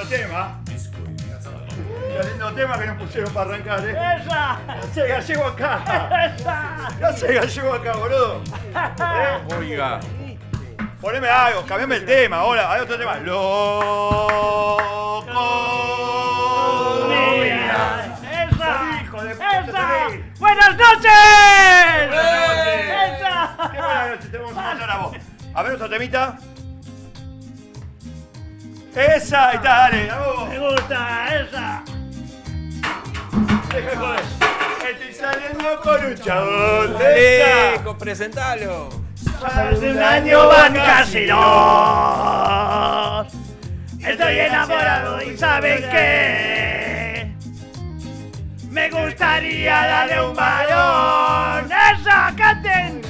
tema. Qué lindo tema que nos pusieron para arrancar, ¡Esa! ¡Ya se gallego acá! ¡Esa! ¡Ya se gallego acá, boludo! Oiga. Poneme algo, cambiame el tema, ahora, hay otro tema. Loco. ¡Esa! Hijo de puta, ¡Esa! tenés. ¡Buenas noches! ¡Esa! Qué buena noche, te vamos a pasar a vos. A ver otro temita. Esa, ahí está, dale, a vos. ¡Me gusta! ¡Esa! Deja de joder. Estoy saliendo con un chabón. Alejo, presentalo. Hace un año van casi dos. Estoy enamorado y ¿saben qué? Me gustaría darle un balón. ¡Esa! ¡Canten!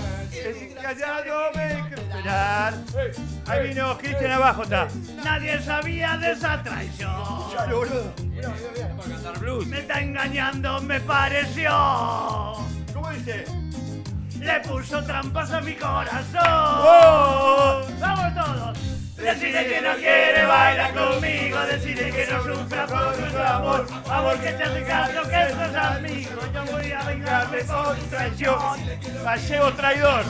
Callado me hay que esperar. Ahí vino Cristian abajo, está. Nadie sabía de esa traición. Chalo, boludo. Para cantar blues. Me está engañando, me pareció. ¿Cómo dice? Le puso trampas a mi corazón. ¡Oh! ¡Vamos todos! Decide que no quiere bailar conmigo, decide que no sufra por nuestro amor. Amor que te hace caso, que esto es amigo. Yo voy a vengarme por tu traición. Gallego traidor.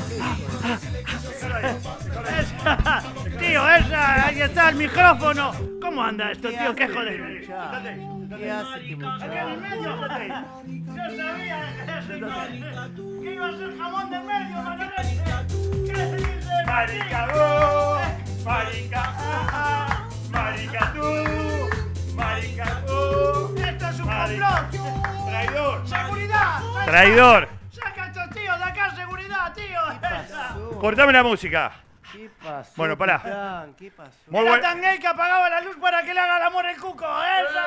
Tío, esa, ahí está el micrófono. ¿Cómo anda esto, tío? ¿Qué joder? ¿Qué hace este muchacho? Acá en el medio, yo sabía que iba a ser jamón de medio, Manolete. ¿Qué se dice? Marica vos, marica, marica tú, marica tú. Esto es un Marica. complot. Traidor. ¡Seguridad! Traidor. ¡Saca a estos tíos de acá, seguridad, tío! ¡Esa! Cortame la música. ¿Qué pasó? Bueno, pará. Capitán? ¿Qué pasó? Muy Era buena. tan gay que apagaba la luz para que le haga el amor el cuco. ¡Esa!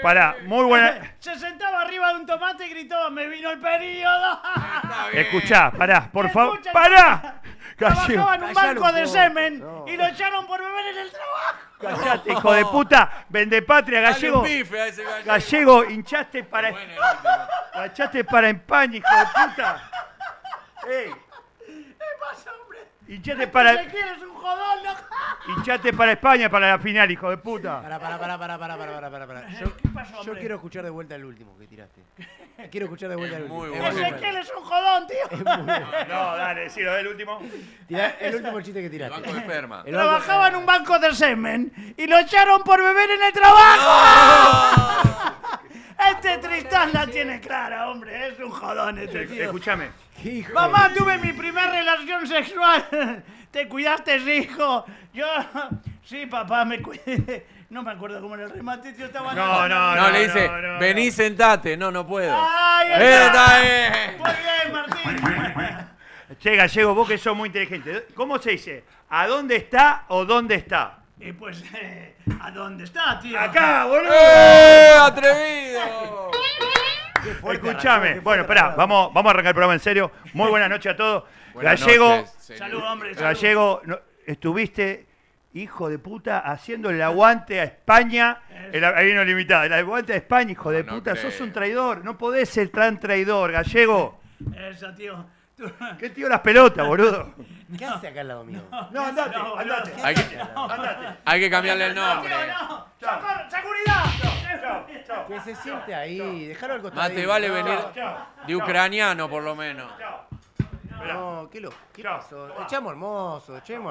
Pará, muy buena. Se sentaba arriba de un tomate y gritó, ¡me vino el periodo! Escuchá, pará, por favor. Escucha, ¡Pará! Gallego. Trabajaba en un Callalo banco un de poco, semen no. y lo echaron por beber en el trabajo. Callate, hijo de puta. Vende patria, Dale gallego. un bife a ese gallego. Gallego, hinchaste para. Bueno, el último. Hinchaste para España, hijo de puta. Ey, ¿Qué pasa, hombre? hinchaste para. Ezequiel es un jodón, ¿no? Hinchaste para España para la final, hijo de puta. Pará. ¿Qué pasó, Yo hombre? quiero escuchar de vuelta el último que tiraste. Quiero escuchar de vuelta Es el muy último. bueno. Ezequiel es un jodón, tío. No, dale, decilo, el último. Tirá el último chiste que El tiraste. banco de esperma. El banco- Trabajaba en un banco de semen y lo echaron por beber en el trabajo. Este Tristán la tiene clara, hombre. Es un jodón este tío. Escúchame. ¿Qué hijo? Mamá, tuve mi primer relación sexual. ¿Te cuidaste, hijo? Yo... Sí, papá, me cuidé. No me acuerdo cómo era el remate, tío. Estaba... No, No, le dice, no. vení, sentate. No, no puedo. ¡Ay, ¡Está está! bien! Muy bien, Martín. Che, Gallego, vos que sos muy inteligente. ¿Cómo se dice? ¿A dónde está o dónde está? Y pues, ¿a dónde está, tío? Acá, boludo. ¡Atrevido! Qué fuerte Escuchame. arrancó, qué Bueno, fuerte esperá, arrancó. vamos a arrancar el programa en serio. Muy buenas noches a todos. Buenas Gallego, noches, señor. Salud, hombre. salud. Gallego, estuviste, hijo de puta, haciendo el aguante a España. Ahí vino limitado. El aguante a España, hijo de No puta. creo. Sos un traidor. No podés ser tan traidor, Gallego. Eso, tío. Tú- ¿Qué tío las pelotas, boludo? ¿Qué hace acá al lado mío? No, andate, No, andate. boludo. Hay que, Andate. hay que cambiarle el nombre. Tío, no. ¡Socorro! ¡Seguridad! Chao, chao. Que se siente ahí, déjalo al costado. Más te vale no, venir chao, de ucraniano, por lo menos. Chao. No, ¿qué Chao. pasó? Echamos al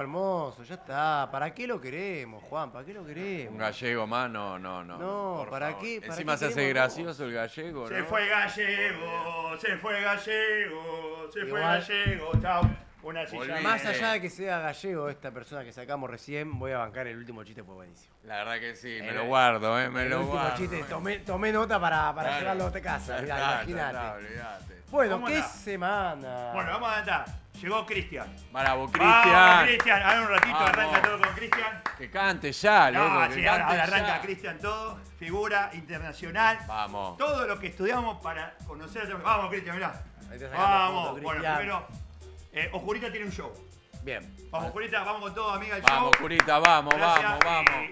mozo, ya está. ¿Para qué lo queremos, Juan? ¿Para qué lo Un queremos? gallego más, no. No, por ¿para favor. qué? ¿Para Encima qué se hace queremos gracioso el gallego, Se ¿no? fue Gallego, se fue Gallego, se fue Igual. Gallego. Chao. Una silla. Volví. Más allá de que sea gallego esta persona que sacamos recién, voy a bancar el último chiste, fue buenísimo. La verdad que sí, me lo guardo, me El lo último guardo. chiste, tomé nota para Claro. llevarlo a casa, mirá, Ya está, imagínate. olvídate. Bueno, ¿Cómo ¿qué anda? semana? Bueno, vamos a andar. Llegó Cristian. Bravo, Vamos, Cristian. Cristian. Ahora un ratito Vamos. arranca todo con Cristian. Que cante ya, loco. No, que sí, cante ahora ya. arranca Cristian todo. Figura internacional. Vamos. Todo lo que estudiamos para conocer. Vamos, Cristian, mirá. Ahí te sacamos Vamos. foto, Bueno, Cristian. primero, Oscurita tiene un show. Bien. Vamos, Oscurita, vamos con todo, amiga, el Vamos, show. Curita, vamos, Gracias, vamos.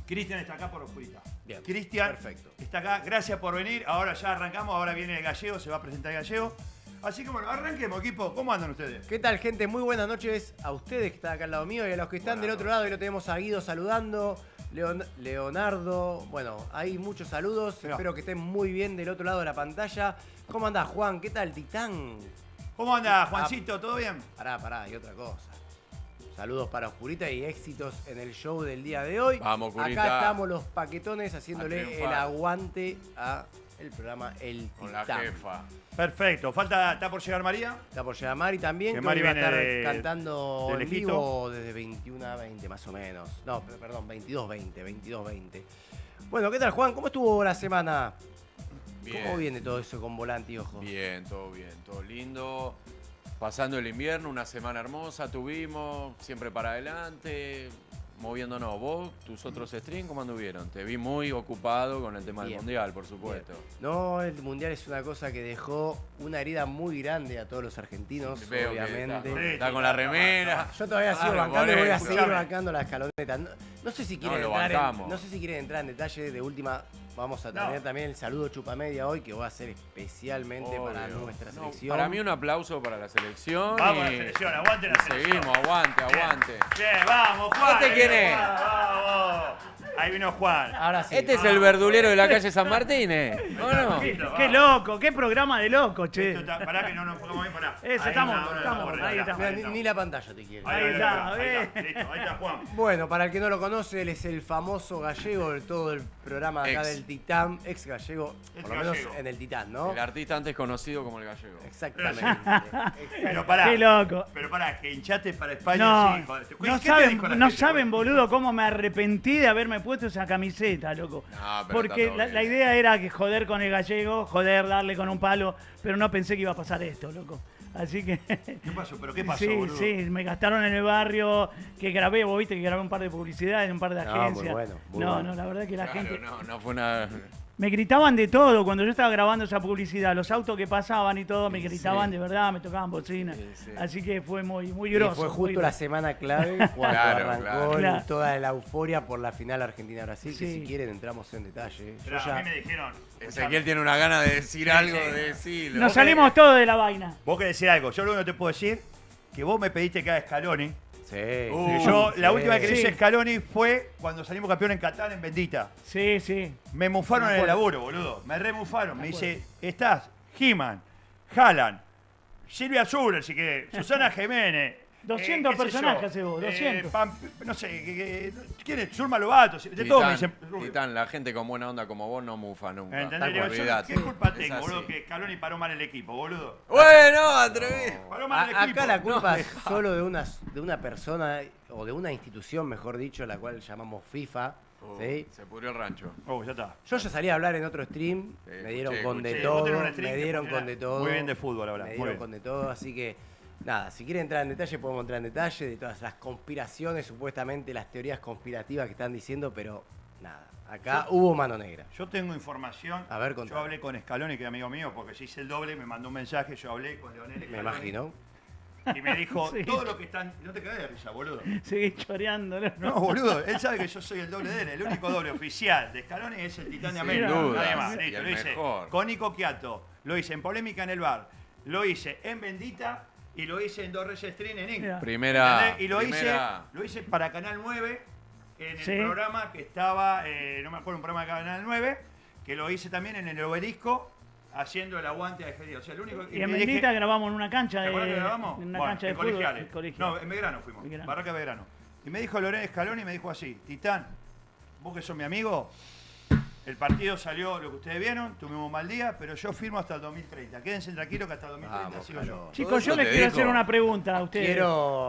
Cristian está acá por Oscurita. Bien. Cristian Perfecto. está acá. Gracias por venir. Ahora ya arrancamos. Ahora viene el gallego. Se va a presentar el gallego. Así que bueno, arranquemos, equipo. ¿Cómo andan ustedes? ¿Qué tal, gente? Muy buenas noches a ustedes que están acá al lado mío y a los que están del otro lado. Y lo tenemos a Guido saludando. Leonardo, bueno, hay muchos saludos. Mirá. Espero que estén muy bien del otro lado de la pantalla. ¿Cómo andás, Juan? ¿Qué tal, Titán? ¿Cómo anda, Juancito? ¿Todo bien? Pará, y otra cosa. Saludos para Oscurita y éxitos en el show del día de hoy. Vamos, Oscurita. Acá estamos los paquetones A haciéndole el triunfar. aguante a el programa El Con la Titán. jefa. Perfecto. ¿Está por llegar María? Está por llegar Mari también, Que que Mari hoy va a viene estar de cantando en lejito. vivo desde 21 a 20 más o menos. No, perdón, 22-20. Bueno, ¿qué tal, Juan? ¿Cómo estuvo la semana? Bien. ¿Cómo viene todo eso con Volante y Ojo? Bien, todo lindo. Pasando el invierno, una semana hermosa tuvimos, siempre para adelante, moviéndonos. Vos, tus otros streams, ¿cómo anduvieron? Te vi muy ocupado con el tema del Bien. Mundial, por supuesto. No, el Mundial es una cosa que dejó una herida muy grande a todos los argentinos, Veo que obviamente. está con la remera. Yo todavía sigo Claro, bancando y voy a por seguir eso. bancando la escaloneta. No sé si quieren lo entrar bancamos. no sé si quieren entrar en detalle de última. Vamos a tener también el saludo chupamedia hoy, que va a ser especialmente para Obvio. nuestra No, selección. para mí un aplauso para la selección. Vamos a la y- selección, aguante la y selección. Seguimos, aguante. Bien, vamos, Juan. ¿Este quién Ahí viene es? Juan, vamos. Ahí vino Juan. Ahora sí. Este es el verdulero de la calle San Martín, ¿o no? Qué loco, qué programa de loco, che. Pará que no nos enfocamos bien, pará. Ese, Ahí estamos, está, estamos, ahora, ahí está. Mira, ni la pantalla te quiere. Ahí está, ahí está, listo, ahí está Juan. Bueno, para el que no lo conoce, él es el famoso gallego de todo el programa de acá Ex. del Titán, ex gallego, Ex por lo menos gallego. en el Titán, ¿no? El artista antes conocido como el gallego. Exactamente. Pero pará. Qué loco. Pero pará, que hinchaste para España. No, sí, joder. ¿Qué no te saben, dijo la no gente? saben, boludo, cómo me arrepentí de haberme puesto esa camiseta, loco. No, pero Porque está todo la bien. idea era que joder con el gallego, joder, darle con un palo, pero no pensé que iba a pasar esto, loco. Así que... ¿Qué pasó? ¿Pero qué pasó, sí, boludo? sí, me gastaron en el barrio, que grabé, vos viste que grabé un par de publicidades en un par de No, muy agencias. bueno, muy no, bueno. no, la verdad que la Claro, gente... no fue una... Me gritaban de todo cuando yo estaba grabando esa publicidad, los autos que pasaban y todo, me gritaban de verdad, me tocaban bocina. Sí. Así que fue muy Y groso. fue muy justo la groso. semana clave cuando Claro, arrancó claro. toda la euforia por la final Argentina-Brasil, que Sí. si quieren entramos en detalle. Pero Yo a mí ya... me dijeron. Ezequiel tiene una gana de decir algo, de decirlo. Nos salimos todos de la vaina. Vos querés decir algo. Yo lo único que te puedo decir que vos me pediste que haga Scaloni. Sí. Que yo, la sí. última que le Sí. hice Scaloni fue cuando salimos campeón en Qatar en Bendita. Sí, sí. Me mufaron Me en el acuerdo. laburo, boludo. Me remufaron. Me dice, estás He-Man, Haaland, Silvia Zuller, si querés, Susana Jiménez. 200 qué sé personajes yo, haces vos, 200. no sé, ¿quién es? Zulma Lobato, de todo me dicen. Titán, la gente con buena onda como vos no mufa nunca. ¿Entendés? Digo, yo, Olvidate. ¿qué culpa Es tengo, así. boludo? Que Scaloni paró mal el equipo, boludo. Bueno, atrevido. Paró mal el equipo. Acá la culpa No, es solo de una persona, o de una institución, mejor dicho, la cual llamamos FIFA. ¿sí? Se pudrió el rancho. Oh, ya está. Yo ya salí a hablar en otro stream, Sí, me dieron escuché, con de escuché. Vos todo, tenés un stream me que dieron funciona con de todo. muy bien de fútbol ahora, Me muy dieron bien. con de todo, así que nada, si quieren entrar en detalle podemos entrar en detalle de todas las conspiraciones, supuestamente las teorías conspirativas que están diciendo, pero nada, acá hubo mano negra. Yo tengo información. A ver, yo contame. hablé con Scaloni, que es amigo mío, porque se hice el doble, me mandó un mensaje, yo hablé con Leonel Scaloni. Me imagino. Y me dijo, Sí. todo lo que están... No te caes de risa, boludo. Seguí choreando, ¿no? No, boludo, él sabe que yo soy el doble de él. El único doble oficial de Scaloni es el Titán de Sin América. duda, Nadie más, y listo, el lo hice mejor. con Nico Quiato, lo hice en Polémica en el Bar, lo hice en Bendita y lo hice en Dos Reyes Stream en Inc. Mira. Primera. ¿Entendés? Y primera- lo hice para Canal 9 en el Sí. programa que estaba, no me acuerdo, un programa de Canal 9, que lo hice también en el Obelisco haciendo el aguante a Egerio. O sea, el único Y en me dije- Bendita grabamos en una cancha ¿Te de. acuerdas que grabamos? En una Bueno, cancha de en fútbol. colegiales. en colegial. No, en Belgrano fuimos. Belgrano. Barraca Belgrano. Y me dijo Lorenzo Scaloni, me dijo así, Titán, vos que sos mi amigo, el partido salió lo que ustedes vieron, tuvimos un mal día, pero yo firmo hasta el 2030. Quédense tranquilos que hasta el 2030 Vamos, sigo Calo. yo. Chicos, eso yo les te quiero dijo. hacer una pregunta a ustedes. Quiero-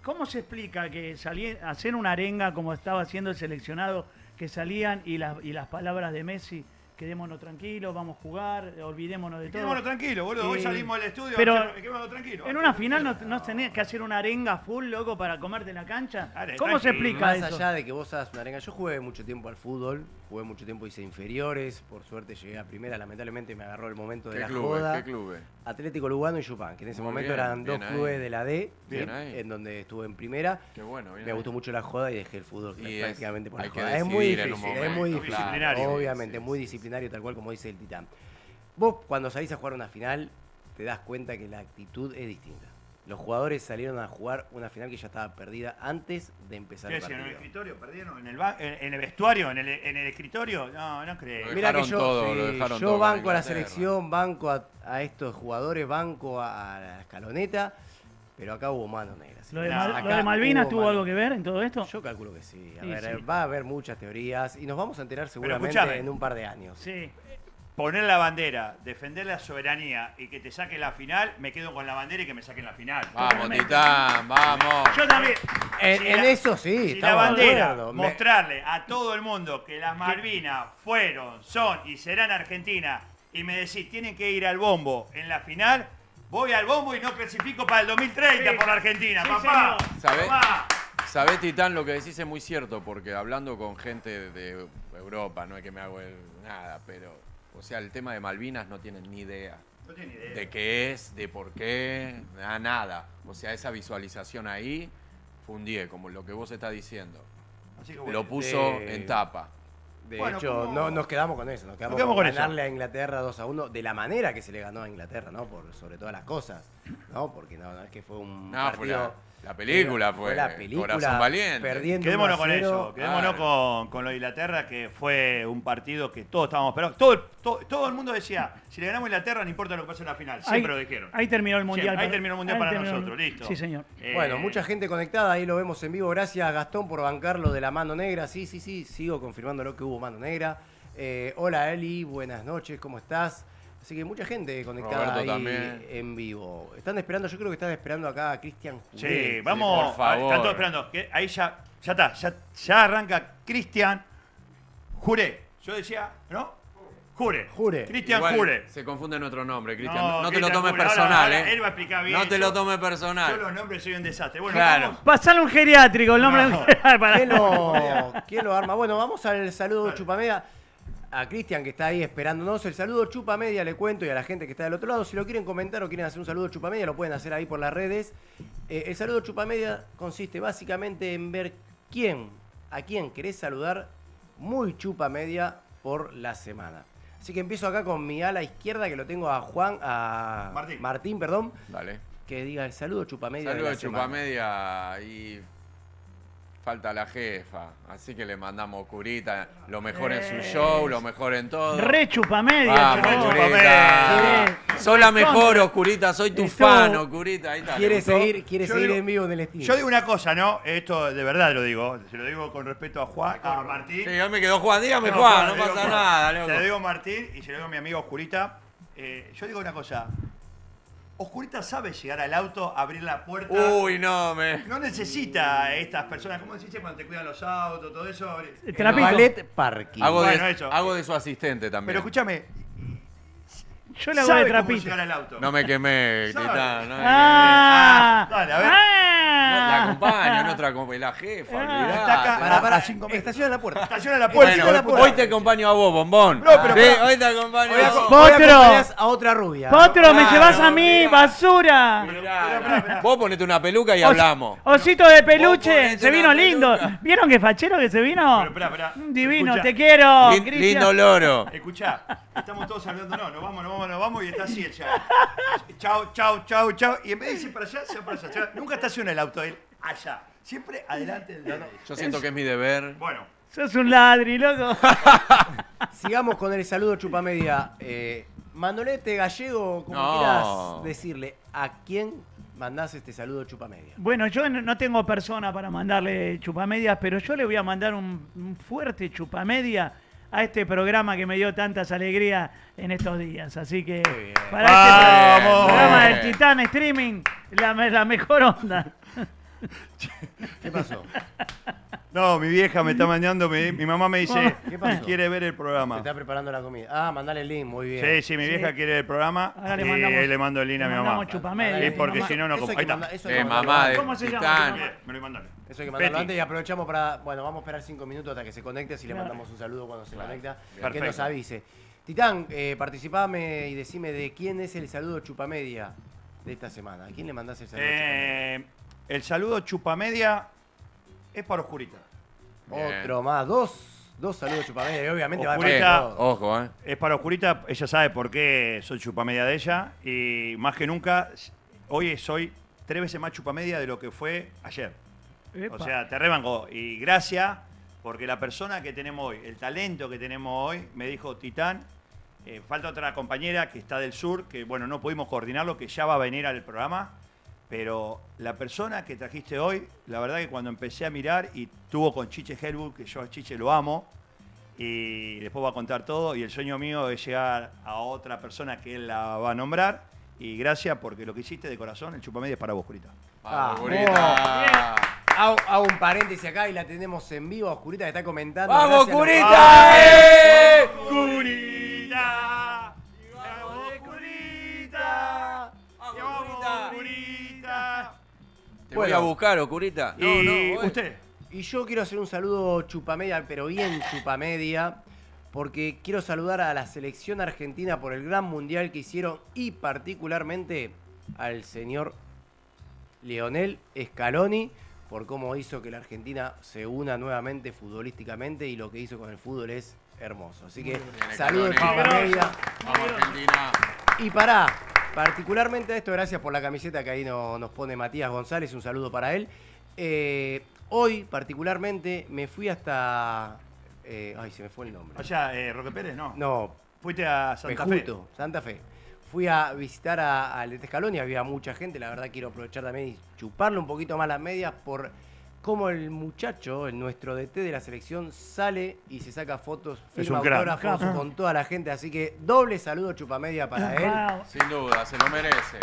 ¿Cómo se explica que hacer una arenga como estaba haciendo el seleccionado, que salían y las palabras de Messi, quedémonos tranquilos, vamos a jugar, olvidémonos de todo? Quedémonos tranquilos, boludo. Hoy Sí. salimos del estudio, Pero quedémonos tranquilos. En una final no tenés que hacer una arenga full, loco, para comerte la cancha. Dale, ¿Cómo se tranquilo. explica Más eso? allá de que vos hagas una arenga, yo jugué mucho tiempo al fútbol, jugué mucho tiempo, hice inferiores, por suerte llegué a primera, lamentablemente me agarró el momento de ¿Qué la clubes? joda. ¿Qué clubes? Atlético Lugano y Yupan, que en ese Muy momento bien, eran dos bien ahí. clubes de la D, Bien ¿sí? ahí. en donde estuve en primera. Qué bueno. bien Me ahí. gustó mucho la joda y dejé el fútbol Y prácticamente por hay la que joda. Es muy decidir en un difícil, es muy momento, difícil. claro. Disciplinario. Obviamente, Sí, muy sí. disciplinario, tal cual como dice el Titán. Vos cuando salís a jugar una final, te das cuenta que la actitud es distinta. Los jugadores salieron a jugar una final que ya estaba perdida antes de empezar ¿Qué el decían? ¿En el partido. escritorio? ¿Perdieron? ¿En el vestuario? ¿En el escritorio? No creo. Lo Mira que dejaron todo, lo dejaron yo todo para banco a la Inglaterra. selección, banco a estos jugadores, banco a la escaloneta, pero acá hubo mano negra. ¿sí? ¿Lo de, No, lo Acá de Malvinas hubo tuvo mano. algo que ver en todo esto? Yo calculo que sí. A Sí, ver, sí. va a haber muchas teorías y nos vamos a enterar seguramente escúchame. en un par de años. Sí. Poner la bandera, defender la soberanía y que te saquen la final, me quedo con la bandera y que me saquen la final. Vamos, Titán, vamos. Yo también. Si En la- eso sí, Si la estamos de bandera, acuerdo. mostrarle a todo el mundo que las Malvinas fueron, son y serán Argentina, y me decís, tienen que ir al bombo en la final, voy al bombo y no clasifico para el 2030 Sí. por la Argentina, Sí, papá. señor. ¿Sabés? Tomá. ¿Sabés, Titán? Lo que decís es muy cierto, porque hablando con gente de Europa, no es que me hago nada, pero, o sea, el tema de Malvinas no tienen ni idea. No tiene idea. De qué es, de por qué, nada. O sea, esa visualización ahí, fundí, como lo que vos estás diciendo. Así que bueno. Lo puso de- en tapa. De Bueno, hecho, ¿cómo? no nos quedamos con eso, nos quedamos, quedamos con con eso. ganarle a Inglaterra 2-1 de la manera que se le ganó a Inglaterra, ¿no? Por sobre todas las cosas, ¿no? Porque no es que fue un No, fue partido... la película, fue la película, Corazón Valiente. perdiendo Quedémonos 1-0. con eso, quedémonos Claro. con lo de Inglaterra, que fue un partido que todos estábamos esperando. Todo el mundo decía, si le ganamos a Inglaterra, no importa lo que pase en la final. Siempre lo dijeron. Ahí terminó el mundial. Siempre, ahí terminó el mundial para nosotros, listo. Sí, señor. Bueno, mucha gente conectada, ahí lo vemos en vivo. Gracias, Gastón, por bancarlo de la mano negra. Sí, sigo confirmando lo que hubo mano negra. Hola, Eli, buenas noches, ¿cómo estás? Así que mucha gente conectada Roberto ahí también. en vivo. Están esperando, yo creo que están esperando acá a Cristian Sí, Juré. vamos. por favor. Están todos esperando. Que ahí ya está. Ya arranca Cristian Juré. Yo decía, ¿no? Jure. Cristian Igual Jure. Se confunde nuestro nombre, Cristian. No, No te lo Cristian tomes Jure. Ahora- personal, ahora ¿eh? él va a explicar bien. No te lo Yo- tomes Yo personal. los nombres soy un desastre. Bueno, Claro. vamos. Pasale un geriátrico, el nombre No. para- ¿Quién lo arma? Bueno, vamos al saludo Chupamedia. A Cristian que está ahí esperándonos. El saludo Chupamedia le cuento y a la gente que está del otro lado. Si lo quieren comentar o quieren hacer un saludo Chupamedia, lo pueden hacer ahí por las redes. El saludo Chupamedia consiste básicamente en ver a quién querés saludar muy Chupamedia por la semana. Así que empiezo acá con mi ala izquierda, que lo tengo a Martín, perdón, Dale. que diga el saludo Chupamedia. Saludos de de la semana. Chupamedia y falta la jefa. Así que le mandamos Curita lo mejor en su show, lo mejor en todo. Re chupamedia. Vamos, chabón. Curita. Sí. Sos la mejor, Oscurita. Soy tu Estuvo- fan, Oscurita. Ahí está. Quiere ¿le gustó? seguir Yo digo- en vivo en el estilo. Yo digo una cosa, ¿no? Esto de verdad lo digo. Se lo digo con respeto a Juan, a Martín. Sí, hoy me quedó Juan. Dígame, No, Juan. No digo pasa Juan. nada, Se lo loco. digo a Martín y se lo digo a mi amigo Oscurita. Yo digo una cosa. Oscurita sabe llegar al auto, abrir la puerta. Uy, no, me. No necesita estas personas, ¿cómo se dice cuando te cuidan los autos, todo eso? Trapito. Ballet Parking. Bueno, eso. Hago de su asistente también. Pero escúchame, Yo le hago sabe de cómo trapito. llegar al auto. No me quemé, ¿Sabe? Titán. No me Ah, Dale, a ver. quemé. La ah. acompaño, es nuestra la jefa, olvidate. Está acá. Para, a 5 metros. estaciona la puerta. Estaciona la puerta. Bueno, estaciona la puerta. hoy te acompaño a vos, bombón. No, pero Sí, pará. hoy te acompaño Hoy a vos. Potro. acompañás a otra rubia. Potro, me Claro, llevas a mí, mirá. basura. Mirá, vos ponete una peluca y hablamos. Osito de Vos peluche, ponete se vino una lindo. peluca. ¿Vieron qué fachero que se vino? Pero esperá. Divino, Escuchá. te quiero. Cristian. Lindo loro. Escuchá, estamos todos saludándonos, nos vamos y está así el chat. Chau. Y en vez de irse para allá, se va para allá. Nunca estaciona el auto él allá. Siempre adelante del auto. Yo siento que es mi deber. Bueno, Sos un ladri, loco. Sigamos con el saludo Chupamedia. Manolete Gallego, como No. quieras decirle, ¿a quién mandás este saludo Chupamedia? Bueno, yo no tengo persona para mandarle chupamedias, pero yo le voy a mandar un fuerte chupamedia a este programa que me dio tantas alegrías en estos días. Así que Muy bien. para este ¡Vamos! programa del Titán Streaming, la mejor onda. ¿Qué pasó? no, mi vieja me está mandando, mi mamá me dice, ¿Qué pasó? quiere ver el Se programa. está preparando la comida. Ah, mandale el link, muy bien. Sí, mi vieja quiere ver el programa Ahora le y mandamos- le mando el link a mi le mamá. mandamos chupamedia. Sí, porque Mamá. si no, no... Eso hay Ahí que está. mandar- eso hay que Mamá mandarlo de ¿Cómo se llama? Titán. Bien, me lo mandaron. Eso hay que mandarlo Betty. antes y aprovechamos para... Bueno, vamos a esperar 5 minutos hasta que se conecte, así le Claro. mandamos un saludo cuando se conecta, que Perfecto. nos avise. Titán, participame y decime de quién es el saludo Chupamedia de esta semana. ¿A quién le mandás el saludo Chupamedia? El saludo chupamedia es para Oscurita. Bien. Otro más, dos saludos Chupamedia y obviamente va a Oscurita. para todos. Ojo, Es para Oscurita, ella sabe por qué soy chupamedia de ella y más que nunca, hoy soy 3 veces más chupamedia de lo que fue ayer. Epa. O sea, te rebanco. Y gracias, porque la persona que tenemos hoy, el talento que tenemos hoy, me dijo Titán, falta otra compañera que está del sur, que bueno, no pudimos coordinarlo, que ya va a venir al programa, pero la persona que trajiste hoy, la verdad que cuando empecé a mirar y tuvo con Chiche Helwood, que yo a Chiche lo amo, y después va a contar todo, y el sueño mío es llegar a otra persona que él la va a nombrar, y gracias porque lo que hiciste de corazón, el chupamedia es para vos, Curita. Vamos, Ah, Curita. Hago un paréntesis acá y la tenemos en vivo a Oscurita que está comentando. ¡Vamos, Gracias a los- Curita! ¡Eh! ¡Curita! ¡Vamos, Curita! ¡Vamos, Curita! Curita! Te voy Bueno. a buscar, Ocurita. Y voy. usted. Y yo quiero hacer un saludo chupamedia, pero bien chupamedia, porque quiero saludar a la selección argentina por el gran mundial que hicieron y particularmente al señor Lionel Scaloni por cómo hizo que la Argentina se una nuevamente futbolísticamente y lo que hizo con el fútbol es hermoso. Así que Bien, saludos Scaloni. chupamedia. Vamos, Argentina. Y particularmente a esto, gracias por la camiseta que ahí nos pone Matías González, un saludo para él. Hoy, particularmente, me fui hasta... ay, se me fue el nombre. Allá, Roque Pérez, ¿no? No, Fuiste a Santa Fe. Pejuto, Santa Fe. Fui a visitar a Lete Scaloni, había mucha gente, la verdad quiero aprovechar también y chuparle un poquito más las medias por cómo el muchacho, nuestro DT de la selección, sale y se saca fotos, Es firma un crack. autógrafos con toda la gente, así que doble saludo chupamedia para él. Vamos. Sin duda, se lo merece.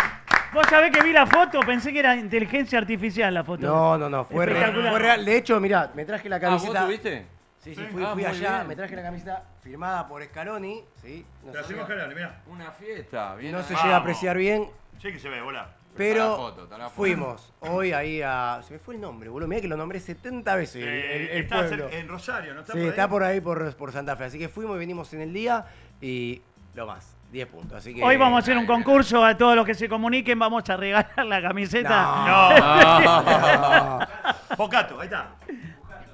Vos sabés que vi la foto, pensé que era inteligencia artificial la foto. No, fue real, Espectacular. fue real. De hecho, mirá, me traje la Ah, ¿vos camiseta. tuviste? Sí, Sí. fui Ah, muy allá, bien. me traje la camiseta firmada por Scaloni, ¿sí? No Te la se, hacemos Scaloni, mirá. Una fiesta. Bien no se ahí. llega a apreciar bien, Sí que se ve, volá. pero Está la foto, está la foto. fuimos hoy ahí a... Se me fue el nombre, boludo. Mirá que lo nombré 70 veces el está pueblo. en Rosario, ¿no está Sí, por ahí? está por ahí, por Santa Fe. Así que fuimos y venimos en el día y lo más, 10 puntos. Así que... Hoy vamos a hacer un Ay, concurso a todos los que se comuniquen, vamos a regalar la camiseta. No. No. Pocato, ahí está.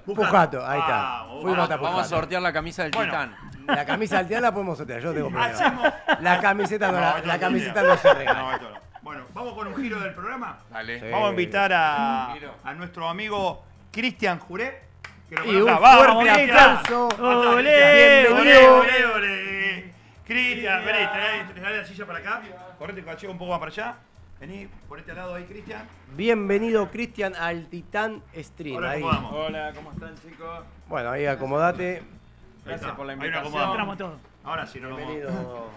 Pujato, ahí está. Vamos, Fuimos hasta Vamos a Pujato. sortear la camisa del Bueno. Titán. La camisa al la podemos sortear, yo tengo problema. Hacemos. La camiseta no, esto la no camiseta tiene. no se regala. No, esto no. Bueno, vamos con un giro del programa. Dale. Sí. Vamos a invitar Giro. a nuestro amigo Cristian Juré. Que lo Y un conozca. Vamos, fuerte Cristian. aplauso. Olé, Cristian. olé. Olé, olé. Cristian, vení, trae la silla para acá. Correte, cacheo un poco más para allá. Vení, por este lado ahí, Cristian. Bienvenido, Cristian, al Titán Stream. Ahora Ahí. acomodamos. Hola, ¿cómo están, chicos? Bueno, ahí acomodate. Ahí Gracias está. por la Ahí nos invitación. acomodamos. Entramos todos. Ahora sí, no nos vamos. Bienvenido,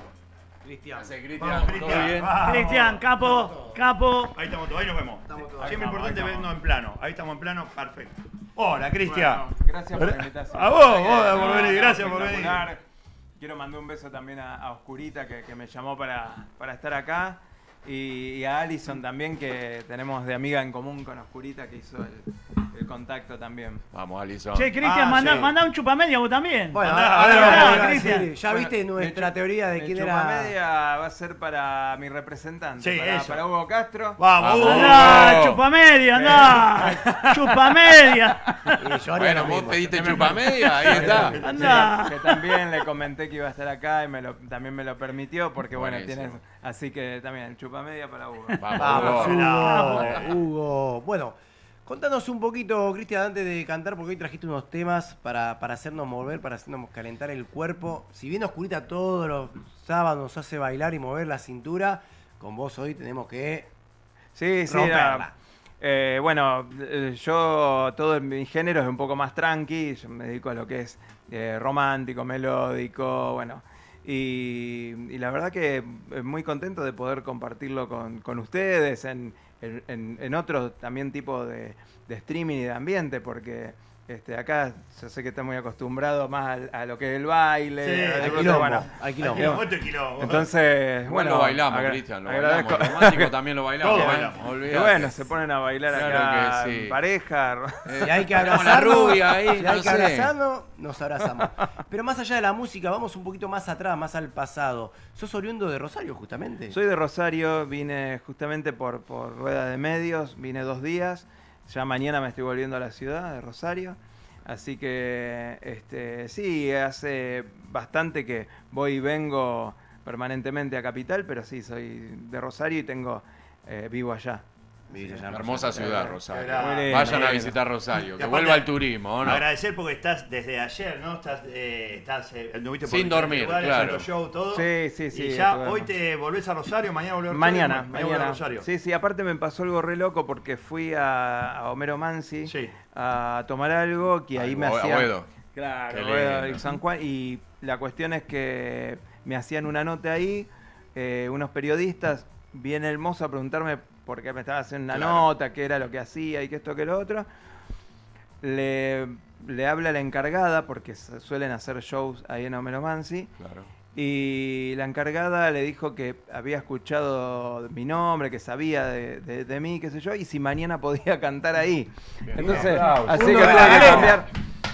Cristian. Gracias, Vamos, Cristian. ¿Todo Cristian. bien? Vamos. Cristian, capo. Ahí estamos todos, ahí nos vemos. Estamos todos. Siempre Ahí importante estamos. vernos en plano. Ahí estamos en plano, perfecto. Hola, Cristian. Bueno, gracias por la invitación. A vos por venir, No, gracias por venir. espectacular. Quiero mandar un beso también a Oscurita que me llamó para estar acá. Y a Alison también, que tenemos de amiga en común con Oscurita, que hizo el contacto también. Vamos, Alison. Che, Cristian, Ah, mandá, sí. mandá un chupamedia vos también. Bueno, Andá, ahora andá, vamos a andá, decir, Cristian. ya Bueno, viste nuestra teoría de quién era. Chupamedia va a ser para mi representante, Sí, para, eso. para Hugo Castro. Vamos, Vamos. Hugo. Andá, chupamedia, andá. Chupamedia. Y yo haría Bueno, lo vos mismo. pediste chupamedia, ahí está. Andá. Que también le comenté que iba a estar acá y también me lo permitió porque bueno, Buenísimo. tiene, así que también chupamedia para Hugo. Vamos, Hugo. Hugo. Hugo. Bueno, contanos un poquito, Cristian, antes de cantar, porque hoy trajiste unos temas para hacernos mover, para hacernos calentar el cuerpo. Si bien Oscurita todos los sábados nos hace bailar y mover la cintura, con vos hoy tenemos que Sí, sí. romperla. Bueno, yo todo mi género es un poco más tranqui, yo me dedico a lo que es romántico, melódico, bueno. Y la verdad que muy contento de poder compartirlo con ustedes en otro también tipo de streaming y de ambiente, porque acá yo sé que está muy acostumbrado más a lo que es el baile. Sí, entonces, Hay quilombo, bueno, hay quilombo. Quilombo, esto es quilombo. entonces, Bueno, bueno, lo bailamos, Cristian, lo bailamos. Romántico también lo bailamos. Todo ¿eh? bailamos. Y Olvidate. bueno, se ponen a bailar Claro acá que sí. en pareja. Si hay que Tenemos la abrazarnos, rubia ahí, si no hay que sé. abrazarnos, nos abrazamos. Pero más allá de la música, vamos un poquito más atrás, más al pasado. ¿Sos oriundo de Rosario, justamente? Soy de Rosario, vine justamente por rueda de medios, vine 2 días. Ya mañana me estoy volviendo a la ciudad de Rosario. Así que sí, hace bastante que voy y vengo permanentemente a Capital, pero sí, soy de Rosario y vivo allá. Hermosa ciudad, Rosario. Muy lindo, Vayan muy a lindo. visitar Rosario, Y que aparte, vuelva el turismo, ¿o no? Agradecer porque estás desde ayer, ¿no? Estás anduviste por Sin diferentes dormir, lugares, claro. haciendo show, todo. Sí, sí, sí, Y ya estuve- hoy te volvés a Rosario, mañana volvés a Rosario. Mañana, volvés a mañana. Rosario. Sí, sí, aparte me pasó algo re loco porque fui a Homero Mansi Sí. a tomar algo que ahí me hacía... Abuelo. Claro, Qué Boedo lindo. y San Juan. Y la cuestión es que me hacían una nota ahí, unos periodistas, bien hermosos a preguntarme por qué me estaba haciendo una Claro. nota, qué era lo que hacía y qué esto, qué lo otro. Le habla la encargada, porque suelen hacer shows ahí en Homero Mansi. Claro. Y la encargada le dijo que había escuchado mi nombre, que sabía de mí, qué sé yo, y si mañana podía cantar ahí. Bien. Entonces, Aplausos. así Uno que de tuve la que galera. cambiar.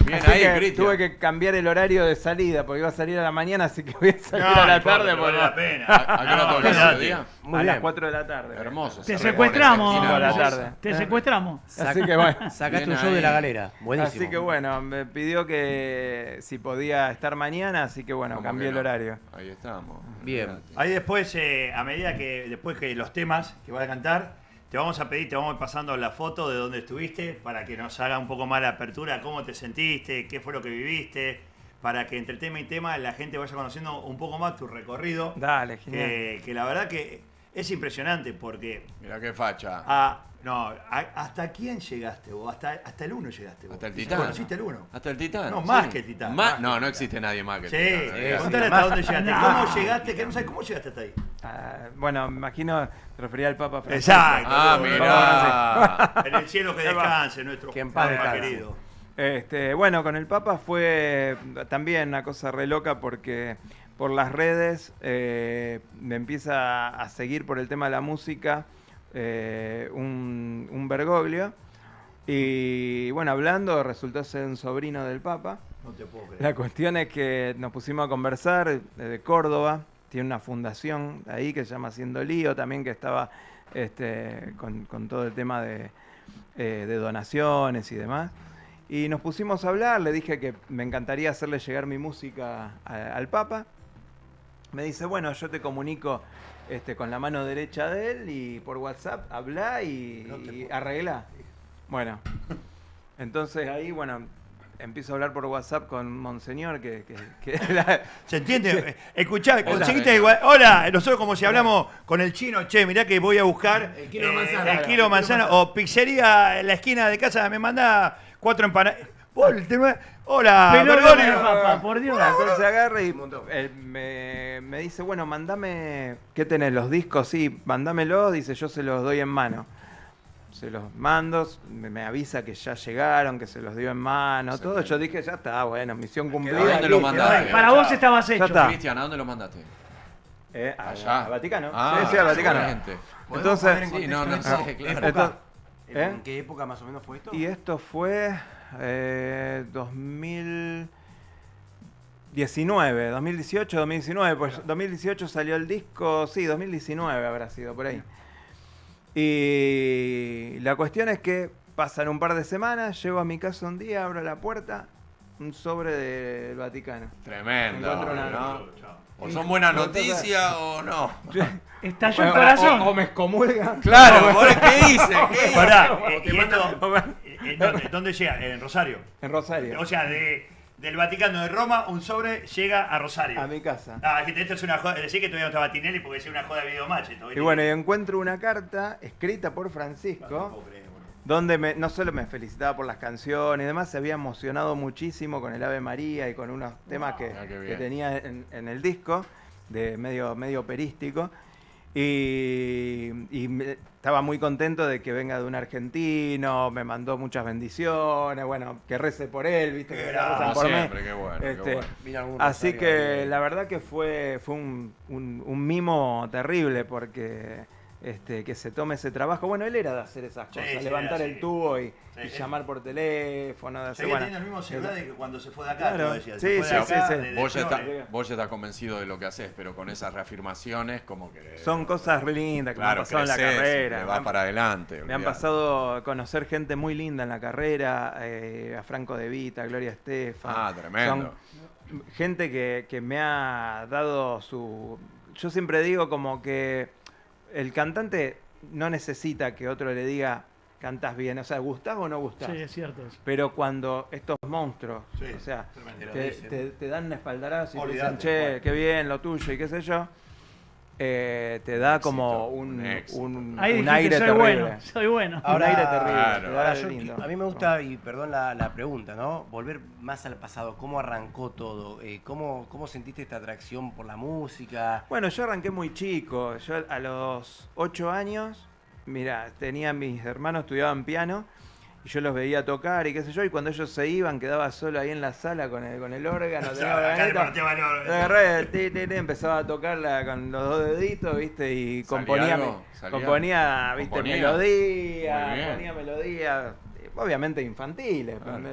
Bien Así ahí, que Cristian. tuve que cambiar el horario de salida, porque iba a salir a la mañana, así que voy a salir No, a la no importa, tarde pero vale porque- la pena. ¿A qué hora No, tocás ese olvidate. día? Muy a bien. las 4 de la tarde. Hermoso. Te se repone secuestramos. esa esquina A la hermosa. tarde. Te secuestramos. Así que bueno. Sacaste Bien un show de ahí. la galera. Buenísimo. Así que bueno, me pidió que si podía estar mañana, así que bueno, ¿Cómo cambié que el no? horario. Ahí estamos. Bien. Olvidate. Ahí después, a medida que después que los temas que vas a cantar, te vamos a pedir, te vamos a ir pasando la foto de dónde estuviste para que nos haga un poco más la apertura, cómo te sentiste, qué fue lo que viviste, para que entre tema y tema la gente vaya conociendo un poco más tu recorrido. Dale, genial. Que la verdad que es impresionante porque Mirá qué facha. ¿hasta quién llegaste vos? Hasta el 1 llegaste vos. Hasta el ¿Y Titán. ¿Conociste el 1? ¿Hasta el Titán? No, más que el Titán. No, no existe nadie más que el Sí, Titán. sí, contale sí. hasta dónde llegaste. No. ¿Cómo llegaste? Que no sabes cómo llegaste hasta ahí. Bueno, me imagino te refería al Papa Francisco. Exacto. Ah, boludo. mirá. En el cielo que descanse nuestro Que en paz Papa descanse. querido. Bueno, con el Papa fue también una cosa re loca porque por las redes me empieza a seguir por el tema de la música un Bergoglio. Y bueno, hablando, resultó ser un sobrino del Papa. No te puedo creer. La cuestión es que nos pusimos a conversar de Córdoba. Tiene una fundación ahí que se llama Haciendo Lío también, que estaba con todo el tema de donaciones y demás. Y nos pusimos a hablar, le dije que me encantaría hacerle llegar mi música al Papa. Me dice, bueno, yo te comunico con la mano derecha de él y por WhatsApp habla y arregla. Bueno, entonces ahí, bueno, empiezo a hablar por WhatsApp con Monseñor que ¿Se entiende? Escuchá, Hola. conseguiste igual. Hola, nosotros como si hablamos con el chino, che, mirá que voy a buscar El kilo de manzana. el kilo de manzana, o pizzería en la esquina de casa me manda 4 empanadas. Hola, Pelota Bergoglio. con el Papa, por Dios. Entonces agarra y Un montón. me dice, bueno, mandame, ¿qué tenés? ¿Los discos? Sí, mandámelos, dice, yo se los doy en mano. Se los mando, me avisa que ya llegaron, que se los dio en mano, todo. Yo dije, ya está, bueno, misión ¿A cumplida. dónde lo listo. mandaste? Para vos estabas hecho. está. Cristian, ¿a dónde lo mandaste? Allá. Al Vaticano. Ah, Sí, sí, al Vaticano. excelente. ¿Podemos poner en Entonces, Sí, no, no contexto sé, esto? claro. ¿Época? Entonces, ¿eh? ¿En qué época más o menos fue esto? y esto fue 2018, 2019, pues 2018 salió el disco, sí, 2019 habrá sido por ahí. Y la cuestión es que pasan un par de semanas, llego a mi casa un día, abro la puerta, un sobre del Vaticano. Tremendo. Encuentro una- ¿no? O son buenas noticias o no. Estalló el Bueno, corazón. o me excomulgan. Claro, ¿qué hice? ¿Qué hice? Pará, ¿y esto, ¿dónde llega? En Rosario. En Rosario. O sea, del Vaticano de Roma, un sobre llega a Rosario. A mi casa. Ah, gente, esto es una joda. Decir que todavía no estaba Tinelli porque es una joda de videomatch. Y bueno, y encuentro una carta escrita por Francisco, donde no solo me felicitaba por las canciones y demás, se había emocionado muchísimo con el Ave María y con unos temas que qué bien. tenía en el disco, de medio operístico. Estaba muy contento de que venga de un argentino, me mandó muchas bendiciones, bueno, que rece por él, viste, que se rezan Como por mí. siempre, qué bueno, qué bueno. Vino algún Así rosario que ahí. la verdad que fue un mimo terrible porque que se tome ese trabajo. Bueno, él era de hacer esas Sí, cosas, sí, levantar era el así. tubo y Sí. llamar por teléfono, de hacer, Seguía bueno, teniendo el mismo celular de que cuando se fue de acá, Claro. te lo decía. Sí, Se fue de sí, acá, sí, sí. de Vos ya, Flores. vos ya estás convencido de lo que haces, pero con esas reafirmaciones como que... son cosas re lindas que me han Claro, pasado en la creces, carrera. le vas para adelante. Me han olvidate. pasado a conocer gente muy linda en la carrera, a Franco De Vita, a Gloria Estefan. Ah, tremendo. Son gente que me ha dado su... Yo siempre digo como que el cantante no necesita que otro le diga, cantás bien. O sea, ¿gustás o no gustás? Sí, es cierto eso. Pero cuando estos monstruos, Sí, o sea, tremendo. te dan un espaldarazo y te Olvidate, dicen, che, bueno. qué bien lo tuyo y qué sé yo, te da como un éxito. Ahí un dijiste, aire soy terrible. bueno, soy bueno. Un aire terrible. Claro. te da Ahora, aire lindo. a mí me gusta, y perdón la pregunta, ¿no? Volver más al pasado. ¿Cómo arrancó todo? ¿Cómo sentiste esta atracción por la música? Bueno, yo arranqué muy chico. Yo a los 8 años, mira, tenía mis hermanos, estudiaban piano, y yo los veía tocar y qué sé yo, y cuando ellos se iban, quedaba solo ahí en la sala con el órgano, tenía Acá le organito, pateaba el órgano. lo agarré, empezaba a tocarla con los 2 deditos, ¿viste? Y ¿Salía componía, algo? ¿Salía? componía, ¿viste? ¿Componía? Melodía, Muy bien. ponía melodías, obviamente infantiles, Claro.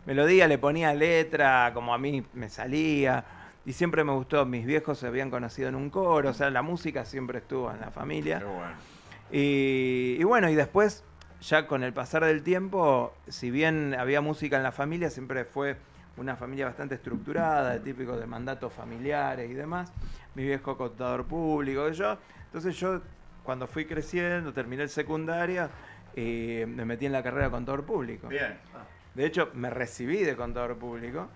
melodía, le ponía letra, como a mí me salía. Y siempre me gustó, mis viejos se habían conocido en un coro, o sea, la música siempre estuvo en la familia. Qué bueno. Y bueno, y después, ya con el pasar del tiempo, si bien había música en la familia, siempre fue una familia bastante estructurada, típico de mandatos familiares y demás. Mi viejo contador público, y yo. Entonces yo, cuando fui creciendo, terminé el secundario, me metí en la carrera de contador público. Bien. De hecho, me recibí de contador público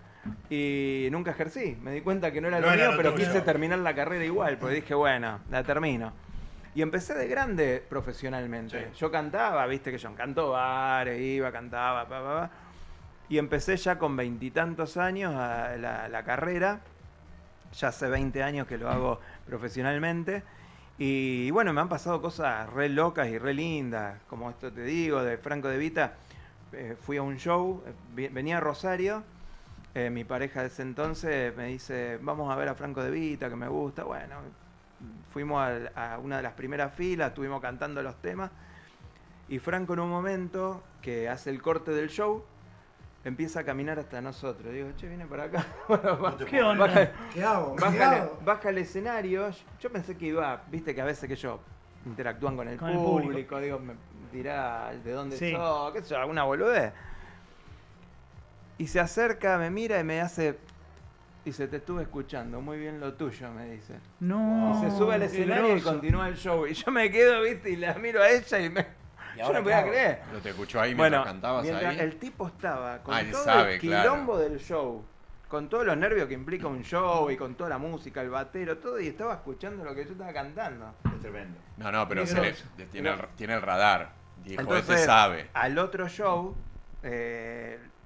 y nunca ejercí. Me di cuenta que no era No lo era mío, lo pero tuyo. quise terminar la carrera igual, porque dije, bueno, la termino. Y empecé de grande profesionalmente. Sí. Yo cantaba, viste que yo canto bares, iba, cantaba, y empecé ya con 20 y tantos años la carrera. Ya hace 20 años que lo hago profesionalmente. Y bueno, me han pasado cosas re locas y re lindas, como esto te digo, de Franco De Vita. Fui a un show, venía a Rosario, mi pareja de ese entonces me dice, vamos a ver a Franco De Vita, que me gusta. Bueno, fuimos a una de las primeras filas, estuvimos cantando los temas, y Franco en un momento, que hace el corte del show, empieza a caminar hasta nosotros. Digo, che, viene para acá. ¿Qué onda? ¿Qué hago? Baja al escenario. Yo pensé que iba, viste que a veces que yo interactúan con el Con el público, público. digo, me dirá de dónde Sí. sos, qué sé yo, alguna boludez. Y se acerca, me mira y me hace, dice, te estuve escuchando, muy bien lo tuyo, me dice. No. Y se sube al qué escenario y groso. continúa el show. Y yo me quedo, viste, y la miro a ella y yo ahora no podía qué hago? creer. ¿Pero te escuchó ahí Bueno, mientras cantabas mientras ahí? el tipo estaba con Él todo sabe, el claro. quilombo del show, con todos los nervios que implica un show y con toda la música, el batero, todo, y estaba escuchando lo que yo estaba cantando. Es tremendo. No, pero Qué se le- groso. tiene el radar. Dijo, Entonces, este sabe. al otro show,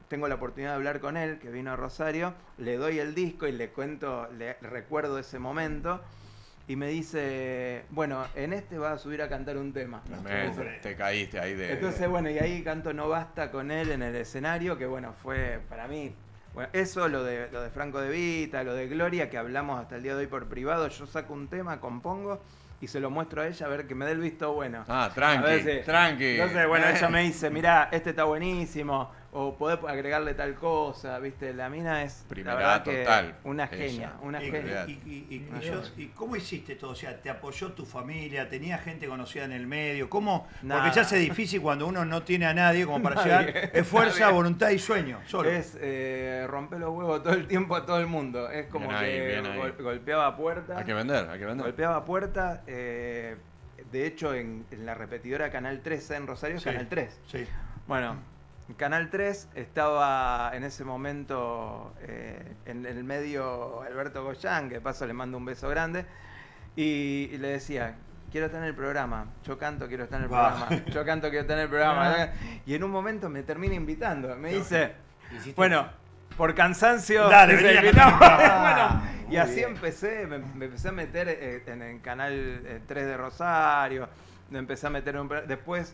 tengo la oportunidad de hablar con él, que vino a Rosario, le doy el disco y le cuento, le recuerdo ese momento, y me dice, bueno, en este vas a subir a cantar un tema. Tremendo. Te caíste ahí de... Entonces, bueno, y ahí canto No Basta con él en el escenario, que bueno, fue para mí, bueno, eso, lo de Franco De Vita, lo de Gloria, que hablamos hasta el día de hoy por privado, yo saco un tema, compongo, y se lo muestro a ella a ver que me dé el visto bueno. Ah, A ver tranqui, si- tranqui. Entonces, bueno, ella me dice, mirá, este está buenísimo, o podés agregarle tal cosa, ¿viste? La mina es, Primera, la verdad, que total, una ella. genia, una Y, genia. ¿Y cómo hiciste todo? O sea, ¿te apoyó tu familia? ¿Tenías gente conocida en el medio? ¿Cómo? Nada. Porque ya es difícil cuando uno no tiene a nadie como para Nadie. llegar. Es fuerza, Nadie. voluntad y sueño. Solo. Es romper los huevos todo el tiempo a todo el mundo. Es como Bien ahí, que bien ahí. golpeaba puertas. Hay que vender, hay que vender. Golpeaba puertas. De hecho, en la repetidora Canal 3 en Rosario, es Sí. Canal 3. Sí. Bueno, en Canal 3 estaba en ese momento en el medio Alberto Goyán, que de paso le mando un beso grande, y le decía, quiero estar en el programa, yo canto, quiero estar en el programa, yo canto, quiero estar en el programa. Y en un momento me termina invitando, me dice, ¿Hiciste? bueno, por cansancio, Dale, dice, vení a invitamos. cantar. Bueno, y Muy así bien. empecé, me empecé a meter en el Canal 3 de Rosario, me empecé a meter en después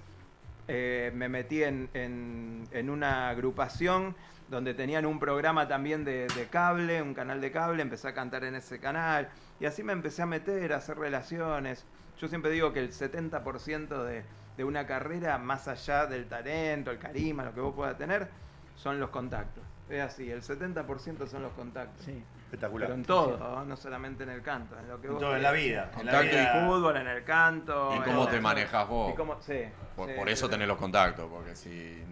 me metí en una agrupación donde tenían un programa también de cable, un canal de cable, empecé a cantar en ese canal, y así me empecé a meter, a hacer relaciones. Yo siempre digo que el 70% de una carrera, más allá del talento, el carisma, lo que vos puedas tener, son los contactos. Es así, el 70% son los contactos. Sí. Espectacular. Pero en todo, no solamente en el canto, en lo que En vos todo, en la querés. vida. En En la tanto vida. el fútbol, en el canto. Y en cómo el- te manejas vos. y cómo- sí, Por, sí, por eso sí. tenés los contactos, porque si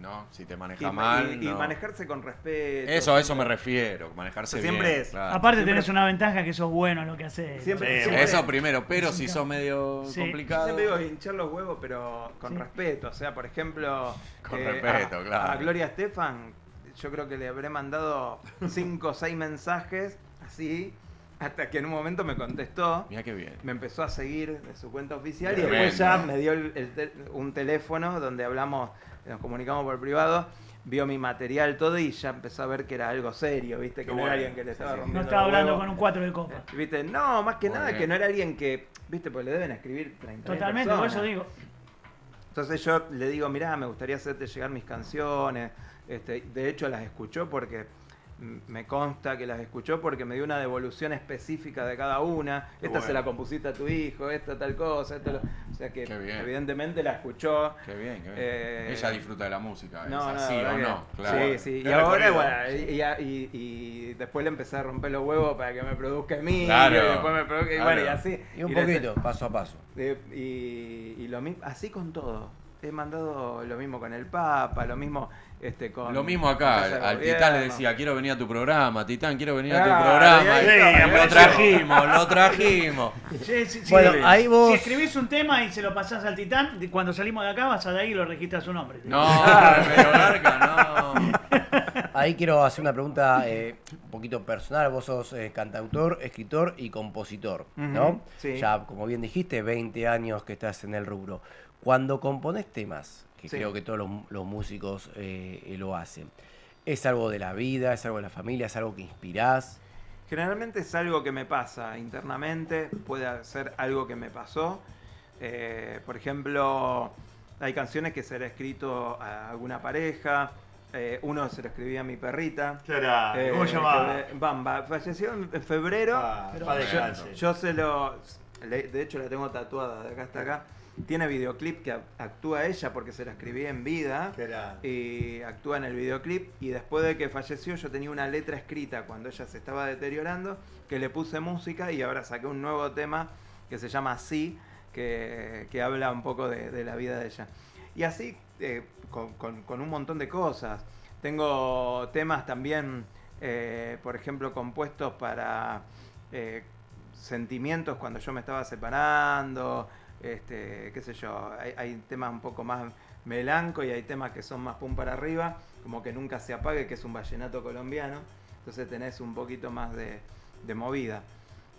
te Y, manejas mal. y no. manejarse con respeto. Eso me siempre- refiero, manejarse Siempre bien. es- claro. Aparte Siempre- tenés una ventaja que sos bueno en lo que haces. Siempre- Sí, siempre- Eso primero, pero si Sí. sos medio Sí. complicado. Siempre digo hinchar los huevos, pero con Sí. respeto. O sea, por ejemplo, Con respeto, claro. a Gloria Estefan, yo creo que le habré mandado 5 o 6 mensajes así, hasta que en un momento me contestó. Mira qué bien. Me empezó a seguir de su cuenta oficial y Tremendo. después ya me dio un teléfono donde hablamos, nos comunicamos por privado, vio mi material todo y ya empezó a ver que era algo serio, ¿viste? Que Qué no bueno. era alguien que le estaba Sí, sí. rompiendo No estaba los hablando huevos. con un 4 de copa. ¿Viste? No, más que Muy nada bien. que no era alguien que, ¿viste? Pues le deben escribir 30 Totalmente, por eso digo. Entonces yo le digo, mirá, me gustaría hacerte llegar mis canciones. De hecho las escuchó porque me consta que las escuchó porque me dio una devolución específica de cada una. Esta bueno. se la compusiste a tu hijo, esta tal cosa, o sea que Qué bien. evidentemente la escuchó. Qué bien, qué bien. Eh, Ella disfruta de la música, No, ¿es no, así la o verdad no? que- Claro. Sí, sí. Qué Y ahora, recorrido. bueno, y después le empecé a romper los huevos para que me produzca a mí. Claro, Y después me produzca, y bueno, y claro. así. Y un le- poquito, paso a paso. y lo mismo, así con todo. He mandado lo mismo con el Papa, lo mismo con. Lo mismo con Casa acá, de al Gobierno. Titán le decía, quiero venir a tu programa, Titán, quiero venir a Claro, tu programa. y ahí Y está, lo trajimos, lo trajimos. Bueno, ahí vos- Si escribís un tema y se lo pasás al Titán, cuando salimos de acá vas a de ahí y lo registras su nombre. No, pero Garca, no. Ahí quiero hacer una pregunta un poquito personal. Vos sos cantautor, escritor y compositor, ¿no? Ujú, sí. Ya, como bien dijiste, 20 años que estás en el rubro. Cuando componés temas, que Sí. creo que todos los músicos lo hacen, ¿es algo de la vida, es algo de la familia, es algo que inspirás? Generalmente es algo que me pasa internamente, puede ser algo que me pasó. Por ejemplo, hay canciones que se le he escrito a alguna pareja. Uno se lo escribí a mi perrita. ¿Qué era? Eh, ¿Cómo se llamaba? Bamba. Falleció en febrero. Ah, pero paz yo- descanse. Yo se lo... De hecho la tengo tatuada de acá hasta acá. Tiene videoclip que actúa ella porque se la escribí en vida. ¿Qué era? Y actúa en el videoclip. Y después de que falleció yo tenía una letra escrita cuando ella se estaba deteriorando que le puse música y ahora saqué un nuevo tema que se llama Así, que habla un poco de la vida de ella. Y así con un montón de cosas. Tengo temas también, por ejemplo, compuestos para sentimientos cuando yo me estaba separando, qué sé yo, hay temas un poco más melanco y hay temas que son más pum para arriba, como que nunca se apague, que es un vallenato colombiano, entonces tenés un poquito más de movida.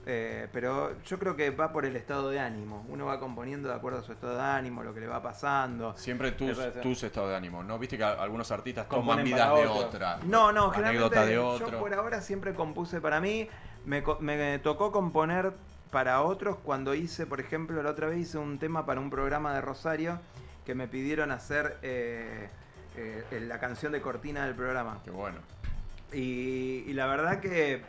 Pero yo creo que va por el estado de ánimo, uno va componiendo de acuerdo a su estado de ánimo, lo que le va pasando. Siempre tus estados de ánimo, ¿no? Viste que algunos artistas toman Componen vidas para de otro. otra. No, Anécdota generalmente de yo otro. por ahora siempre compuse para mí. Me tocó componer para otros cuando hice, por ejemplo, la otra vez hice un tema para un programa de Rosario que me pidieron hacer la canción de cortina del programa. Qué bueno. Y la verdad que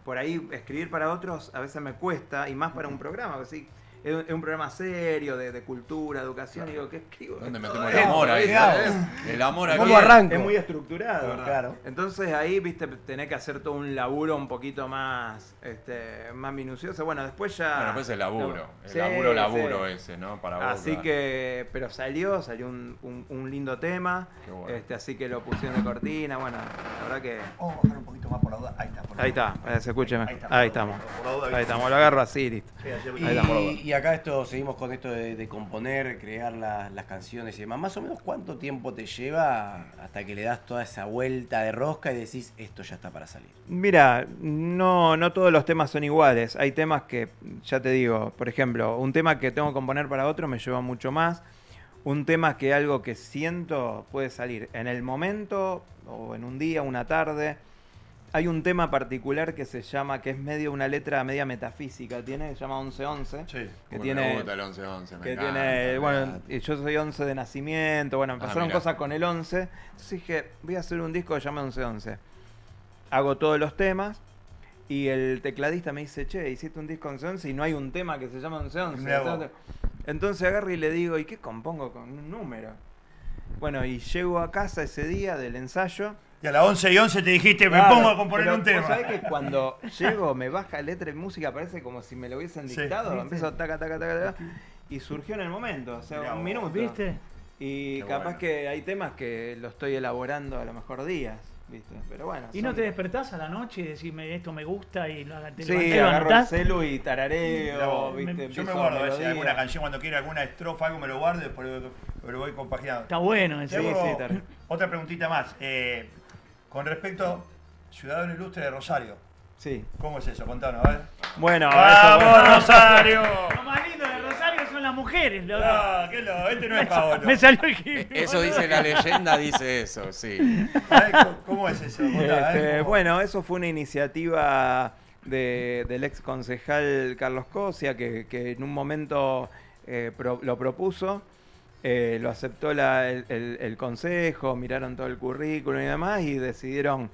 por ahí escribir para otros a veces me cuesta, y más para un programa, así. Es un programa serio, de cultura, educación, y digo, ¿qué escribo? ¿Dónde Todo metemos el esto, amor ahí? ¿viste? El amor aquí. ¿Cómo arranco? Es muy estructurado. Claro. Entonces ahí, viste, tenés que hacer todo un laburo un poquito más, más minucioso. Bueno, después ya... Bueno, pues el laburo. El Sí, laburo sí. ese, ¿no? Para vos. Así claro. que, pero salió un lindo tema, Qué bueno. así que lo pusieron de cortina, bueno, la verdad que... Vamos a bajar un poquito más por la duda. Ahí está. por la Ahí duda. está, se escuche Ahí mejor. está, Ahí por la estamos. duda, por la duda, Ahí estamos, lo agarro así, listo. Sí, así, Y, ahí está, por la duda. y acá seguimos con esto de componer, crear las canciones y demás. Más o menos, ¿cuánto tiempo te lleva hasta que le das toda esa vuelta de rosca y decís, esto ya está para salir? Mira, no todos los temas son iguales. Hay temas que, ya te digo, por ejemplo, un tema que tengo que componer para otro me lleva mucho más. Un tema que algo que siento puede salir en el momento o en un día, una tarde. Hay un tema particular que se llama, que es medio una letra media metafísica, tiene, se llama 1111. Sí. Que Uy, tiene, me gusta el 11-11, me que encanta, tiene, bueno, olvidate. y yo soy 11 de nacimiento, bueno, pasaron mirá. cosas con el 11, entonces dije, voy a hacer un disco que se llama 1111. Hago todos los temas y el tecladista me dice, che, hiciste un disco 1111 y no hay un tema que se llama 1111. Mirá vos. Entonces agarro y le digo, ¿y qué compongo con un número? Bueno, y llego a casa ese día del ensayo. Y a las 11:11 te dijiste, me Claro, pongo a componer pero un tema. vos sabés que cuando llego me baja letra y música, parece como si me lo hubiesen Sí. dictado. ¿Viste? Empiezo taca, taca, taca, taca, y surgió en el momento, o sea, Mirá un vos. minuto. ¿Viste? Y Qué capaz bueno. que hay temas que lo estoy elaborando a lo mejor días, ¿viste? Pero bueno. ¿Y no te despertás a la noche y decís, esto me gusta y te Sí, levantás y lo agarro el anotás? celu y Mirá tarareo, vos. ¿viste? Yo me Empiezo guardo a veces melodía. alguna canción cuando quiero alguna estrofa, algo me lo guardo y después lo voy compaginando. Está bueno eso. Te Sí, hago sí, tal. otra preguntita más. Con respecto Ciudadano Ilustre de Rosario. Sí. ¿Cómo es eso? Contanos, a ver. Bueno, ¡Vamos, eso, Rosario! Lo más lindo de Rosario son las mujeres. loco. No, qué loco, este no es Paolo. Me salió el hip. Eso dice la leyenda, dice eso, sí. A ver, ¿cómo es eso? Contá, ¿cómo? Bueno, eso fue una iniciativa del ex concejal Carlos Cosia, que en un momento lo propuso, lo aceptó el consejo, miraron todo el currículum y demás y decidieron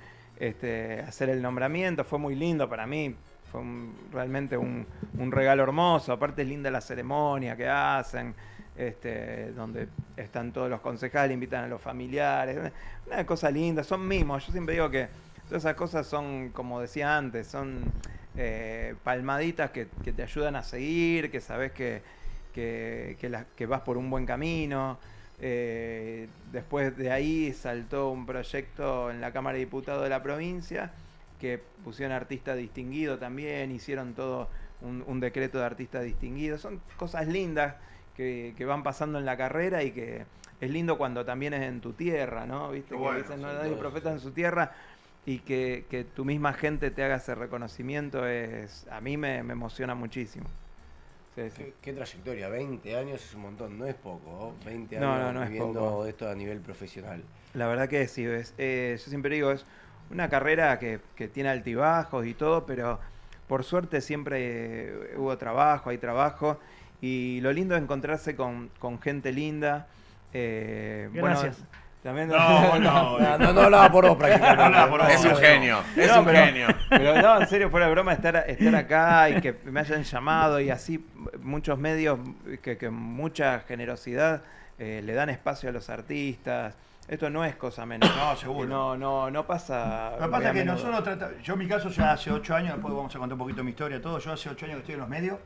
hacer el nombramiento. Fue muy lindo para mí, fue realmente un regalo hermoso. Aparte es linda la ceremonia que hacen, donde están todos los concejales, invitan a los familiares, una cosa linda, son mimos. Yo siempre digo que todas esas cosas son, como decía antes, son palmaditas que te ayudan a seguir, que sabes que vas por un buen camino. Después de ahí saltó un proyecto en la Cámara de Diputados de la provincia que pusieron artista distinguido también, hicieron todo un decreto de artista distinguido. Son cosas lindas que van pasando en la carrera y que es lindo cuando también es en tu tierra, ¿no? ¿Viste? Bueno, Que dicen, no sobre nadie todo profeta en su tierra, y que tu misma gente te haga ese reconocimiento a mí me emociona muchísimo. Sí, sí. ¿Qué trayectoria? 20 años es un montón, no es poco, ¿no? 20 No, años no es viviendo poco. esto a nivel profesional. La verdad que sí, yo siempre digo, es una carrera que tiene altibajos y todo, pero por suerte siempre hubo trabajo, hay trabajo, y lo lindo es encontrarse con gente linda. Gracias. También No, No hablaba por vos prácticamente. No hablaba por vos. Es un genio, es No, un pero- genio. Pero no, en serio, fuera de broma, estar acá y que me hayan llamado y así muchos medios que mucha generosidad le dan espacio a los artistas. Esto no es cosa menor. No, seguro. No pasa. Lo que pasa es muy que a menudo. nosotros tratamos, yo en mi caso ya hace 8 años, después vamos a contar un poquito mi historia, todo, yo hace 8 años que estoy en los medios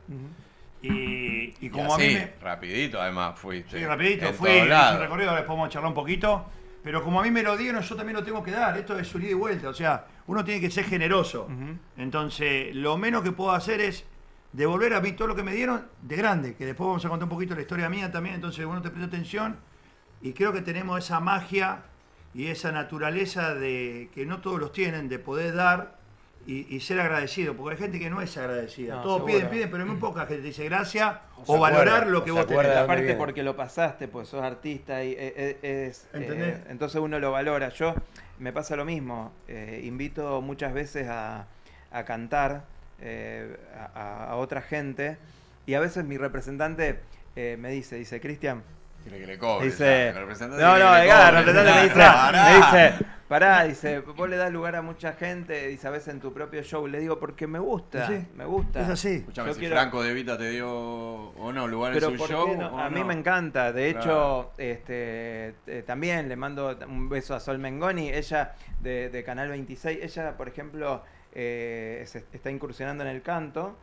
y Y como a mí así, me... rapidito además fuiste. Sí, rapidito, En fui, todos hice lados. un recorrido, después vamos a charlar un poquito, pero como a mí me lo dieron, yo también lo tengo que dar, esto es un ida y vuelta, o sea, uno tiene que ser generoso, Ujú. entonces lo menos que puedo hacer es devolver a mí todo lo que me dieron de grande, que después vamos a contar un poquito la historia mía también, entonces uno te presta atención y creo que tenemos esa magia y esa naturaleza de que no todos los tienen, de poder dar y ser agradecido, porque hay gente que no es agradecida. No, Todos seguro. piden, pero hay muy poca gente que dice gracias se o valorar acuerda, lo o que se vos acuerda tenés. de dónde Aparte viene. porque lo pasaste, pues sos artista y ¿Entendés? entonces uno lo valora. Yo me pasa lo mismo, invito muchas veces a cantar a otra gente y a veces mi representante me dice, Cristian, Quiere que le cobre. dice, el representante no, quiere no, que le el cobre. representante Pará. me dice, pará, dice, vos le das lugar a mucha gente, dice, a veces en tu propio show, le digo, porque me gusta, Sí, me gusta. es así. Escuchame, Yo si quiero- Franco De Vita te dio o no lugar Pero en su ¿por show. qué no? o A mí no? me encanta. De Claro. hecho, también le mando un beso a Sol Mengoni, ella de Canal 26. Ella, por ejemplo, está incursionando en el canto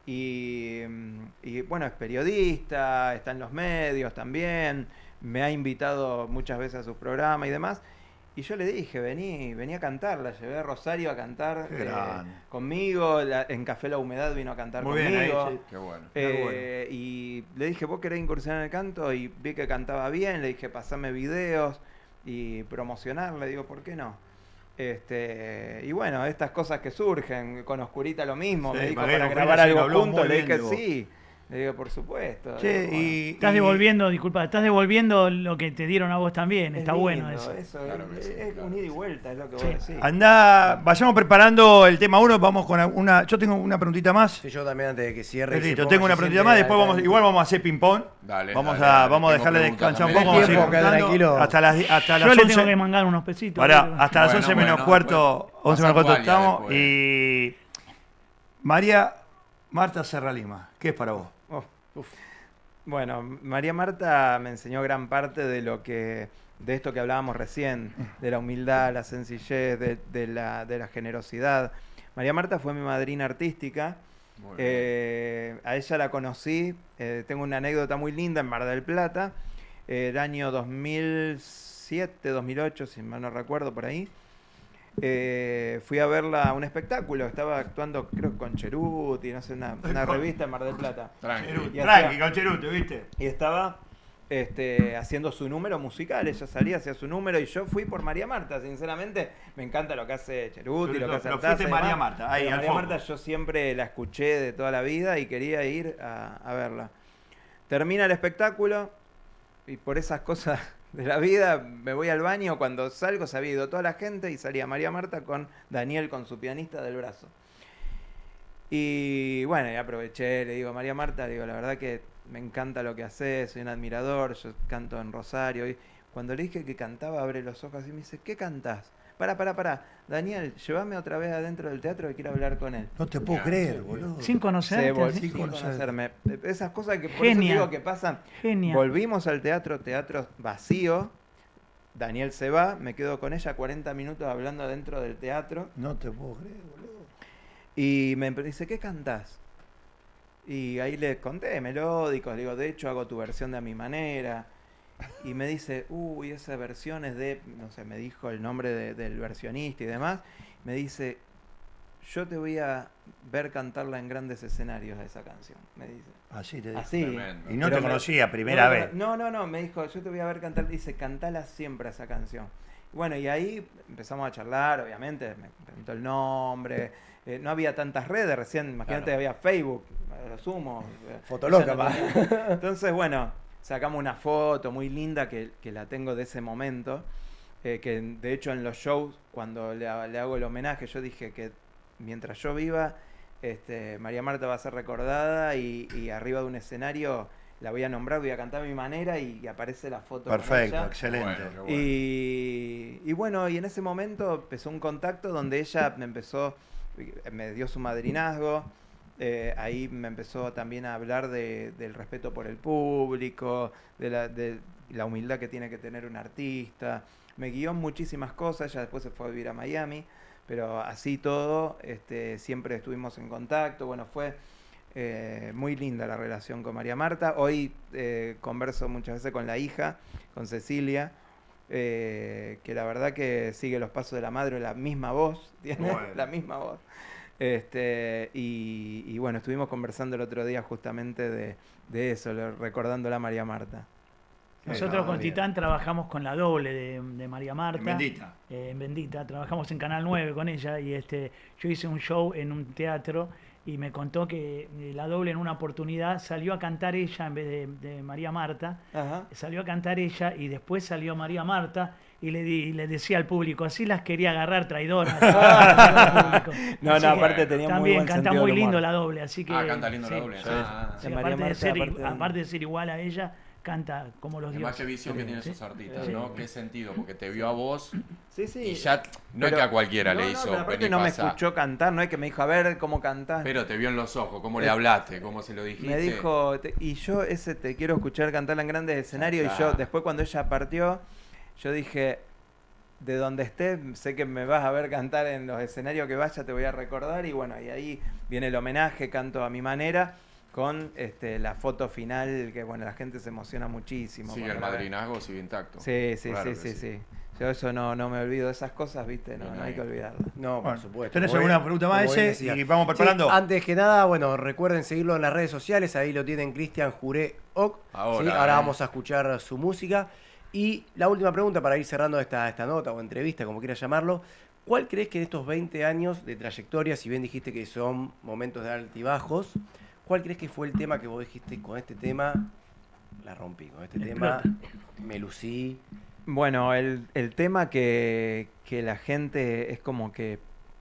y bueno, es periodista, está en los medios también, me ha invitado muchas veces a sus programas y demás. Y yo le dije, vení a cantar, la llevé a Rosario a cantar Qué grande. conmigo, en Café La Humedad vino a cantar Muy bien, ahí, conmigo. sí. Qué bueno. Y le dije, ¿vos querés incursionar en el canto? Y vi que cantaba bien, le dije, pasame videos y promocionar, le digo, ¿por qué no? Y bueno, estas cosas que surgen, con Oscurita lo mismo, Sí, me dijo Maguero para Oscurita grabar sí, algo habló juntos, muy le bien dije de vos. sí, le digo, por supuesto. Che, Digo, bueno, y, Estás devolviendo, disculpa, estás devolviendo lo que te dieron a vos también. es Está lindo, bueno eso. Claro que sí, es claro un ida y que sí. vuelta, es lo que Sí. vos decís. Andá, vayamos preparando el tema 1, vamos con una. Yo tengo una preguntita más. Sí, yo también antes de que cierre. y se Listo, ponga, tengo una se preguntita siente más, después acá vamos, en- igual vamos a hacer ping-pong. Dale, Vamos dale, a, dale. vamos a Tengo dejarle preguntas descansar un también. poco, vamos a Tiempo, seguir queda contando tranquilo. hasta las Yo le 11. tengo que mangar unos pesitos. Pará, hasta las Bueno, 11 menos bueno, cuarto, después 11 menos cuarto pasa cual ya estamos. después. Y María Marta Serra Lima, ¿qué es para vos? Oh, uf. Bueno, María Marta me enseñó gran parte de lo que de esto que hablábamos recién, de la humildad, la sencillez, de la generosidad. María Marta fue mi madrina artística. Muy bien. A ella la conocí, tengo una anécdota muy linda en Mar del Plata, el año 2007, 2008, si mal no recuerdo, por ahí. Fui a verla a un espectáculo, estaba actuando creo con Cheruti, no sé, una revista en Mar del Plata. Tranqui. Y Tranqui, con Cheruti, ¿viste? Y estaba haciendo su número musical, ella salía, hacía su número, y yo fui por María Marta, sinceramente, me encanta lo que hace Cheruti, lo que hace Pero Artaza fuiste y María demás. Marta, ahí, Pero al María foco. Marta yo siempre la escuché de toda la vida y quería ir a verla. Termina el espectáculo y por esas cosas de la vida me voy al baño, cuando salgo se había ido toda la gente y salía María Marta con Daniel, con su pianista del brazo. Y bueno, y aproveché, le digo, María Marta, le digo, la verdad que me encanta lo que haces, soy un admirador, yo canto en Rosario. Y cuando le dije que cantaba, abre los ojos y me dice, ¿qué cantás? Pará, Daniel, llévame otra vez adentro del teatro que quiero hablar con él. No te puedo creer, boludo. Sin conocerte. Sin así. conocerme. Esas cosas que por Genia. eso digo que pasan. Genia. Volvimos al teatro vacío. Daniel se va, me quedo con ella 40 minutos hablando dentro del teatro. No te puedo creer, boludo. Y me dice, ¿qué cantás? Y ahí le conté, melódicos, le digo, de hecho hago tu versión de A Mi Manera. Y me dice, uy, esa versión es de, no sé, me dijo el nombre del versionista y demás. Me dice, yo te voy a ver cantarla en grandes escenarios a esa canción, me dice. Así te digo. Así. Tremendo. Y no Pero te me- conocía, primera vez. No, me dijo, yo te voy a ver cantar, dice, cantala siempre esa canción. Bueno, y ahí empezamos a charlar, obviamente, me preguntó el nombre, no había tantas redes, recién, imagínate, Claro. había Facebook, lo sumo. Fotoloca, ella no pa. tenía. Entonces, bueno, sacamos una foto muy linda que la tengo de ese momento, que de hecho en los shows, cuando le hago el homenaje, yo dije que mientras yo viva, María Marta va a ser recordada y arriba de un escenario la voy a nombrar, voy a cantar a mi manera y aparece la foto con Perfecto, ella. excelente. Bueno, qué bueno. Y bueno, y en ese momento empezó un contacto donde ella me dio su madrinazgo, ahí me empezó también a hablar del respeto por el público, de la humildad que tiene que tener un artista, me guió en muchísimas cosas, ella después se fue a vivir a Miami, pero así todo, siempre estuvimos en contacto, bueno, fue muy linda la relación con María Marta. Hoy converso muchas veces con la hija, con Cecilia, que la verdad que sigue los pasos de la madre, la misma voz, tiene Bueno. la misma voz. Y bueno, estuvimos conversando el otro día justamente de eso, recordándola a María Marta. Nosotros con bien. Titán trabajamos con la doble de María Marta. En Bendita. En Bendita, trabajamos en Canal 9 con ella y yo hice un show en un teatro y me contó que la doble en una oportunidad salió a cantar ella en vez de María Marta, Ajá. salió a cantar ella y después salió María Marta y le decía al público, así las quería agarrar traidoras. No, Así no, que aparte tenía muy también buen canta sentido muy del lindo humor. la doble, así que Canta lindo la sí, doble. sí, Ah, sí, sí. María Marta, aparte de ser igual a ella, canta como los Además, dioses. qué visión que tienen Sí. esos artistas, Sí. ¿no? Qué sentido, porque te vio a vos Sí, sí. y ya no es Pero- que a cualquiera no, le no, hizo pero aparte venir no me pasá. escuchó cantar, no es que me dijo, a ver cómo cantás. Pero te vio en los ojos, cómo le hablaste, cómo se lo dijiste. Me dijo, y yo te quiero escuchar cantarla en grandes escenarios. Y yo, Claro. después cuando ella partió, yo dije, de donde estés, sé que me vas a ver cantar en los escenarios que vaya, te voy a recordar. Y bueno, y ahí viene el homenaje, canto a mi manera, con la foto final, que bueno, la gente se emociona muchísimo. Sigue cuando el la ve. madrinazgo, sigue intacto. Sí, sí, Claro sí, que sí, sí. Yo eso no me olvido de esas cosas, ¿viste? No, Bien no hay ahí. que olvidarlas. No, por Bueno, supuesto. ¿tenés Como alguna bien- pregunta más, como bien ese? decía. Y vamos preparando. Sí, antes que nada, bueno, recuerden seguirlo en las redes sociales, ahí lo tienen Cristian Juré Oc. Ahora, ¿sí? Ahora vamos a escuchar su música. Y la última pregunta para ir cerrando esta nota o entrevista, como quieras llamarlo. ¿Cuál crees que en estos 20 años de trayectoria, si bien dijiste que son momentos de altibajos, cuál crees que fue el tema que vos dijiste, con este tema la rompí, con este tema me lucí? Bueno, el tema que la gente es como que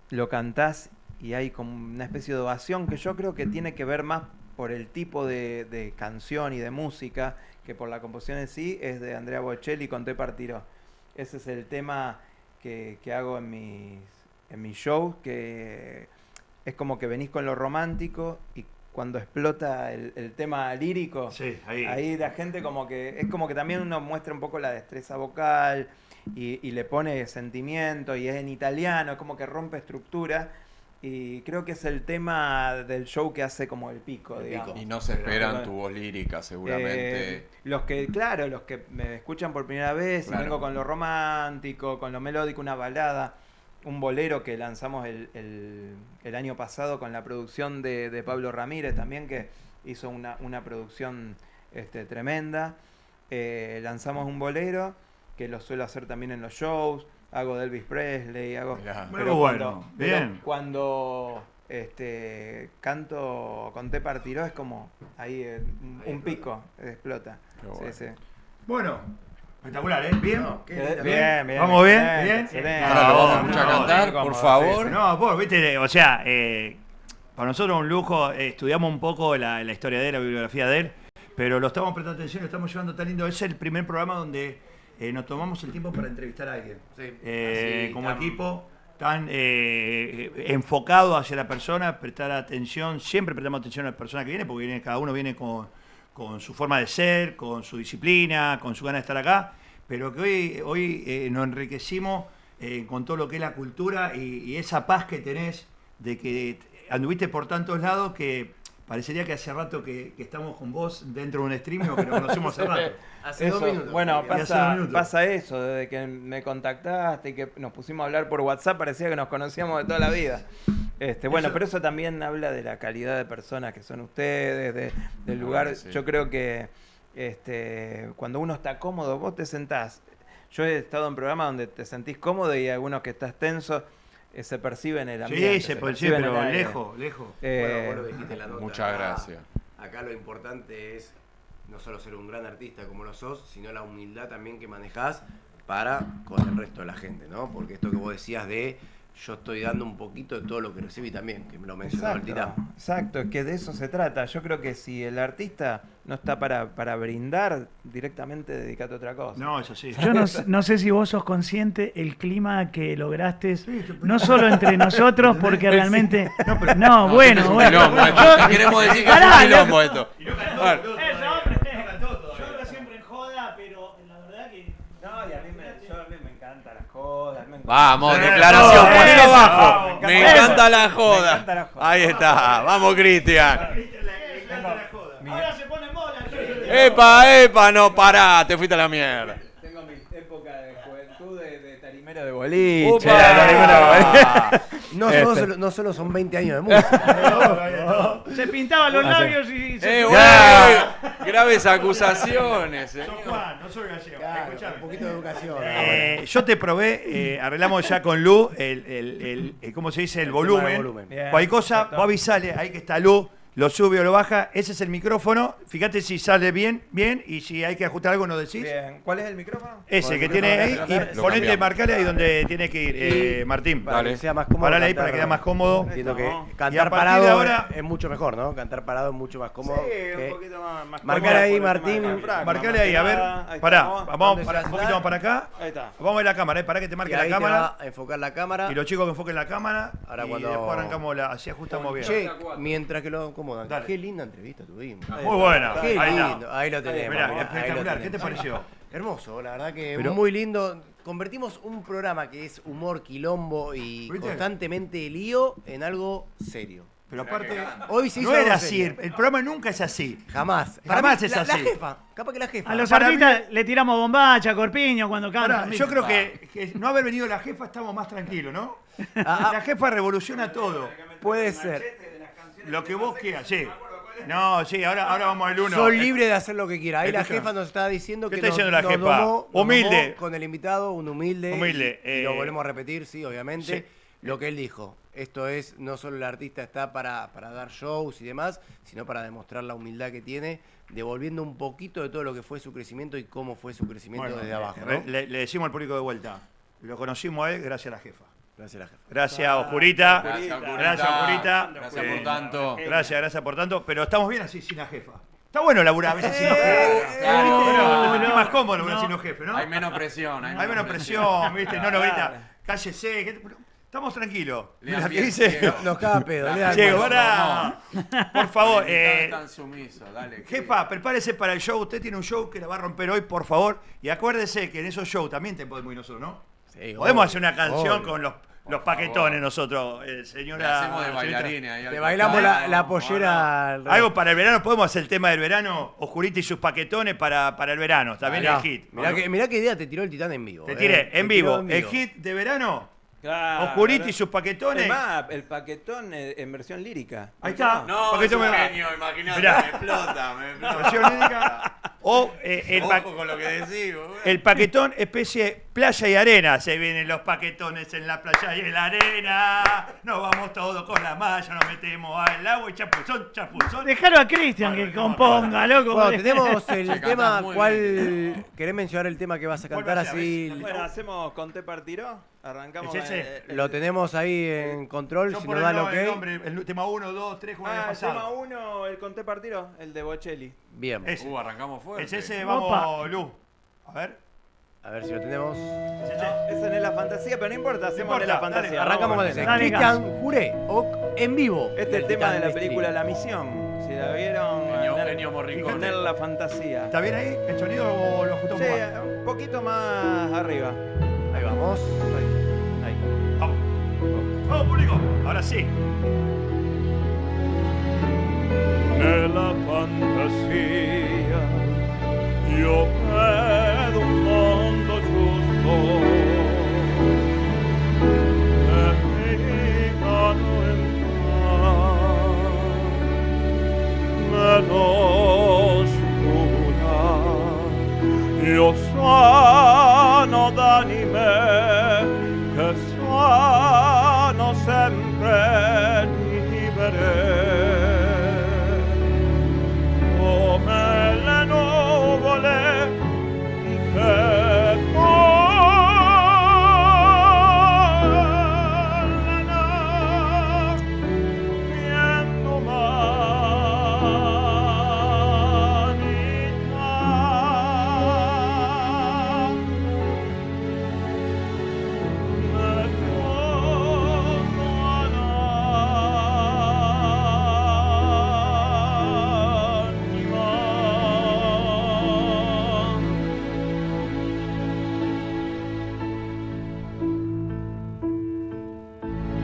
lo cantás y hay como una especie de ovación que yo creo que tiene que ver más por el tipo de canción y de música que por la composición en sí, es de Andrea Bocelli con Te Partiró. Ese es el tema que hago en mis shows, que es como que venís con lo romántico y cuando explota el tema lírico, Sí, ahí. ahí la gente es como que también uno muestra un poco la destreza vocal y le pone sentimiento y es en italiano, es como que rompe estructura y creo que es el tema del show que hace como el pico, digamos. Y no se esperan tu voz lírica, seguramente. Los que me escuchan por primera vez Claro. y vengo con lo romántico, con lo melódico, una balada, un bolero que lanzamos el año pasado con la producción de Pablo Ramírez también, que hizo una producción tremenda. Lanzamos un bolero que lo suelo hacer también en los shows, hago de Elvis Presley, hago... Mirá. Muy bueno, bien. Cuando canto con Te Partiró es como ahí un pico, explota. Qué bueno. Sí, sí. Bueno, espectacular, ¿eh? ¿Bien? No, qué Bien, linda. bien. ¿Vamos bien? excelente, ¿Bien? excelente. Ahora lo vamos a escuchar no, cantar, cómodo, por sí, favor. sí. No, vos, viste, o sea, para nosotros un lujo, estudiamos un poco la historia de él, la bibliografía de él, pero lo estamos prestando atención, lo estamos llevando tan lindo. Es el primer programa donde nos tomamos el tiempo para entrevistar a alguien. Sí, así, Como tan- equipo, tan enfocado hacia la persona, prestar atención, siempre prestamos atención a la persona que viene, porque cada uno viene con su forma de ser, con su disciplina, con su ganas de estar acá, pero que hoy nos enriquecimos con todo lo que es la cultura y esa paz que tenés de que anduviste por tantos lados que parecería que hace rato que estamos con vos dentro de un streaming o que nos conocemos hace rato. Hace 2 Eso, minutos. bueno, Y hace 2 minutos. pasa eso, desde que me contactaste y que nos pusimos a hablar por WhatsApp, parecía que nos conocíamos de toda la vida. Bueno, pero eso también habla de la calidad de personas que son ustedes, del lugar. sí. Yo creo que cuando uno está cómodo, vos te sentás. Yo he estado en programas donde te sentís cómodo y algunos que estás tenso se percibe en el ambiente. Sí, se puede percibe decir, en el pero aire. lejos. Bueno, vos lo dijiste en la nota. Muchas gracias. Acá lo importante es no solo ser un gran artista como lo sos, sino la humildad también que manejás para con el resto de la gente, ¿no? Porque esto que vos decías de yo estoy dando un poquito de todo lo que recibí también, que me lo mencionó el Titán. Exacto, es que de eso se trata. Yo creo que si el artista no está para brindar, directamente dedicate a otra cosa. No, eso sí. Yo no sé si vos sos consciente el clima que lograste, no solo entre nosotros, porque realmente... No, bueno, Es un bueno. quilombo esto. Te queremos decir que es Pará, un quilombo esto. A ver, Yo hablo siempre en joda, pero la verdad que... No, y a mí me encantan las jodas. Vamos, Sí, declaración, no, ponelo eso, abajo. me Me encanta encanta la Me joda. encanta la joda. Ahí está, vamos Cristian. Ahora se pone mola. Epa, no pará, te fuiste a la mierda. Tengo mi época de juventud de tarimero de boliche. ¡Upa! No solo son 20 años de música. Se pintaban los labios y... Graves acusaciones, Sos señor. Juan, no soy gallego. Claro, Escuchame. un poquito de educación. Yo te probé, arreglamos ya con Lu ¿cómo se dice? El tema volumen. del volumen. Bien, Cualquier cosa, perfecto. vos avisale, ahí que está Lu, lo sube o lo baja. Ese es el micrófono. Fíjate si sale bien, y si hay que ajustar algo, nos decís. Bien, ¿cuál es el micrófono? Ese Con que el tiene ahí, micrófono, y lo ponete, cambiamos. marcale ahí donde tiene que ir, Martín. Para Dale. que sea más cómodo. Parale ahí cantar, para que sea más cómodo. Entiendo que Y a cantar partir parado de ahora- es mucho mejor, ¿no? Cantar parado es mucho más cómodo. Sí, que- un poquito más Marcale cómodo ahí, por el tema Martín. del diafragma, Marcale más ahí, que a ver. nada. Ahí Pará, estamos. vamos ¿Dónde para se un poquito hace? más para acá. Ahí está. Vamos a ver la cámara, para que te Y marque ahí la te cámara. va a enfocar la cámara. Y los chicos que enfoquen la cámara. Ahora y cuando- después arrancamos así ajustamos bien. Che, mientras que lo acomodan. Dale. Qué linda entrevista tuvimos. Muy buena. Qué Ahí está. lindo. Ahí lo tenemos. Mirá, ahí lo espectacular. ¿Qué te tenemos. pareció? Hermoso, la verdad que Pero- muy lindo. Convertimos un programa que es humor, quilombo y ¿Viste? constantemente lío en algo serio. Pero aparte, Hoy se hizo no algo era así. serio. El programa nunca es así. Jamás. Jamás Para es la así. jefa. Capaz que la jefa. A los Para artistas le tiramos bombacha, corpiño cuando Pará, cantan. yo creo que no haber venido la jefa estamos más tranquilos, ¿no? Ah, La jefa revoluciona todo. puede ser. Lo que vos quieras, sí. No, sí, ahora vamos al uno. Son libres de hacer lo que quiera. Ahí la Escucha. jefa nos está diciendo ¿Qué que está nos, diciendo la nos jefa? domó- nos Humilde. domó con el invitado, un humilde. Humilde, y lo volvemos a repetir, sí, obviamente. Sí. Lo que él dijo. Esto es, no solo el artista está para dar shows y demás, sino para demostrar la humildad que tiene, devolviendo un poquito de todo lo que fue su crecimiento y cómo fue su crecimiento Bueno, desde abajo, ¿no? le decimos al público de vuelta. Lo conocimos a él gracias a la jefa. Gracias a la jefa. Gracias, Oscurita. Gracias, Oscurita. Gracias, Oscurita. Gracias por tanto. Gracias por tanto. Pero estamos bien así sin la jefa. Está bueno laburar a veces sin los jefes. Claro. Pero te sentís más cómodo laburar sin los jefes, ¿no? Hay menos presión. Hay menos presión, ¿viste? No nos grita, cállese. Está Estamos tranquilos. Lean Mira, ¿qué bien, dice? Diego. Nos caga pedo. le da el Diego, cuento. ahora, por favor, Tan sumiso, dale. jefa, prepárese para el show. Usted tiene un show que la va a romper hoy, por favor. Y acuérdese que en esos shows también te podemos ir nosotros, ¿no? Sí, Podemos obvio, hacer una canción obvio. con los paquetones nosotros, Le señora. hacemos de señorita. bailarines ahí. Le al bailamos costado, la pollera. al revés. Algo para el verano, podemos hacer el tema del verano, Oscurita y sus paquetones para el verano. También Mirá, el hit. mirá qué idea te tiró el Titán en vivo. Te tiré en tiró vivo. El hit de verano, Claro. Oscurita y sus paquetones. Es más, el paquetón en versión lírica. Ahí está. No, Porque es yo un me- genio, imagínate, Mirá. me explota. Versión lírica. O Ojo con lo que decís, boludo. el paquetón especie playa y arena. Se vienen los paquetones en la playa y en la arena. Nos vamos todos con la malla, nos metemos al agua y chapuzón, chapuzón. Dejalo a Cristian que componga, loco. Bueno, tenemos el Che, tema. cantás muy ¿Cuál querés mencionar el tema que vas a ¿Cuál cantar va a ser? así? Bueno, hacemos Conté Partiró. Arrancamos. ¿Es ese? Lo tenemos ahí en control, Yo si por nos el, da el el ok. nombre, el tema 1, 2, 3, como el año Ah, el tema pasado. 1, el Conté Partiró, el de Bocelli. Bien. Ese. Arrancamos fuerte. Es ese, Opa. vamos, Lu. A ver. A ver si lo tenemos. ¿Es ese? Esa no es la fantasía, pero no importa, hacemos importa, de la dale, fantasía. Arrancamos con Vamos ese. Dale, Cristian Juré, en vivo. Este es del el tema de Titán la película Street. La Misión. Si la vieron, Ennio Morricone. tener la fantasía. ¿Está bien ahí? ¿El sonido o lo ajustamos Sí, más? un poquito más arriba. Ahí vamos. Ahí. Vamos. Vamos, público. Ahora sí. Nella fantasia io vedo un mondo giusto e vivano in pace nell'oscura io sono d'anime che sono sempre libere come le nuvole che volano viendo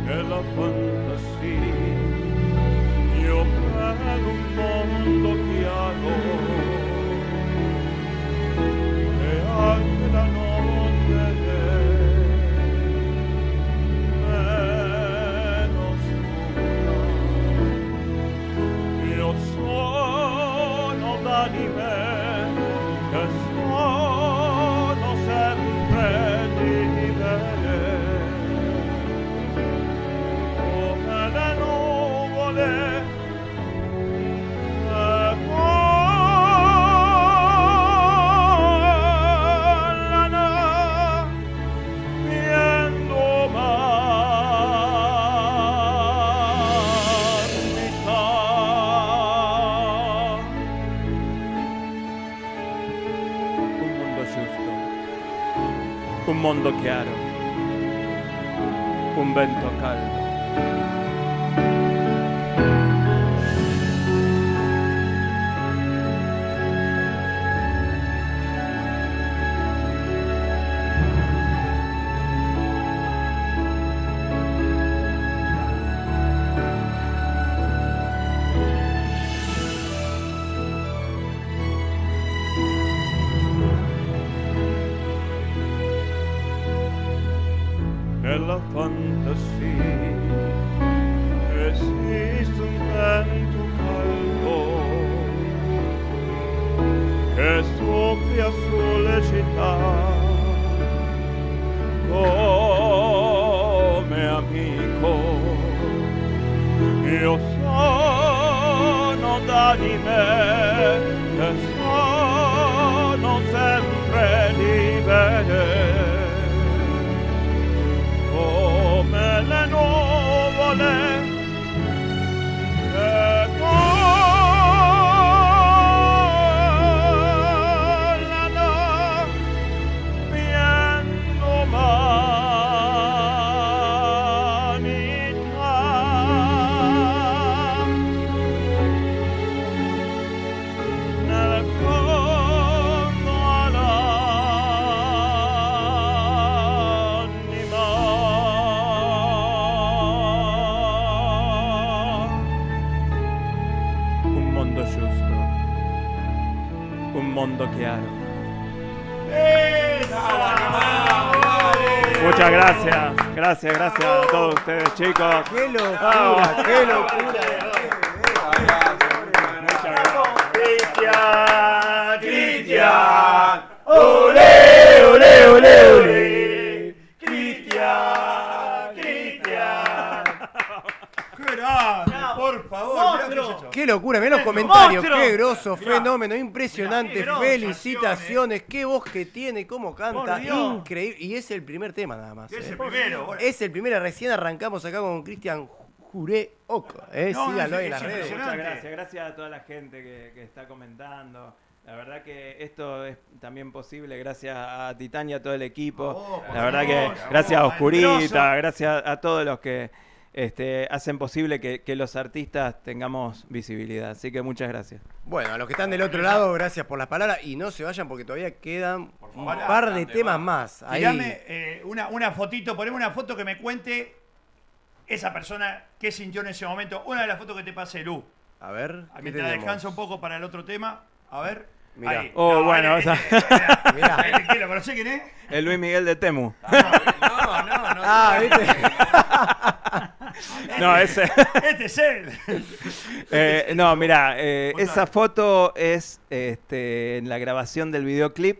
nella fantasia io vedo un mondo chiaro e anche la notte meno scura io sono d'anime che sono sempre libere come le nuvole che volano viendo marmità. Un mondo giusto, un mondo chiaro, un vento caldo. Nella fantasia esiste un vento caldo che soffia sulle città come amico io sono d'anime che sono sempre libere come le nuvole che volano viendo un mondo chiaro. ¡Esa! Muchas gracias, gracias a todos ustedes, chicos. ¡Qué locura! ¡Qué locura! Cristian, Cristian, ole, ole, ole, ole. Cristian, Cristian. ¡Qué grande! Por favor, mirá qué es eso. ¡Qué locura! Mirá los comentarios. ¡Monstruo! ¡Qué grosso! Mirá. Fenómeno, impresionante. Mirá, qué Felicitaciones. ¡Qué voz que tiene! ¡Cómo canta! Por Dios. Increíble. Y es el primer tema nada más. Es ¿eh? el primero. bueno. Es el primero. Recién arrancamos acá con Cristian Juré Oco. No, Síganlo ahí en es las redes. impresionante. Gracias a toda la gente que está comentando. La verdad que esto es también posible gracias a Titán y a todo el equipo. Oh, por La verdad favor, que gracias a al Oscurita, grosso. gracias a todos los que hacen posible que los artistas tengamos visibilidad. Así que muchas gracias. Bueno, a los que están del otro lado, gracias por las palabras. Y no se vayan porque todavía quedan un favor. par de Bastante temas más. más. Ahí. Tirame una fotito, poneme una foto que me cuente esa persona qué sintió en ese momento. Una de las fotos que te pase, Lu. A ver. ¿qué Mientras tenemos? descansa un poco para el otro tema. A ver. Mirá. Ahí. Oh, bueno, esa- Mirá. ¿Quién lo conoce quién es? El Luis Miguel de Temu. No. Ah, ¿viste? No, ese. Este es él. No, mira, esa foto es en la grabación del videoclip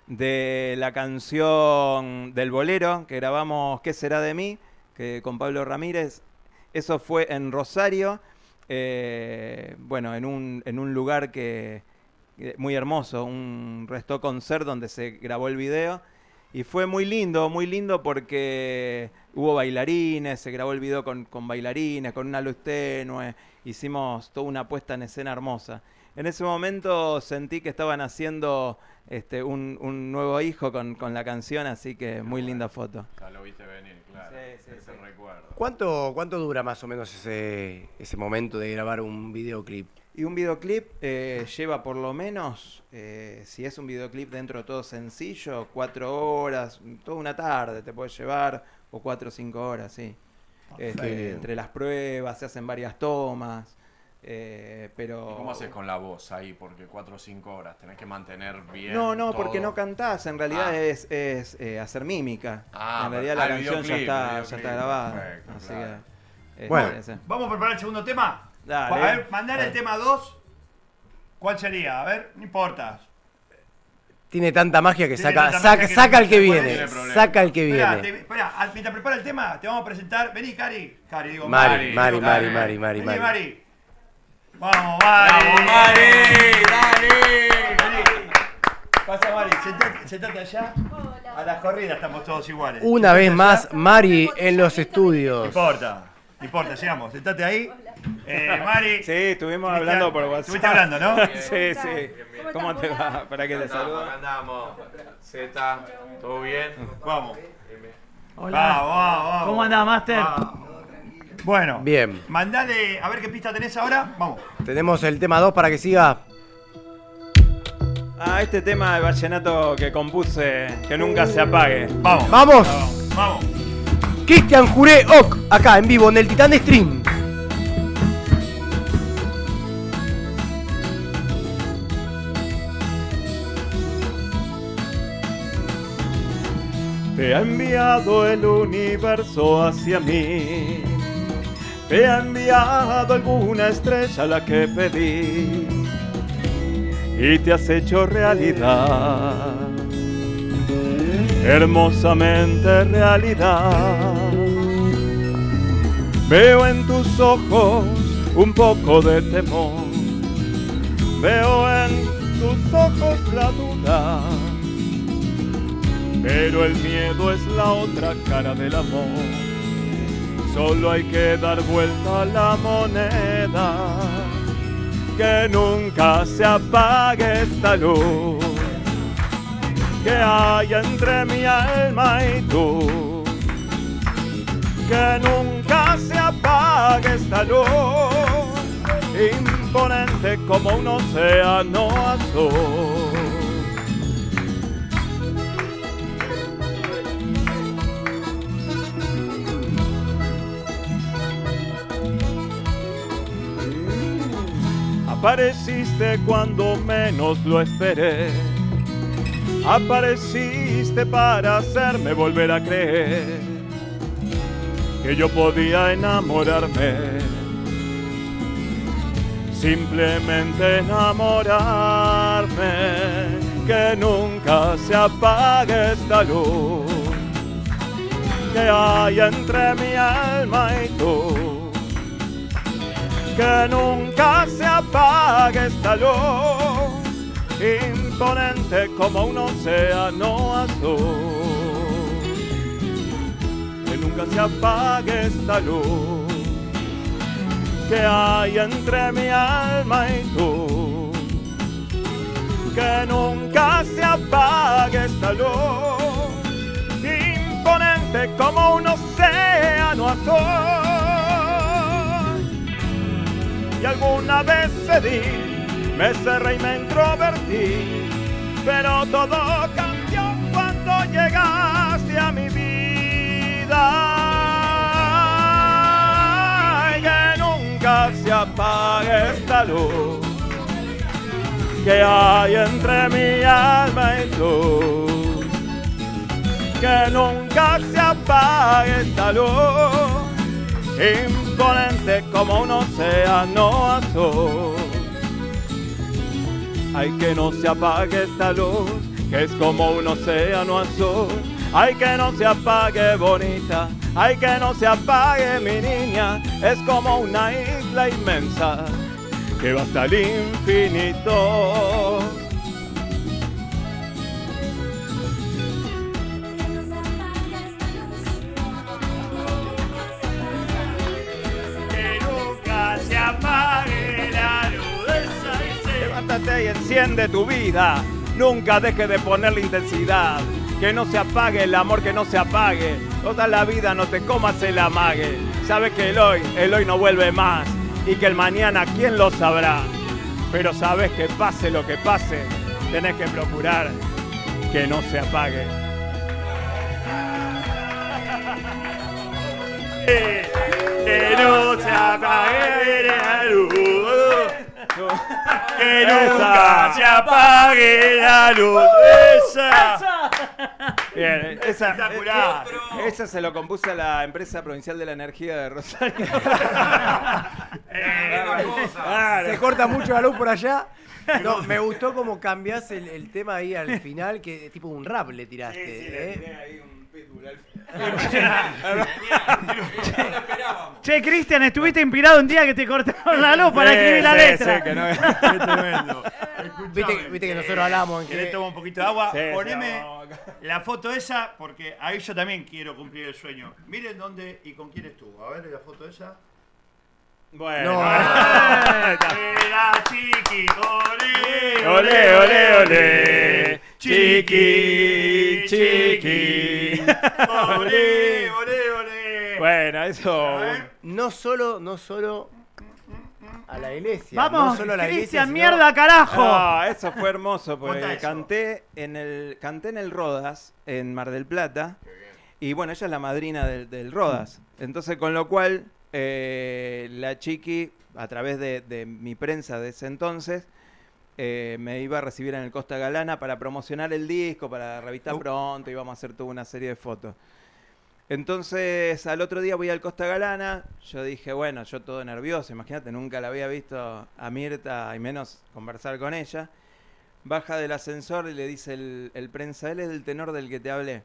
de la canción del bolero que grabamos ¿Qué será de mí? Que con Pablo Ramírez. Eso fue en Rosario, bueno, en un lugar muy hermoso, un resto concert donde se grabó el video. Y fue muy lindo porque hubo bailarines, se grabó el video con bailarines, con una luz tenue, hicimos toda una puesta en escena hermosa. En ese momento sentí que estaban haciendo un nuevo hijo con la canción, así que muy linda foto. Ya lo viste venir, claro. Sí, Ese recuerdo. ¿Cuánto dura más o menos ese momento de grabar un videoclip? Y un videoclip lleva por lo menos, si es un videoclip dentro de todo sencillo, 4 horas, toda una tarde te puede llevar, o 4 o 5 horas, sí. Entre las pruebas se hacen varias tomas, pero... ¿Y cómo haces con la voz ahí? Porque 4 o 5 horas tenés que mantener bien. No, todo. porque no cantás, en realidad Ah. es hacer mímica. Ah, en realidad la el canción ya videoclip, está el videoclip, grabada. perfecto, Así claro. que, Bueno. ese. ¿Vamos a preparar el segundo tema? Dale. A ver, mandar el Dale. tema 2. ¿Cuál sería? A ver, no importa. Tiene tanta magia que Tiene saca, tanta saca, magia que saca no el que se viene. puede. Tiene problema. Saca el que Espera, viene. mientras prepara el tema, te vamos a presentar. Vení, Cari. Cari, digo, Mari, digo, Mari, Mari, Cari. Mari, Mari, Vení, Mari. Mari. Vamos, Mari. ¡Vamos, Mari! ¡Dale! Vení. Pasa, Mari, sentate allá. A las corridas estamos todos iguales. Una vez Sentate más, allá. Mari en los No estudios. importa, sigamos. Sentate ahí. Mari. Sí, estuvimos hablando por WhatsApp. Estuviste hablando, ¿no? Sí, sí. ¿Cómo te va? Para que te saludo. Andamos. Z, ¿todo bien? Vamos. Hola. Vamos. ¿Cómo andás, Master? Bueno. Bien. Mandale, a ver qué pista tenés ahora. Vamos. Tenemos el tema 2 para que siga. Este tema de vallenato que compuse, que nunca se apague. Vamos. ¡Vamos! Vamos. Cristian Juré Oc, acá en vivo en el Titán Stream. Te ha enviado el universo hacia mí. Te ha enviado alguna estrella la que pedí. Y te has hecho realidad. Hermosamente realidad. Veo en tus ojos un poco de temor. Veo en tus ojos la duda. Pero el miedo es la otra cara del amor. Solo hay que dar vuelta a la moneda. Que nunca se apague esta luz que hay entre mi alma y tú. Que nunca se apague esta luz, imponente como un océano azul. Apareciste cuando menos lo esperé. Apareciste para hacerme volver a creer que yo podía enamorarme. Simplemente enamorarme. Que nunca se apague esta luz que hay entre mi alma y tú. Que nunca se apague esta luz, imponente como un océano azul. Que nunca se apague esta luz que hay entre mi alma y tú. Que nunca se apague esta luz, imponente como un océano azul. Y alguna vez cedí, me cerré y me introvertí, pero todo cambió cuando llegaste a mi vida. Y que nunca se apague esta luz que hay entre mi alma y tú. Que nunca se apague esta luz, imponente como un océano azul. Ay, que no se apague esta luz, que es como un océano azul. Ay, que no se apague, bonita. Ay, que no se apague, mi niña. Es como una isla inmensa que va hasta el infinito. Que nunca se apague la luz de esa y se... Levántate y enciende tu vida. Nunca deje de ponerle intensidad. Que no se apague el amor, que no se apague. Toda la vida no te comas el amague. Sabes que el hoy no vuelve más. Y que el mañana, ¿quién lo sabrá? Pero sabes que pase lo que pase, tenés que procurar que no se apague. Que no se apague la luz. Que nunca se apague la luz. Esa. Bien, Espectacular. esa se lo compuso a la empresa provincial de la energía de Rosario. Se corta mucho la luz por allá. No, me gustó como cambiás el tema ahí al final, que tipo un rap le tiraste. Sí, sí, ¿eh? ahí un pitbull al final. Che, Cristian, estuviste inspirado un día que te cortaron la luz para escribir la letra. Sí, que no. Qué tremendo. Viste que nosotros hablamos en ¿Querés que... tomar un poquito de agua? Sí, Poneme sí, vamos acá. la foto esa, porque ahí yo también quiero cumplir el sueño. Miren dónde y con quién estuvo. A ver la foto esa. Bueno. No. Era Chiqui, olé, Olé, olé, olé. Chiqui, chiqui. olé, olé, olé. Bueno, eso. A ver. No solo a la iglesia. Vamos, no solo a la iglesia, Cristian, sino- mierda, carajo. Ah, eso fue hermoso, porque Contá eso. canté en el Rodas, en Mar del Plata. Y bueno, ella es la madrina del Rodas. Entonces, con lo cual, la Chiqui, a través de mi prensa de ese entonces, me iba a recibir en el Costa Galana para promocionar el disco, para revistar pronto, íbamos a hacer toda una serie de fotos. Entonces, al otro día voy al Costa Galana, yo dije, bueno, yo todo nervioso, imagínate, nunca la había visto a Mirta, y menos conversar con ella. Baja del ascensor y le dice el prensa, él es el tenor del que te hablé.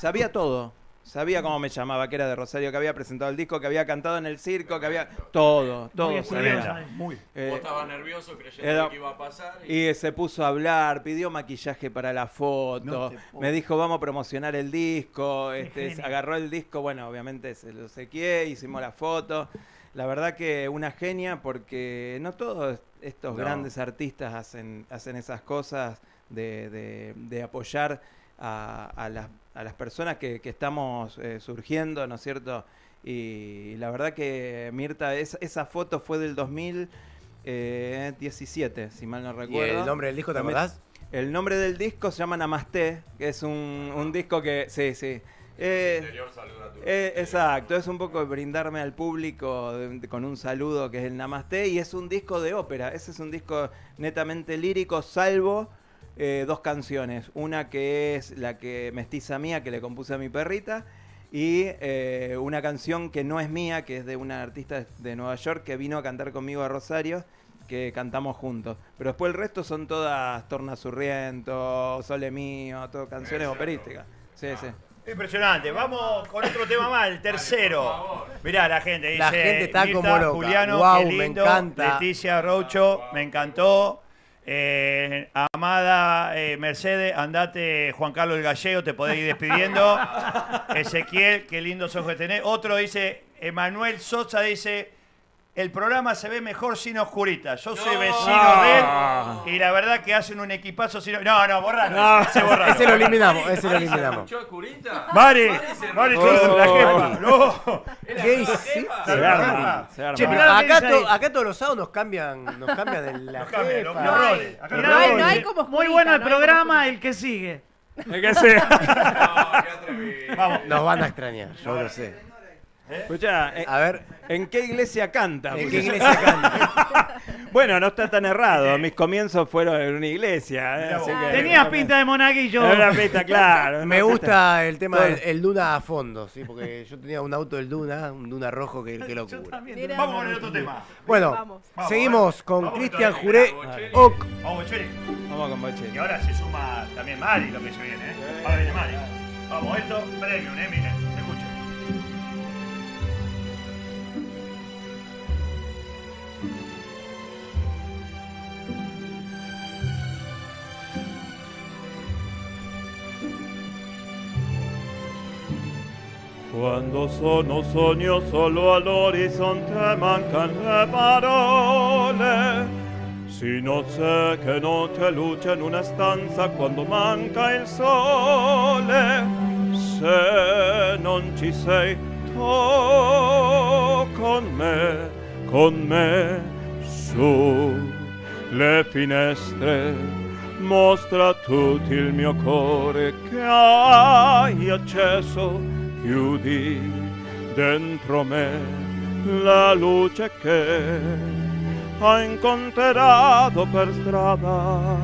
Sabía todo, sabía cómo me llamaba, que era de Rosario, que había presentado el disco, que había cantado en el circo, que había... Todo Muy sabía. estudiosa. Muy. Vos estabas nervioso creyendo era- que iba a pasar. Y se puso a hablar, pidió maquillaje para la foto, No te puedo. me dijo vamos a promocionar el disco, genio. agarró el disco, bueno, obviamente se lo sequé, hicimos la foto. La verdad que una genia porque no todos estos grandes artistas hacen esas cosas de apoyar a las personas que estamos surgiendo, ¿no es cierto? Y la verdad que Mirta, esa foto fue del 2017, si mal no ¿Y recuerdo. el nombre del disco te También- acordás? El nombre del disco se llama Namasté, que es un disco que, sí, Interior saluda a tu Exacto, es un poco brindarme al público con un saludo que es el Namaste, y es un disco de ópera. Ese es un disco netamente lírico, salvo 2 canciones. Una que es la que Mestiza Mía, que le compuse a mi perrita, y una canción que no es mía, que es de una artista de Nueva York que vino a cantar conmigo a Rosario, que cantamos juntos. Pero después el resto son todas Tornasurriento, Sole Mío, todo canciones operísticas. Sí, sí. Impresionante. Vamos con otro tema más, el tercero. Mirá, la gente dice. La gente está Mirta, como loca. Juliano, Guau, qué me lindo. encanta. Leticia Rocho, me encantó. Amada Mercedes, andate, Juan Carlos el Gallego, te podés ir despidiendo. Ezequiel, qué lindos ojos tenés. Otro dice, Emanuel Sosa dice, el programa se ve mejor sin oscurita. Yo soy vecino de él y la verdad que hacen un equipazo sin... No, borralo. Ese lo eliminamos, ese lo eliminamos. ¿Escuchó Oscurita? Mari, Oh, la jefa. No. ¿Qué hiciste? Se arma, se arma. Che, pero Mirá lo que acá, dice ahí. acá todos los sábados nos cambian de la Nos cambian jefa. los roles. Acá Mirá, los roles. no hay como muy oscurita, bueno el no hay como programa, el que sigue. Es que sea. No, qué atrevido. Vamos. Nos van a extrañar, yo lo sé. Escuchá, A ver, ¿en qué iglesia canta? ¿en qué iglesia canta? Bueno, no está tan errado. Mis comienzos fueron en una iglesia. Mirá Así vos. que- Tenías pinta de monaguillo. Era una pista, claro. Me gusta el tema Todo. del Duna a fondo, ¿sí? Porque yo tenía un auto del Duna, un Duna rojo, que Yo locura. también. Mira. Vamos con el otro tema. Bueno, Vamos. seguimos con Vamos, Cristian Tony. Juré. Oc. Vamos, Cheli. Vamos con Boche. Y ahora se suma también Mari, lo que se viene, ¿eh? Ahora viene Mari. Vamos, esto, premium, miren, escuchen. Quando sono sogno solo all'orizzonte mancan le parole. Si non c'è che non c'è luce in una stanza quando manca il sole. Se non ci sei tu con me, su le finestre. Mostra tutto il mio cuore che hai acceso, chiudi dentro me la luce che hai incontrato per strada.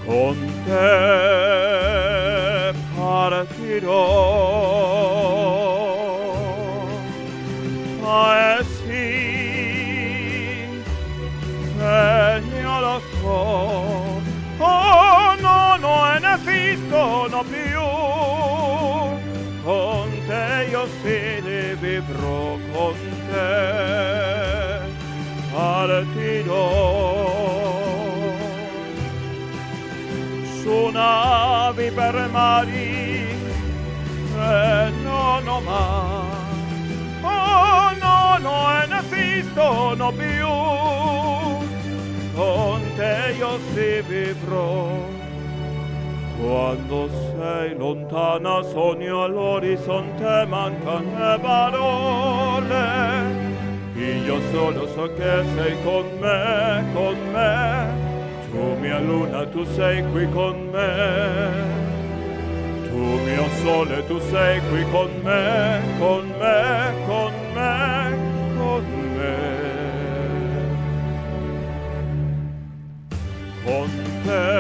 Con te partirò. Sì, io lo so. Oh no, non esistono più. Con te io sì ne vivrò, con te partirò. Su navi per mari e non ho mai. Oh no, non esistono più. Con te io sì vivrò. Quando sei lontana sogno all'orizzonte mancan le parole. Io solo so che sei con me, con me. Tu mia luna, tu sei qui con me. Tu mio sole, tu sei qui con me, con me, con me, con me. Con te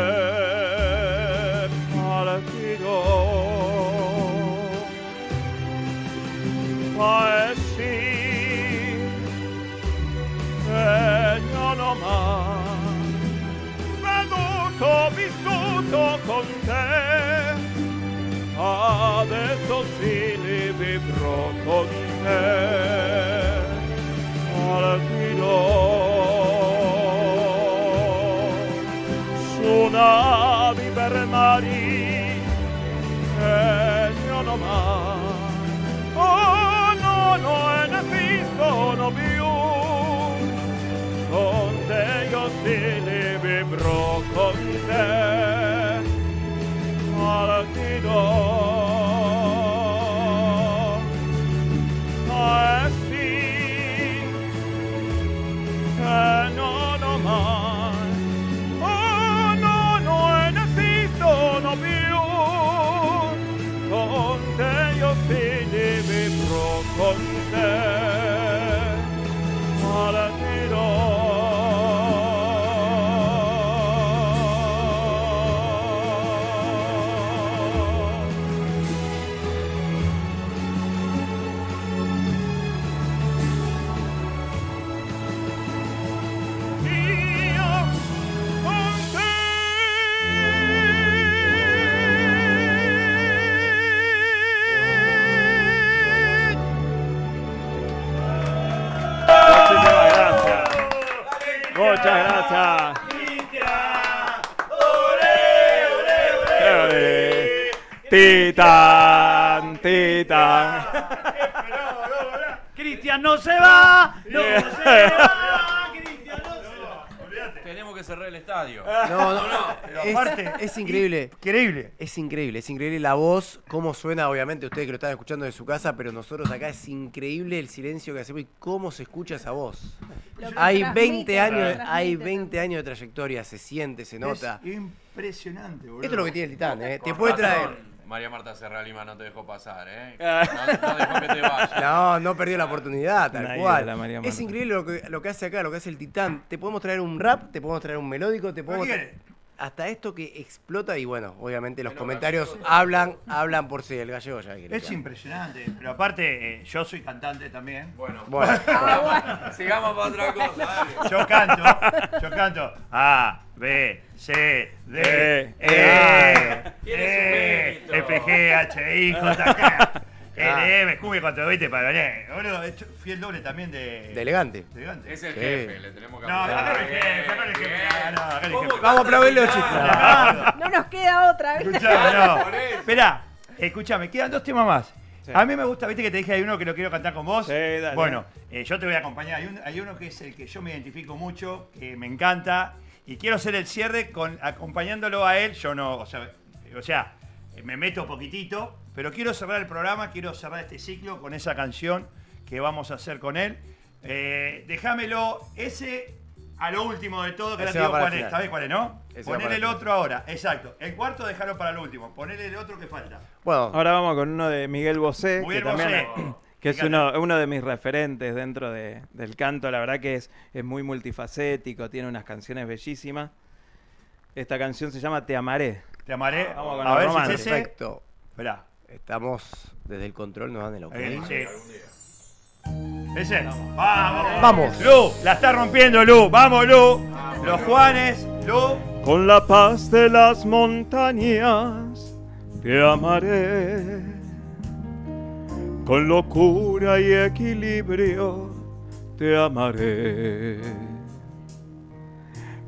partirò. Sì, e non ho mai veduto, vissuto con te. Adesso sì li vivrò con te. Partirò su navi per mari e non ho mai. Oh no, non esistono più. Con te io sì li vivrò, con te partirò. Sì, non ho mai. Oh no, non esistono Muchas gracias. Cristian, ole, ole, ole. Titán, Titán. Cristian no se va, no se va, Cristian no se va. Tenemos que cerrar el estadio. No, Pero aparte, es increíble. Increíble. Es increíble la voz, cómo suena, obviamente, ustedes que lo están escuchando de su casa, pero nosotros acá es increíble el silencio que hacemos y cómo se escucha esa voz. Hay 20 años de trayectoria, se siente, se nota. Es impresionante, boludo. Esto es lo que tiene el Titán, ¿eh? Te Con puede razón, traer. María Marta Serra Lima no te dejó pasar, ¿eh? No dejó que te vayas. No perdió la oportunidad, tal Nadie cual. de la María Es Marta. increíble lo que hace acá, lo que hace el Titán. Te podemos traer un rap, te podemos traer un melódico, te podemos ¿Qué querés? hasta esto que explota y bueno, obviamente los Bueno, comentarios gallego. hablan por sí, el gallego ya. Es impresionante. Pero aparte, yo soy cantante también. Bueno, Bueno, sigamos para otra cosa. Dale. Yo canto. A, B, C, D, E, F, G, H, I, J, K, L, M, Q, 4, 20, para ganar. Boludo, fui el doble también de elegante. elegante. Es el Sí. jefe, le tenemos que No, acá aplaudir. el jefe, acá el jefe. No, acá el ¿Cómo jefe. Vamos a aplaudirle los chistes. Claro. No nos queda otra. ¿viste? Escuchame, no. Por eso. Esperá, escuchame, quedan 2 temas más. Sí. A mí me gusta, viste que te dije hay uno que lo quiero cantar con vos. Sí, dale. Bueno, yo te voy a acompañar. Hay uno que es el que yo me identifico mucho, que me encanta. Y quiero hacer el cierre acompañándolo a él. Yo no, o sea, me meto poquitito, pero quiero cerrar el programa, quiero cerrar este ciclo con esa canción que vamos a hacer con él. Déjamelo, ese a lo último de todo, que ahora Ese te digo va para cuál el es. final. ¿Sabés cuál es, no? Ese va Ponele para el el final. otro ahora, exacto. El cuarto déjalo para el último, ponele el otro que falta. Bueno, Ahora vamos con uno de Miguel Bosé, Miguel que también Bosé. que es uno de mis referentes dentro del canto. La verdad que es muy multifacético, tiene unas canciones bellísimas. Esta canción se llama Te amaré. Te amaré. Vamos con a lo ver romántico. si es ese. perfecto. Esperá. Estamos desde el control, nos dan el ok. Sí. ¿Ese? Vamos. Vamos. Lu, la está rompiendo Lu. Vamos, Lu. Los Juanes, Lu. Con la paz de las montañas te amaré, con locura y equilibrio te amaré,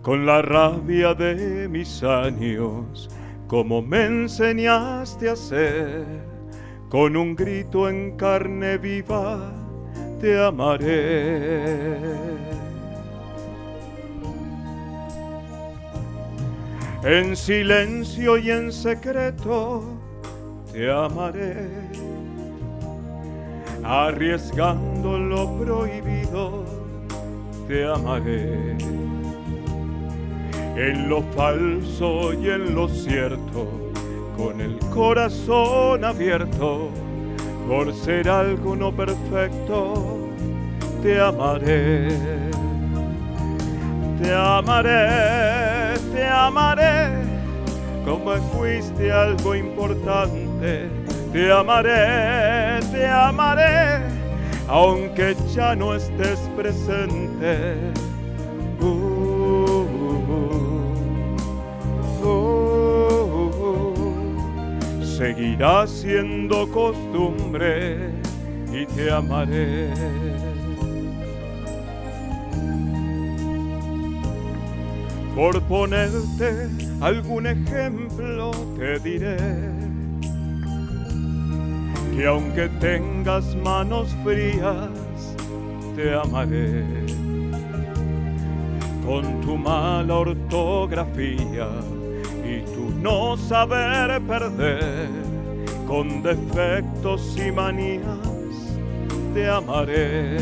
con la rabia de mis años, como me enseñaste a ser, con un grito en carne viva te amaré. En silencio y en secreto te amaré, arriesgando lo prohibido te amaré, en lo falso y en lo cierto, con el corazón abierto, por ser algo no perfecto, te amaré. Te amaré, te amaré, como fuiste algo importante. Te amaré, aunque ya no estés presente. Seguirá siendo costumbre y te amaré. Por ponerte algún ejemplo te diré que aunque tengas manos frías te amaré, con tu mala ortografía y tu no saber perder, con defectos y manías te amaré.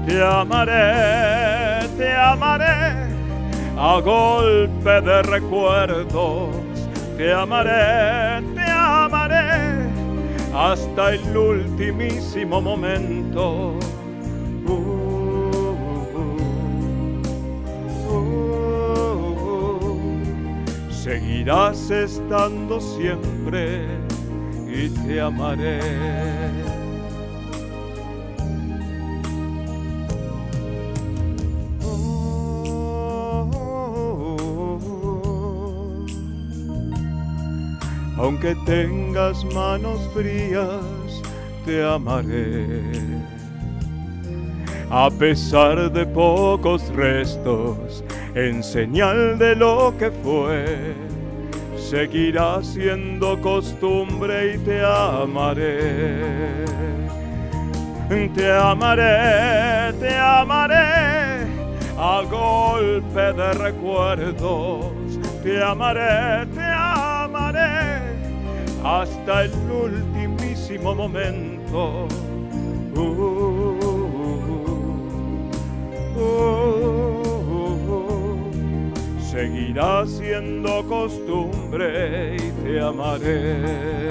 Te amaré, a golpe de recuerdos. Te amaré, hasta el ultimísimo momento. Seguirás estando siempre y te amaré. Aunque tengas manos frías, te amaré. a pesar de pocos restos, en señal de lo que fue. Seguirá siendo costumbre y te amaré. Te amaré, te amaré, a golpe de recuerdos. Te amaré, hasta el ultimísimo momento. Seguirá siendo costumbre y te amaré.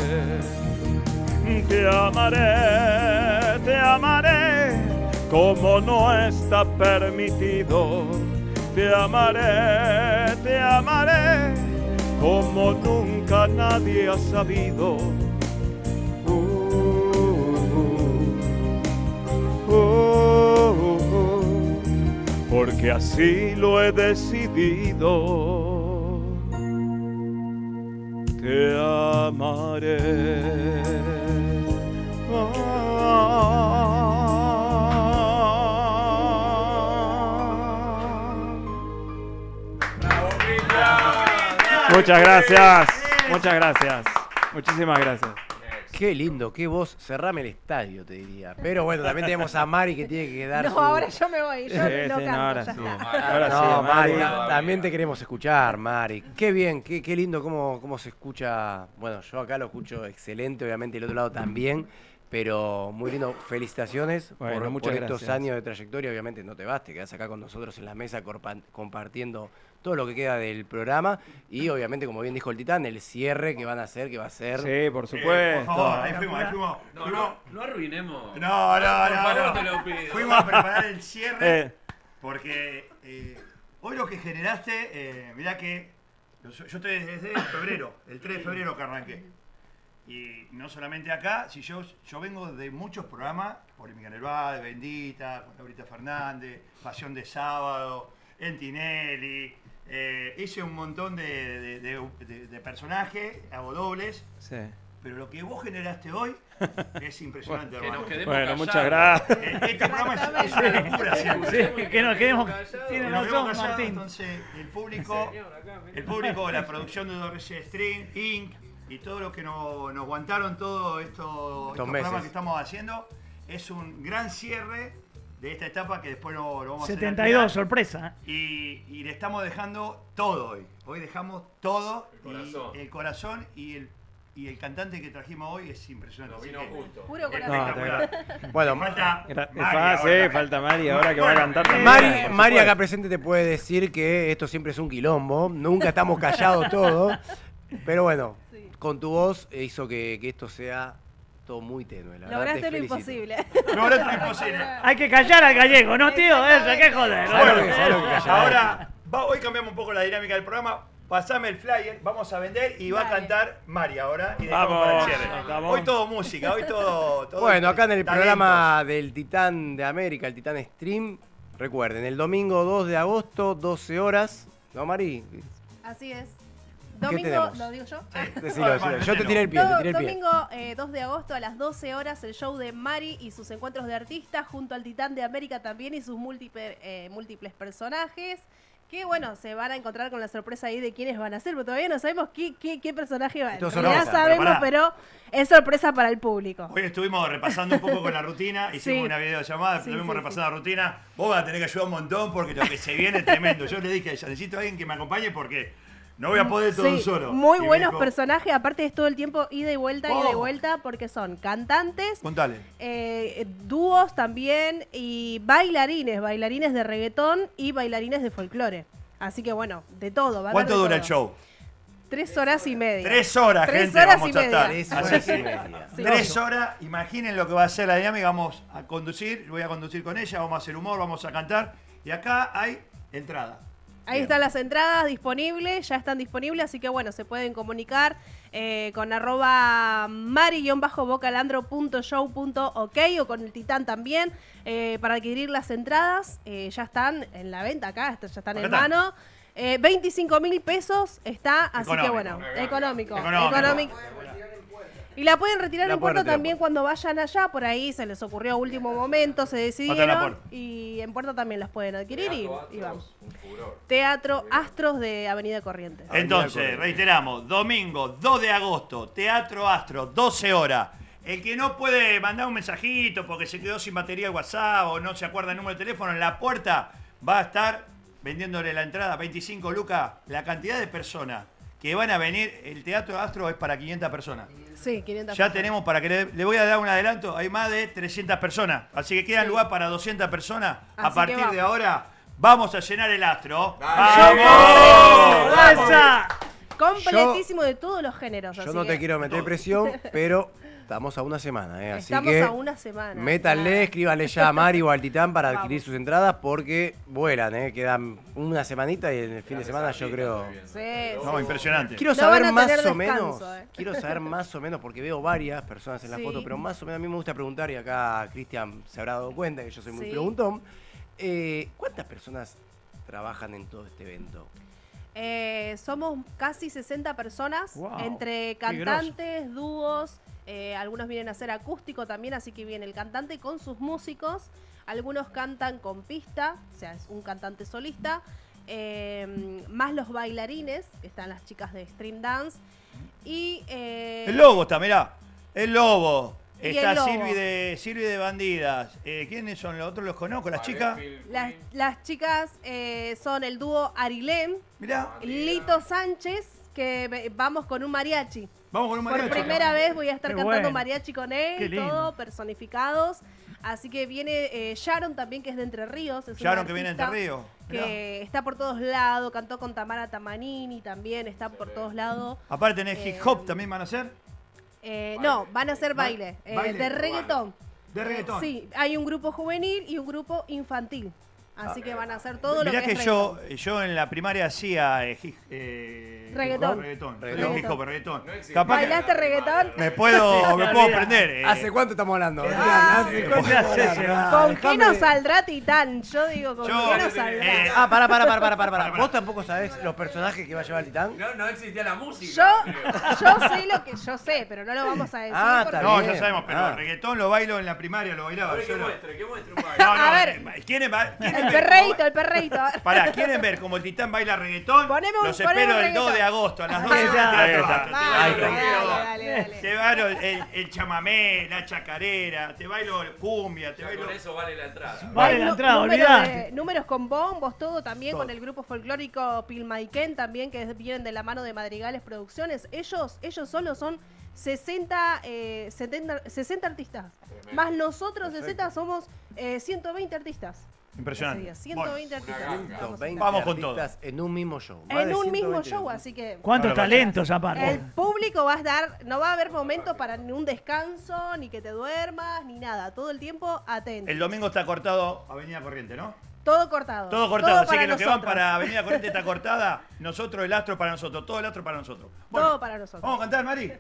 Te amaré, como no está permitido. Te amaré, como nunca nadie ha sabido. Porque así lo he decidido. Te amaré. Muchas gracias, muchas gracias, muchísimas gracias. Qué lindo, qué voz. Cerrame el estadio, te diría. Pero bueno, también tenemos a Mari que tiene que dar No, su... ahora yo me voy. Yo no canto, ahora ya sí. está. Ahora No, sí, Mari, Mari. también te queremos escuchar, Mari. Qué bien, qué lindo cómo se escucha. Bueno, yo acá lo escucho excelente, obviamente el otro lado también, pero muy lindo. Felicitaciones Bueno, muchas por estos gracias. años de trayectoria. Obviamente no te vas, te quedás acá con nosotros en la mesa compartiendo todo lo que queda del programa y obviamente, como bien dijo el Titán, el cierre que van a hacer, que va a ser... Sí, por Por supuesto. favor, ahí fuimos. No arruinemos. No, Por favor, te lo pido. Fuimos a preparar el cierre Eh, porque hoy lo que generaste, mirá que yo estoy desde febrero, el 3 de febrero que arranqué. Y no solamente acá, si yo vengo de muchos programas, Polémica en el Bar, Bendita, con Laurita Fernández, Pasión de Sábado, Entinelli, hice un montón de personajes, hago dobles, sí. pero lo que vos generaste hoy es impresionante, Que hermano. nos quedemos Bueno, callados. muchas gracias. Este programa es una locura siempre. Sí, que nos quedemos. Callados. Tiene Nos razón, vemos callados, Martín. entonces el público, la producción de WRC Stream, Inc. y todo lo que nos aguantaron todos estos meses. programas que estamos haciendo, es un gran cierre de esta etapa que después lo vamos a hacer. 72, sorpresa. Y le estamos dejando todo hoy. Hoy dejamos todo. El corazón. corazón y el cantante que trajimos hoy es impresionante. Nos vino Así que, justo. Puro corazón. espectacular. Bueno, Falta Mari Sí, ahora. falta Mari ahora que va a cantar también. Mari, por Mari supuesto. acá presente te puede decir que esto siempre es un quilombo, nunca estamos callados todos, pero bueno, Sí. con tu voz hizo que esto sea todo muy tenue. La verdad, Lograste te lo felicito. imposible. Lograste lo imposible. Hay que callar al gallego, ¿no, tío? Eso, qué joder. ¿Sabes lo Bueno, que- sabes lo que callar? ahora, hoy cambiamos un poco la dinámica del programa. Pasame el flyer, vamos a vender y va a Dale. cantar Mari ahora. Y dejamos Vamos, para el cierre. vamos. Hoy todo música, hoy todo. Bueno, acá en el talentos. programa del Titán de América, el Titán Stream, recuerden, el domingo 2 de agosto, 12 horas. ¿No, Mari? Así es. ¿Qué Domingo, tenemos? ¿lo digo yo? Decilo. Yo te tiré el pie, te tiré el pie. Domingo 2 de agosto a las 12 horas el show de Mari y sus encuentros de artistas junto al Titán de América también y sus múltiples personajes. Que bueno, se van a encontrar con la sorpresa ahí de quiénes van a ser, pero todavía no sabemos qué personaje va a Esto es Ya sorpresa, sabemos, pero pará. pero es sorpresa para el público. Hoy estuvimos repasando un poco con la rutina, hicimos Sí. una videollamada, Sí, estuvimos sí, repasando la rutina. Vos vas a tener que ayudar un montón porque lo que se viene es tremendo. Yo le dije a ella, necesito a alguien que me acompañe porque no voy a poder todo Sí, solo. muy Y me buenos dijo, personajes, aparte es todo el tiempo ida y vuelta, ida y Oh. vuelta, porque son cantantes, Contale. dúos también y bailarines de reggaetón y bailarines de folclore. Así que bueno, de todo. Va a haber ¿Cuánto de dura el todo. show? 3 horas y media. 3 horas, 3 gente, horas vamos y a estar. media. 3 Así horas y que, media. Sí. 3 horas, imaginen lo que va a ser la dinámica. Vamos a conducir, voy a conducir con ella, vamos a hacer humor, vamos a cantar. Y acá hay entrada. Ahí están las entradas disponibles, ya están disponibles, así que bueno, se pueden comunicar con @mari-bocalandro.show.ok o con el Titán también para adquirir las entradas. Ya están en la venta acá, ya están en Acá están. mano. 25.000 pesos está, así que Económico. bueno, económico. Económico. Y la pueden retirar La en pueden Puerto retirar en también cuando vayan allá, por ahí se les ocurrió a último momento, se Otra en la decidieron puerta. y en Puerto también las pueden adquirir y Teatro vamos. Astros, un furor. Teatro Astros de Avenida Corrientes. Entonces, reiteramos, domingo 2 de agosto, Teatro Astro, 12 horas. El que no puede mandar un mensajito porque se quedó sin batería el WhatsApp o no se acuerda el número de teléfono, en la puerta va a estar vendiéndole la entrada, 25 lucas, la cantidad de personas que van a venir. El Teatro Astro es para 500 personas. Sí, 500 Ya personas. tenemos, para que le voy a dar un adelanto, hay más de 300 personas. Así que queda Sí. lugar para 200 personas. Así A que partir vamos. de ahora vamos a llenar el Astro. Dale. ¡Vamos! ¡Esa! Completísimo de todos los géneros. Yo así no te que quiero meter presión, pero estamos a una semana, así Estamos que a una semana. métanle, Nada. escríbanle ya a Mari o al Titán para adquirir Vamos. sus entradas porque vuelan, quedan una semanita y en el fin de semana yo creo... Sí, No, sí. impresionante. Quiero No saber van a más tener o menos, descanso, quiero saber más o menos, porque veo varias personas en la Sí. foto, pero más o menos a mí me gusta preguntar, y acá Cristian se habrá dado cuenta que yo soy muy Sí. preguntón, ¿cuántas personas trabajan en todo este evento? Somos casi 60 personas, Wow, entre qué cantantes, dúos, algunos vienen a hacer acústico también, así que viene el cantante con sus músicos, algunos cantan con pista, o sea, es un cantante solista, más los bailarines, que están las chicas de Stream Dance, y... El Lobo está, mirá. El Lobo. Y Está el Lobo. Silvi de Bandidas. ¿Quiénes son los otros? ¿Los conozco? ¿Las chicas? las chicas son el dúo Arilén, Mirá. Lito Sánchez, que vamos con un mariachi. Vamos con un Por mariachi. primera vez voy a estar Qué cantando bueno. mariachi con Qué él, lindo. todo personificados. Así que viene Sharon también, que es de Entre Ríos. Es una Sharon, que viene de artista Entre Ríos. Mirá. Que está por todos lados, cantó con Tamara Tamanini también, está por todos lados. Aparte tenés hip hop, también van a hacer. No, van a hacer baile, baile de reggaetón. De reggaetón. Sí, hay un grupo juvenil y un grupo infantil. Así que van a hacer todo Mirá lo que que es yo en la primaria hacía Reggaetón. reggaetón. Reggaetón. Hip hop, reggaetón. No existe. Capaz que ¿Bailaste reggaetón? me puedo prender. ¿Hace cuánto estamos hablando? ¿Hace ¿Cuánto cuánto hace estamos ese? hablando? ¿Con qué Déjame- nos saldrá Titán? Yo digo, ¿con Yo, qué nos saldrá? Ah, pará. ¿Vos tampoco sabés los personajes que va a llevar el Titán? No existía la música. Yo sé lo que yo sé, pero no lo vamos a decir. Ah, porque- está No, bien. ya sabemos, pero Ah. reggaetón lo bailo en la primaria, lo bailaba. Que Yo no- muestre un baile. No, no, A ver. ¿quieren El ver perreíto, el perreíto. Pará, ¿quieren ver cómo el Titán baila reggaetón? Poneme Los poneme espero un el 2 de reggaetón. agosto a las 2 Ahí está. Te bailo el chamamé, la chacarera, te bailo el cumbia, te Ya bailo... con eso vale la entrada. Vale la entrada, olvidate. Números con bombos, todo también con el grupo folclórico Pilmaiquén también, que vienen de la mano de Madrigales Producciones. Ellos solo son 60 artistas. Más nosotros de Z somos 120 artistas. Impresionante. Ese día, 120 Bueno, artistas. una ganga. 120 Vamos con todo. artistas en un mismo show. Más En de un mismo 120 show, así que ¿Cuántos Ahora, talentos el aparte? público va a dar, no va a haber momentos para ni un descanso, ni que te duermas, ni nada. Todo el tiempo atento. El domingo está cortado Avenida Corriente, ¿no? Todo cortado. Todo cortado, así para que los que van nosotros. para Avenida Corriente está cortada, nosotros el astro para nosotros, todo el astro para nosotros. Todo para nosotros. ¿Vamos a cantar, Mari?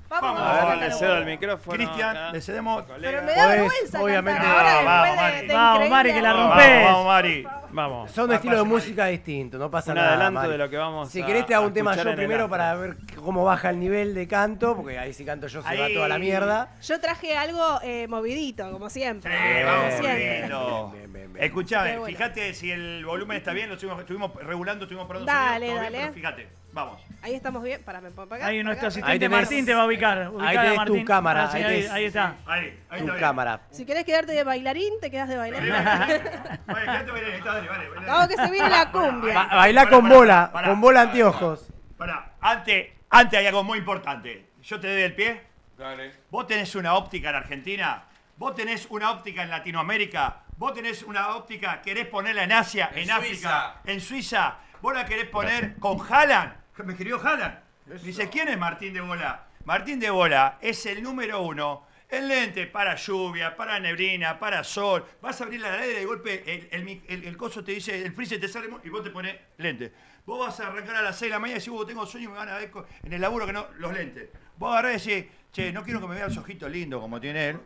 Vamos, A ver, a le cantar. cedo el micrófono. Cristian, acá. le cedemos. Pero me da Podés, vergüenza obviamente. cantar ahora No, vamos, después Mari. de Vamos, increíble Mari, que la amor. rompés. Vamos, Mari. Vamos. Son Va, estilos de pase, música distintos, no pasa Un nada. adelanto Mari. de lo que vamos Si a- querés te hago un a tema escuchar yo en el primero astro. para ver cómo baja el nivel de canto, porque ahí si canto yo se va Ahí. toda la mierda. Yo traje algo movidito, como siempre. Sí, como vamos, siempre. lindo. Bien. Escuchame, Qué bueno. fíjate si el volumen está bien, lo estuvimos regulando, estuvimos probando Dale, sonido, todo dale. bien, pero fíjate, vamos. Ahí estamos bien. Para, me pongo acá. Ahí para nuestro acá. Ahí asistente tenés- Martín te va a ubicar. ahí Ubicada, tenés tu Martín. cámara, Ah, sí, ahí ahí, tenés- ahí está. Ahí Tu está bien. cámara. Si querés quedarte de bailarín, te quedas de bailarín. Vale, quédate, vale, dale, vale. Vamos que se viene la cumbia. Bailá con bola, con bola anteojos. Pará, antes hay algo muy importante. Yo te doy el pie. Dale. Vos tenés una óptica en Argentina, vos tenés una óptica en Latinoamérica, vos tenés una óptica, querés ponerla en Asia, En en Suiza. África, en Suiza, vos la querés poner con Haaland. Me escribió Haaland. Dice, ¿quién es Martín de Bola? Martín de Bola es el número 1 en lente para lluvia, para neblina, para sol. Vas a abrir la heladera y de golpe el coso te dice, el freezer te sale y vos te pones lente. Vos vas a arrancar a las 6 de la mañana y decís, tengo sueño y me van a ver en el laburo que no, los lentes. Vos agarrás y decís, che, no quiero que me vean los ojitos lindos como tiene él.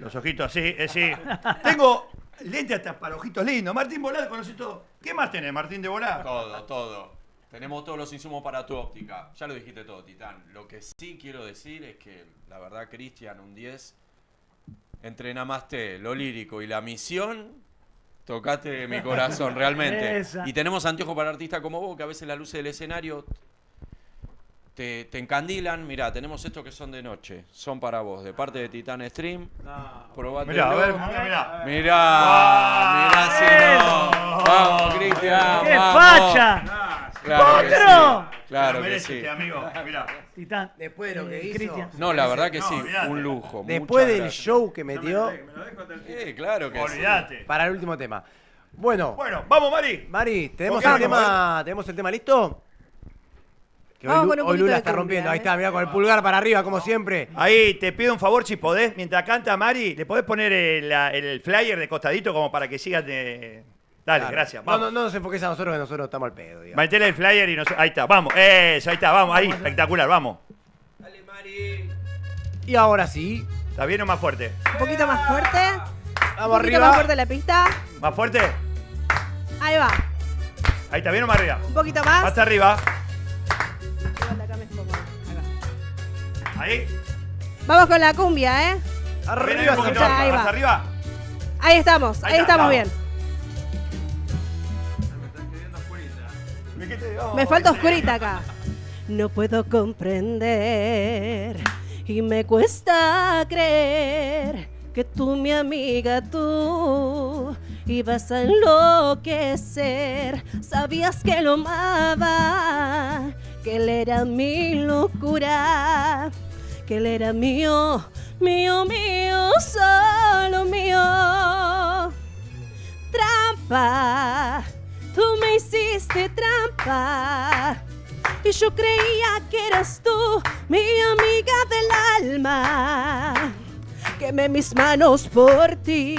Los ojitos así, es decir, tengo lente hasta para ojitos lindos. Martín Volá, conocí todo. ¿Qué más tenés, Martín de Volá? Todo. Tenemos todos los insumos para tu óptica. Ya lo dijiste todo, Titán. Lo que sí quiero decir es que, la verdad, Cristian, un 10. Entre Namaste, lo lírico y la misión, tocaste mi corazón, realmente. Esa. Y tenemos anteojos para artistas como vos, que a veces las luces del escenario te encandilan. Mirá, tenemos estos que son de noche. Son para vos, de parte de Titán Stream. Probátelo. Mirá, a ver, mirá. Mirá si no. Vamos, Cristian. ¡Qué vamos. facha! Claro que ¡Otro! sí. Claro Lo que merece sí. este amigo, mirá. Titán. Después de lo que hizo. Cristian. No, la verdad que No, sí, olvidate. un lujo. Después muchas del gracias. show que metió, Claro que sí. Olvídate. para el último tema. Bueno, Bueno, vamos, Mari. Mari, ¿tenemos ¿Con el qué tema, ¿tenemos el tema listo? Que Vamos hoy, con un hoy poquito Lula de está cumbia, rompiendo. Ahí está, mirá, con el Ah. pulgar para arriba, como siempre. Ahí te pido un favor, si podés, mientras canta Mari, ¿le podés poner el flyer de costadito como para que sigas de... Dale, Claro. gracias. No, Vamos. no nos enfoques a nosotros, que nosotros estamos al pedo, digamos. Metele el flyer y ahí está, vamos. Eso, ahí está, vamos, ahí, espectacular, vamos. Dale, Mari. Y ahora sí, ¿Está bien o más fuerte? Un poquito más fuerte. vamos Un poquito arriba. más fuerte la pista. ¿Más fuerte? Ahí va. Ahí está, ¿bien o más arriba? Un poquito más. Hasta arriba. Igual acá me enfoco. Acá. Ahí. Vamos con la cumbia, ¿eh? Bien, Arriba, un poquito Ahí más va. arriba. Ahí estamos, Ahí ahí está, estamos vamos. bien. Me falta oscurita acá. No puedo comprender y me cuesta creer que tú, mi amiga, tú ibas a enloquecer. Sabías que lo amaba, que él era mi locura, que él era mío, mío, mío, solo mío. Trampa, tú me hiciste trampa. Y yo creía que eras tú, mi amiga del alma. Quemé mis manos por ti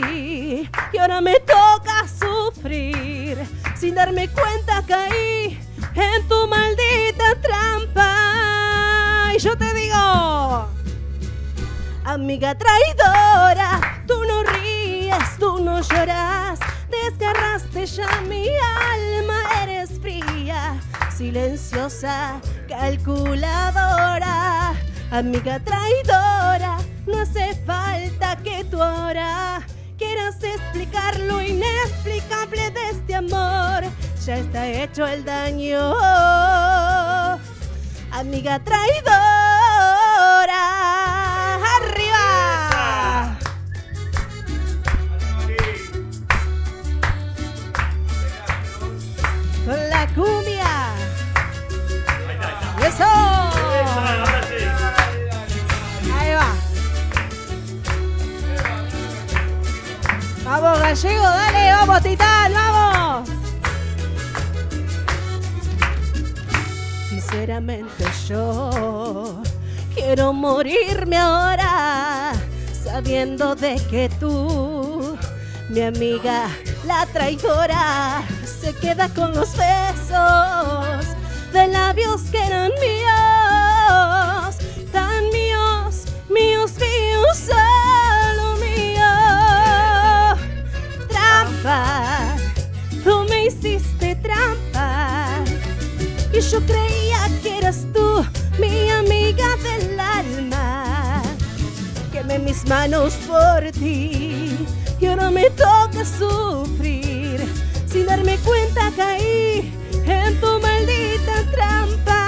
y ahora me toca sufrir. Sin darme cuenta caí en tu maldita trampa. Y yo te digo, amiga traidora, tú no ríes, tú no lloras. Desgarraste ya mi alma, eres fría, silenciosa, calculadora. Amiga traidora, no hace falta que tú ahora quieras explicar lo inexplicable de este amor. Ya está hecho el daño, amiga traidora. ¡Arriba! Con la cumbia. ¡Eso! Ahora sí. Ahí va. Vamos, Gallego, dale, vamos, Titán, vamos. Sinceramente yo quiero morirme ahora, sabiendo de que tú, mi amiga, la traidora, se queda con los besos de labios que eran míos, tan míos, míos, míos, solo míos. Trampa, tú me hiciste trampa y yo creía que eras tú, mi amiga del alma. Quemé mis manos por ti y ahora me toca sufrir. Sin darme cuenta caí en tu maldita trampa.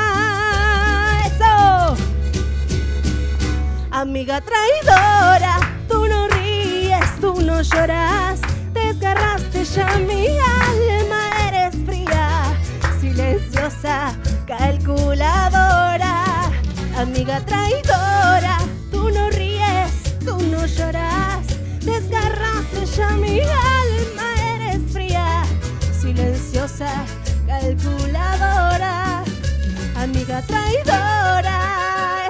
¡Eso! Amiga traidora, tú no ríes, tú no lloras. Desgarraste ya mi alma, eres fría, silenciosa, calculadora. Amiga traidora, tú no ríes, tú no lloras. Desgarraste ya mi alma, eres fría, silenciosa, calculadora. Amiga traidora.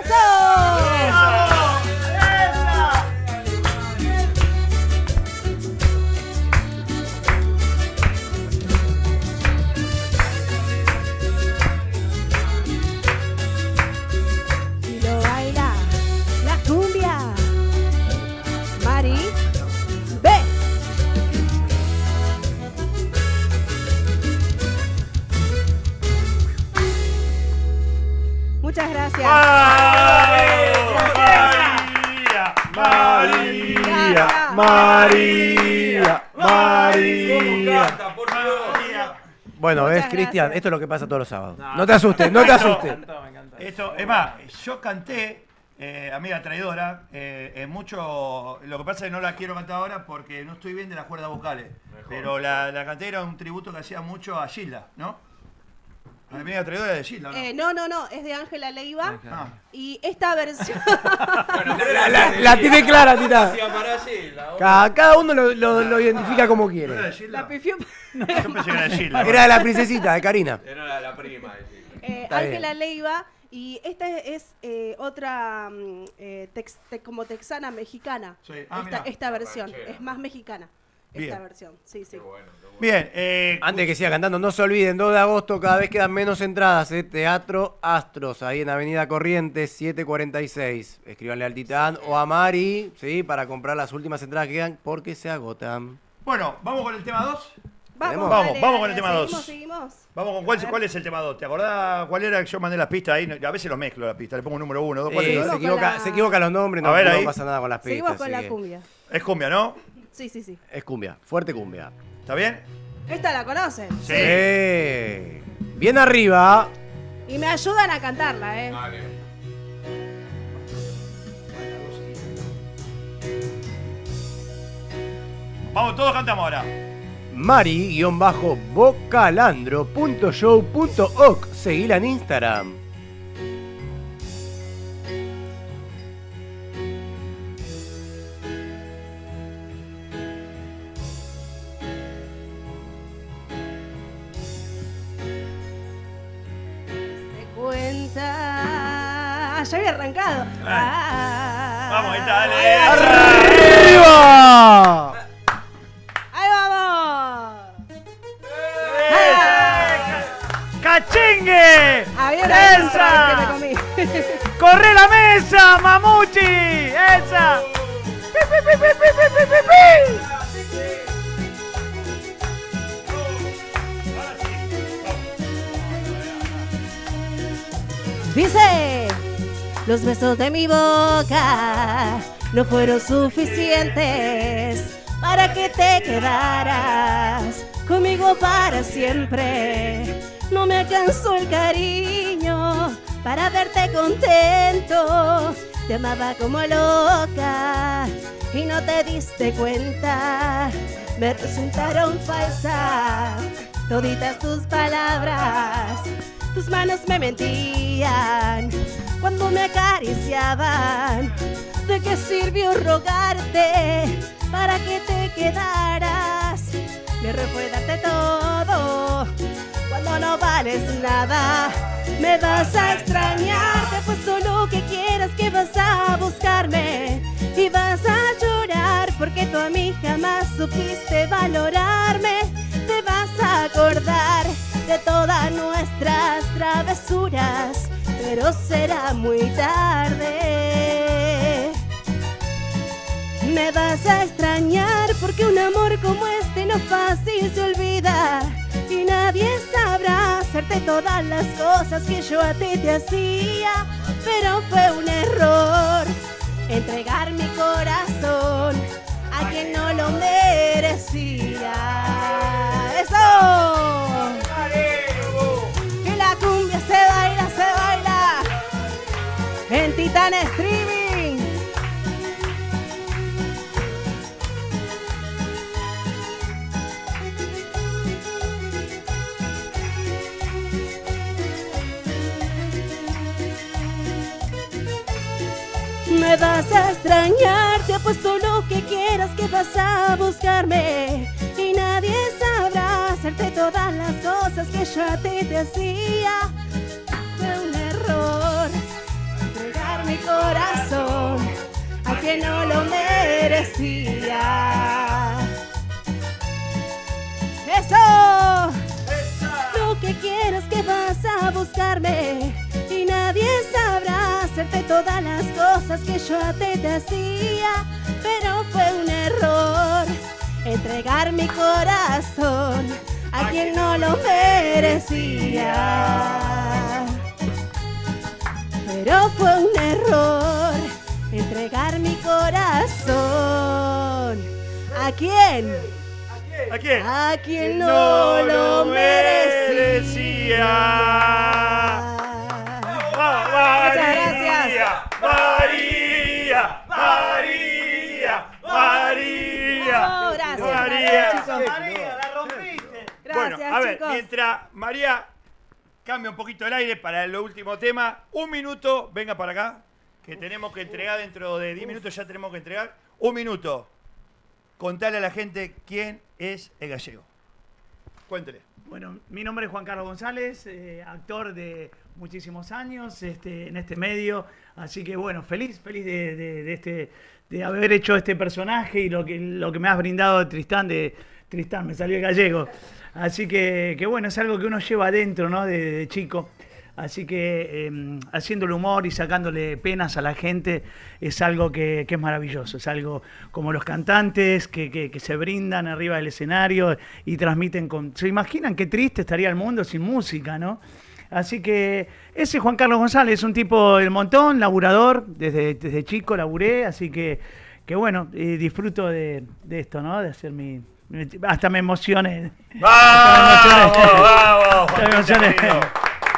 ¡Eso! Y lo baila la cumbia. Mari, ve. María, María. canta, por Dios? Bueno, Muchas ¿ves, Cristian? gracias. Esto es lo que pasa todos los sábados. No te asustes, no te asustes. Me encanta. Esto, es más, yo canté, amiga traidora, mucho. Lo que pasa es que no la quiero cantar ahora porque no estoy bien de las cuerdas vocales. Pero la canté era un tributo que hacía mucho a Gilda, ¿no? La amiga traidora de Gilda, ¿no? No, es de Ángela Leiva. Ah. Y esta versión. Bueno, La tiene clara, Tita. Hacía para Gilda, ¿o? Cada uno lo identifica como ¿No era de quiere. Gilda? La pifió. Yo pensé que era de Gilda. Era de la princesita, de Karina. Era la prima de Gilda. Está bien. Ángela Leiva. Y esta es otra como texana mexicana. Sí. Ah, mirá. esta versión. ranchera. Es más mexicana. Bien. Esta versión. Sí, sí. Qué bueno, qué bueno. Bien, Antes de que siga cantando, no se olviden, 2 de agosto, cada vez quedan menos entradas, Teatro Astros, ahí en Avenida Corrientes, 746. Escríbanle al Titán o a Mari, ¿sí? Para comprar las últimas entradas que quedan, porque se agotan. bueno, ¿vamos con el tema 2? Vamos, Vamos, dale, vamos con dale, el tema dos. Seguimos. Vamos con cuál es el tema 2. ¿Te acordás cuál era que yo mandé las pistas ahí? A veces los mezclo las pistas, le pongo número 1, 2, 4. Seguimos se, con la- se equivocan los nombres, A no, ver no ahí. pasa nada con las pistas. Seguimos con así la que- cumbia. Es cumbia, ¿no? Sí, sí, sí. Es cumbia, fuerte cumbia. ¿Está bien? Esta la conocen. Sí. Bien arriba. Y me ayudan a cantarla, ¿eh? Dale. Vamos, todos cantamos ahora. Mari-bocalandro.show.oc. Seguila en Instagram. Se cuenta. Ya había arrancado. Vamos, ahí está, dale. ¡Arriba! ¡Ahí vamos! ¡Cachengue! Había una ¡Elsa! que me comí. ¡Corre la mesa, mamuchi! ¡Elsa! ¡Pi, pi, pi, pi, pi, pi, pi, pi! Dice, los besos de mi boca no fueron suficientes para que te quedaras conmigo para siempre. No me alcanzó el cariño para verte contento. Te amaba como loca y no te diste cuenta. Me resultaron falsas toditas tus palabras. Tus manos me mentían cuando me acariciaban. ¿De qué sirvió rogarte para que te quedaras? Mi error fue darte todo cuando no vales nada. Me vas a extrañar, te he puesto lo que quieras, que vas a buscarme y vas a llorar porque tú a mí jamás supiste valorarme. Te vas a acordar de todas nuestras travesuras, pero será muy tarde. Me vas a extrañar porque un amor como este no fácil se olvida y nadie sabrá hacerte todas las cosas que yo a ti te hacía, pero fue un error entregar mi corazón a quien no lo merecía. ¡Eso! Que la cumbia se baila en Titán Streaming. Me vas a extrañar, te apuesto lo que quieras, que vas a buscarme y nadie sabrá hacerte todas las cosas que yo a ti te hacía. Fue un error entregar mi corazón a quien no lo merecía. ¡Eso! Lo que quieras, que vas a buscarme y nadie sabrá hacerte todas las cosas que yo a ti te hacía, pero fue un error entregar mi corazón a quien no lo merecía. Pero fue un error entregar mi corazón ¿A quién? ¿A quién? A quien no lo merecía. Muchas gracias. María, María, María. Oh, gracias, María. gracias, chicos. María, la rompiste. Gracias, Bueno, a ver, chicos. mientras María cambia un poquito el aire para el último tema, un minuto, venga para acá, que tenemos que entregar dentro de 10 minutos, ya tenemos que entregar. Un minuto. Contale a la gente quién es el gallego. Cuéntele. Bueno, mi nombre es Juan Carlos González, actor de muchísimos años en este medio. Así que bueno, feliz de haber hecho este personaje y lo que me has brindado Tristán, me salió el gallego. Así que bueno, es algo que uno lleva adentro, ¿no? De chico. Así que haciéndole humor y sacándole penas a la gente es algo que es maravilloso. Es algo como los cantantes que se brindan arriba del escenario y transmiten con... ¿Se imaginan qué triste estaría el mundo sin música, no? Así que ese Juan Carlos González es un tipo del montón, laburador, desde chico laburé, así que bueno, disfruto de esto, ¿no? De hacer hasta me emocioné. ¡Vamos! ¡Vamos! Hasta me emocioné.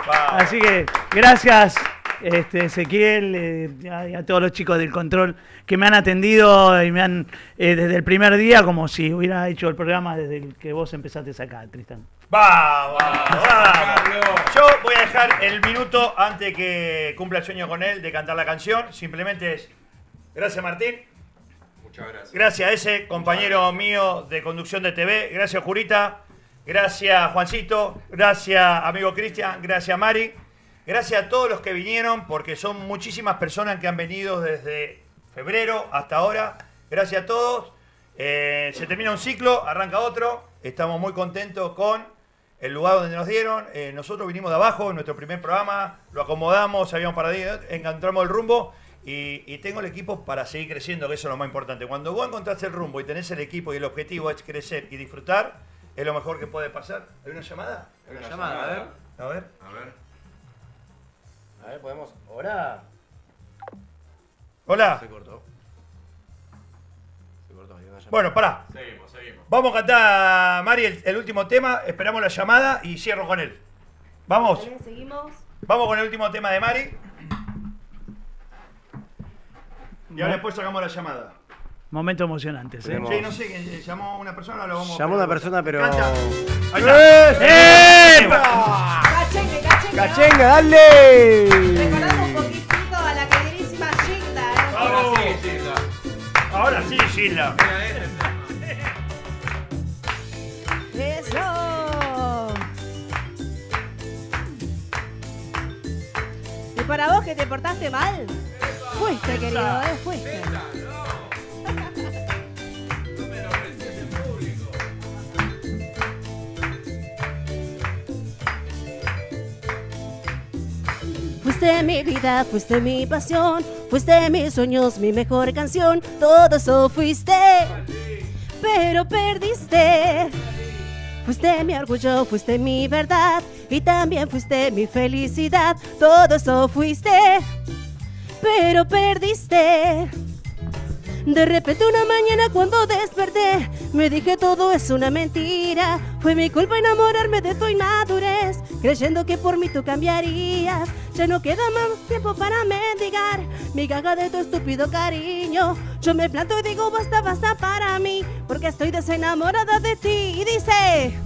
Así que gracias Ezequiel y a todos los chicos del control que me han atendido y me han desde el primer día como si hubiera hecho el programa desde el que vos empezaste a sacar, Tristán. ¡Vamos! ¡Vamos! Yo voy a dejar el minuto antes que cumpla el sueño con él de cantar la canción. Simplemente es... Gracias, Martín. Muchas gracias. Gracias a ese compañero mío de conducción de TV. Gracias, Jurita. Gracias, Juancito. Gracias, amigo Cristian. Gracias, Mari. Gracias a todos los que vinieron, porque son muchísimas personas que han venido desde febrero hasta ahora. Gracias a todos. Se termina un ciclo, arranca otro. Estamos muy contentos con el lugar donde nos dieron. Nosotros vinimos de abajo en nuestro primer programa, lo acomodamos, sabíamos para ahí, encontramos el rumbo. Y tengo el equipo para seguir creciendo, que eso es lo más importante. Cuando vos encontraste el rumbo y tenés el equipo y el objetivo es crecer y disfrutar, es lo mejor que puede pasar. ¿Hay una llamada? Hay una llamada, a ver. A ver. A ver. A ver, podemos. Hola. Hola. Se cortó. Se cortó. Hay una llamada. Bueno, pará. Seguimos. Vamos a cantar, Mari, el último tema. Esperamos la llamada y cierro con él. Vamos. También seguimos. Vamos con el último tema de Mari. Y ahora después sacamos la llamada. Momento emocionante, ¿sí? Tenemos- Sí, no sé, ¿llamó una persona o lo vamos Llamó una persona, pero. Canta. Ahí está. ¡Epa! Cachengue, cachengue. ¡Cachenga, dale! Recordando un poquitito a la queridísima Gilda. Vamos. Gilda. Ahora sí, Gilda. Eso. Y para vos que te portaste mal, fuiste, querido, fuiste. Fuiste mi vida, fuiste mi pasión, fuiste mis sueños, mi mejor canción, todo eso fuiste, pero perdiste. Fuiste mi orgullo, fuiste mi verdad y también fuiste mi felicidad, todo eso fuiste, pero perdiste. De repente una mañana cuando desperté, me dije todo es una mentira. Fue mi culpa enamorarme de tu inmadurez, creyendo que por mí tú cambiarías. Ya no queda más tiempo para mendigar migaja de tu estúpido cariño. Yo me planto y digo basta, basta para mí, porque estoy desenamorada de ti. Y dice...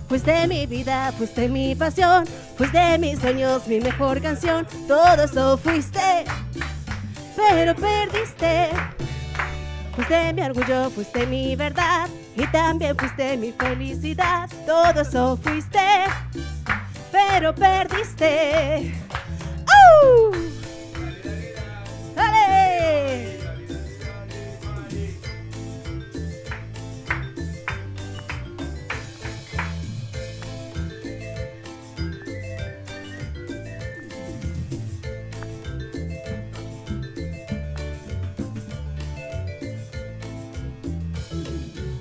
Fuiste mi vida, fuiste mi pasión, fuiste mis sueños, mi mejor canción, todo eso fuiste, pero perdiste. Fuiste mi orgullo, fuiste mi verdad y también fuiste mi felicidad, todo eso fuiste, pero perdiste. ¡Oh! ¡Dale!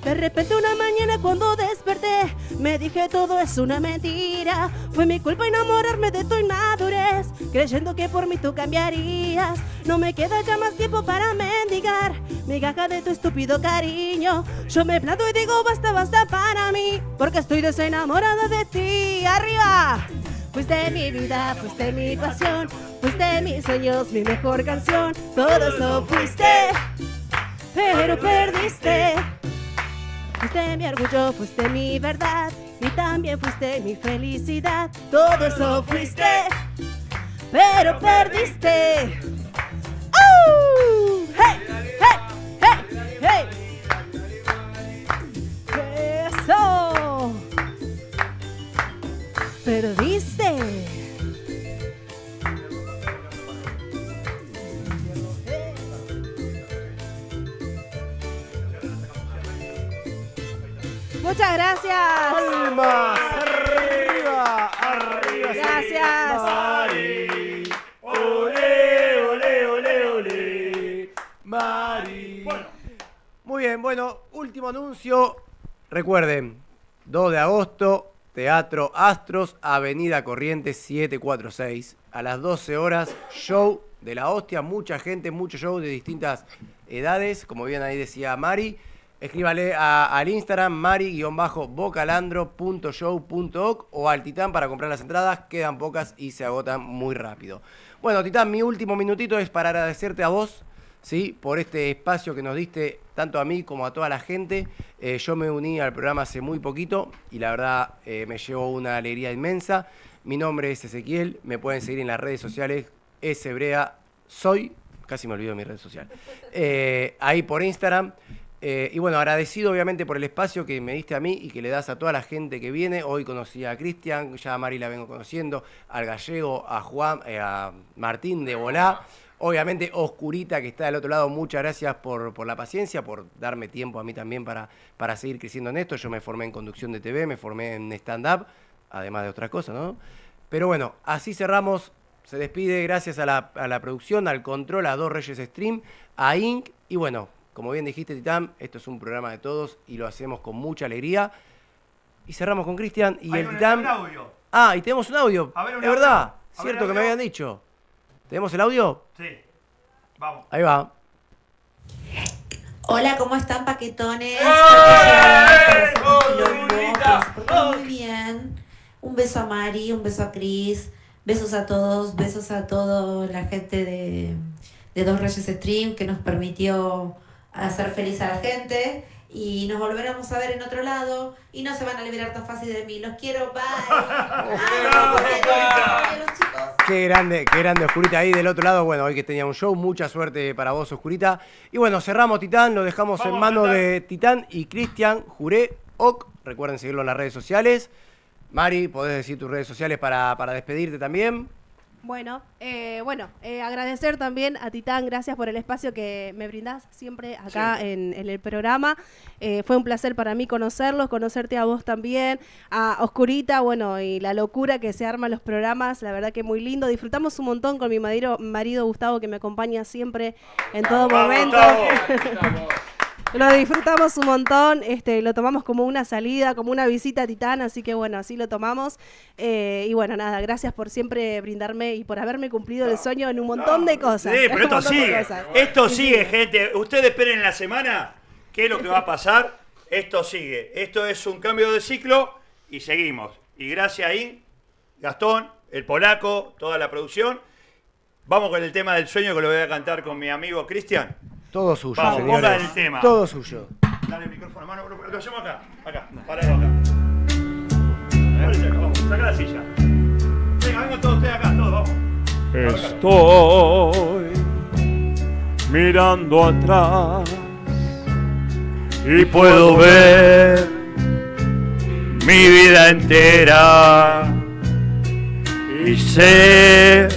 De repente una mañana cuando desperté, Me dije todo es una mentira. Fue mi culpa enamorarme de tu inmadurez, creyendo que por mí tú cambiarías. No me queda ya más tiempo para mendigar migaja de tu estúpido cariño. Yo me planto y digo basta, basta para mí, porque estoy desenamorada de ti. ¡Arriba! Fuiste mi vida, fuiste mi pasión, fuiste mis sueños, mi mejor canción. Todo eso fuiste, pero perdiste. Fuiste mi orgullo, fuiste mi verdad, y también fuiste mi felicidad. Todo eso fuiste, pero perdiste. ¡Hey! ¡Hey! ¡Hey! ¡Hey! ¡Eso! Perdiste. Muchas gracias. ¡Palmas! ¡Arriba! ¡Arriba! Gracias. Mari. ¡Ole, ole, ole, ole! Mari. Muy bien, bueno, último anuncio. Recuerden, 2 de agosto, Teatro Astros, Avenida Corrientes 746. A las 12 horas, show de la hostia. Mucha gente, muchos shows de distintas edades. Como bien ahí decía Mari. Escríbale al Instagram mari-bocalandro.show.oc o al Titán para comprar las entradas. Quedan pocas y se agotan muy rápido. Bueno, Titán, mi último minutito es para agradecerte a vos, ¿sí?, por este espacio que nos diste tanto a mí como a toda la gente. Yo me uní al programa hace muy poquito y la verdad me llevó una alegría inmensa. Mi nombre es Ezequiel, me pueden seguir en las redes sociales, Sebrea soy, casi me olvido de mi red social, ahí por Instagram. Y bueno, agradecido obviamente por el espacio que me diste a mí y que le das a toda la gente que viene. Hoy conocí a Cristian, ya a Mari la vengo conociendo, al Gallego, a Juan, a Martín de Volá. Obviamente Oscurita que está del otro lado, muchas gracias por la paciencia, por darme tiempo a mí también para seguir creciendo en esto. Yo me formé en conducción de TV, me formé en stand-up, además de otras cosas, ¿no? Pero bueno, así cerramos. Se despide, gracias a la producción, al control, a Dos Reyes Stream, a Inc. Y bueno, como bien dijiste, Titán, esto es un programa de todos y lo hacemos con mucha alegría. Y cerramos con Cristian y el Titán. Audio. Ah, y tenemos un audio. A ver, un es audio. verdad, A ver, cierto que audio. me habían dicho. ¿Tenemos el audio? Sí. Vamos. Ahí va. Hola, ¿cómo están, paquetones? Muy bien. Un beso a Mari, un beso a Cris, besos a todos la gente de Dos Reyes Stream que nos permitió hacer feliz a la gente. Y nos volveremos a ver en otro lado y no se van a liberar tan fácil de mí. Los quiero, bye. Los chicos. Qué grande, Oscurita ahí del otro lado. Bueno, hoy que tenía un show, mucha suerte para vos, Oscurita. Y bueno, cerramos Titán, lo dejamos en manos de Titán y Cristian Juré Oc. Recuerden seguirlo en las redes sociales. Mari, podés decir tus redes sociales para despedirte también. Bueno, agradecer también a Titán, gracias por el espacio que me brindás siempre acá en el programa. Fue un placer para mí conocerlos, conocerte a vos también, a Oscurita, bueno, y la locura que se arman los programas, la verdad que muy lindo. Disfrutamos un montón con mi marido Gustavo, que me acompaña siempre en todo momento. Lo disfrutamos un montón, lo tomamos como una salida, como una visita a Titán, así que bueno, así lo tomamos. Y bueno, nada, gracias por siempre brindarme y por haberme cumplido el sueño en un montón de cosas. Sí, pero esto Un montón de sigue. cosas. Esto Sí, sigue, sí. gente. Ustedes esperen en la semana qué es lo que va a pasar. Esto sigue. Esto es un cambio de ciclo y seguimos. Y gracias ahí, Gastón, el polaco, toda la producción. Vamos con el tema del sueño que lo voy a cantar con mi amigo Cristian. Todo suyo, Vamos, señores. pongan el tema. Todo suyo. Dale el micrófono, mano. Lo hacemos acá. Acá. Paralo acá. Ponete acá, vamos. Saca la silla. Venga, vengan todos ustedes acá. Todos, vamos. Estoy mirando atrás y puedo ver mi vida entera y sé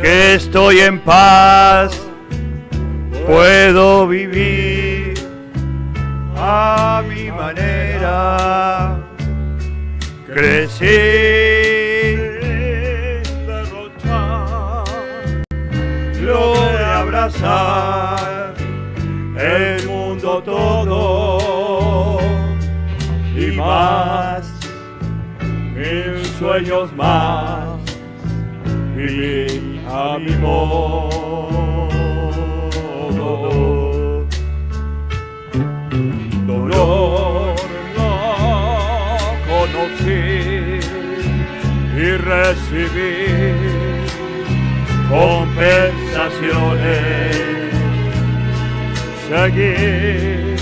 que estoy en paz, puedo vivir a mi manera, crecí, derrochar, logré abrazar el mundo todo y más. mil sueños más, viví a mi modo. Dolor no conocí y recibí compensaciones. Seguí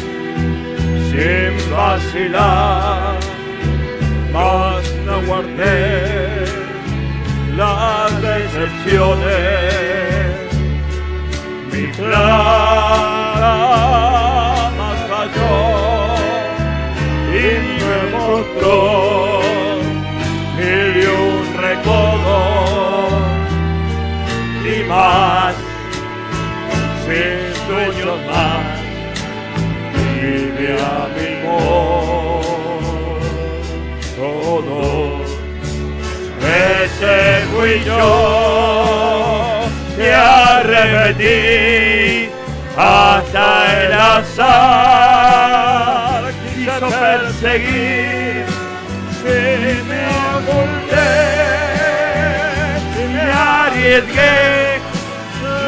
sin vacilar, mas no guardé las decepciones. Mi clama cayó y me mostró mil y un recodo y más, sin sueños más, vive a mi modo. Ese fui yo que arremetí hasta el azar, quiso perseguir, si me oculté, si me arriesgué,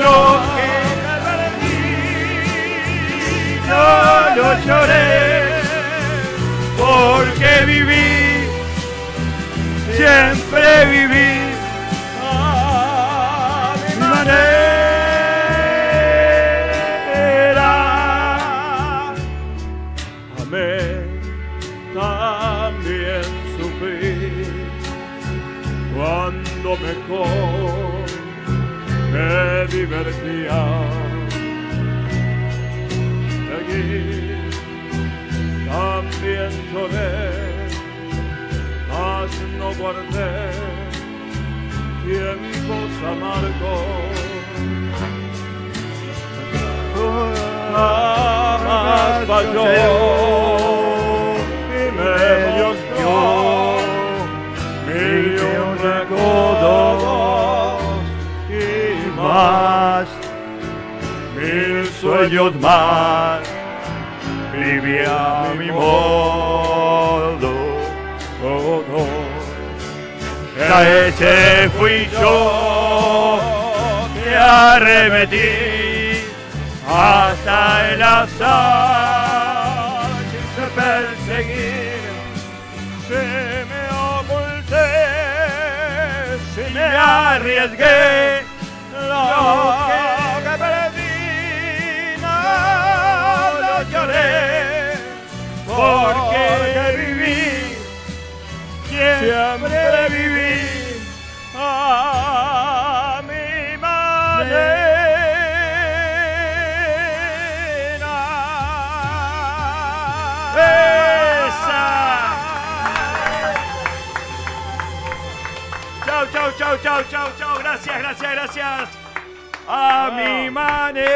lo que perdí, no lo lloré, porque viví, siempre viví a mi manera. Amé, también sufrí, cuando mejor me divertía. Seguí, también lloré, mas no guardé tiempos amargos. Jamás falló y me dio mil y un recodos y más, mil sueños más, viví a mi modo. Ese fui yo que arremetí hasta el azar, quise perseguir, si me oculté, si me arriesgué, lo que perdí no lo lloré, porque viví, siempre viví a mi manera. ¡Esa! Chau, chau, chau, chau, chau, chau. Gracias, gracias, gracias. A mi manera.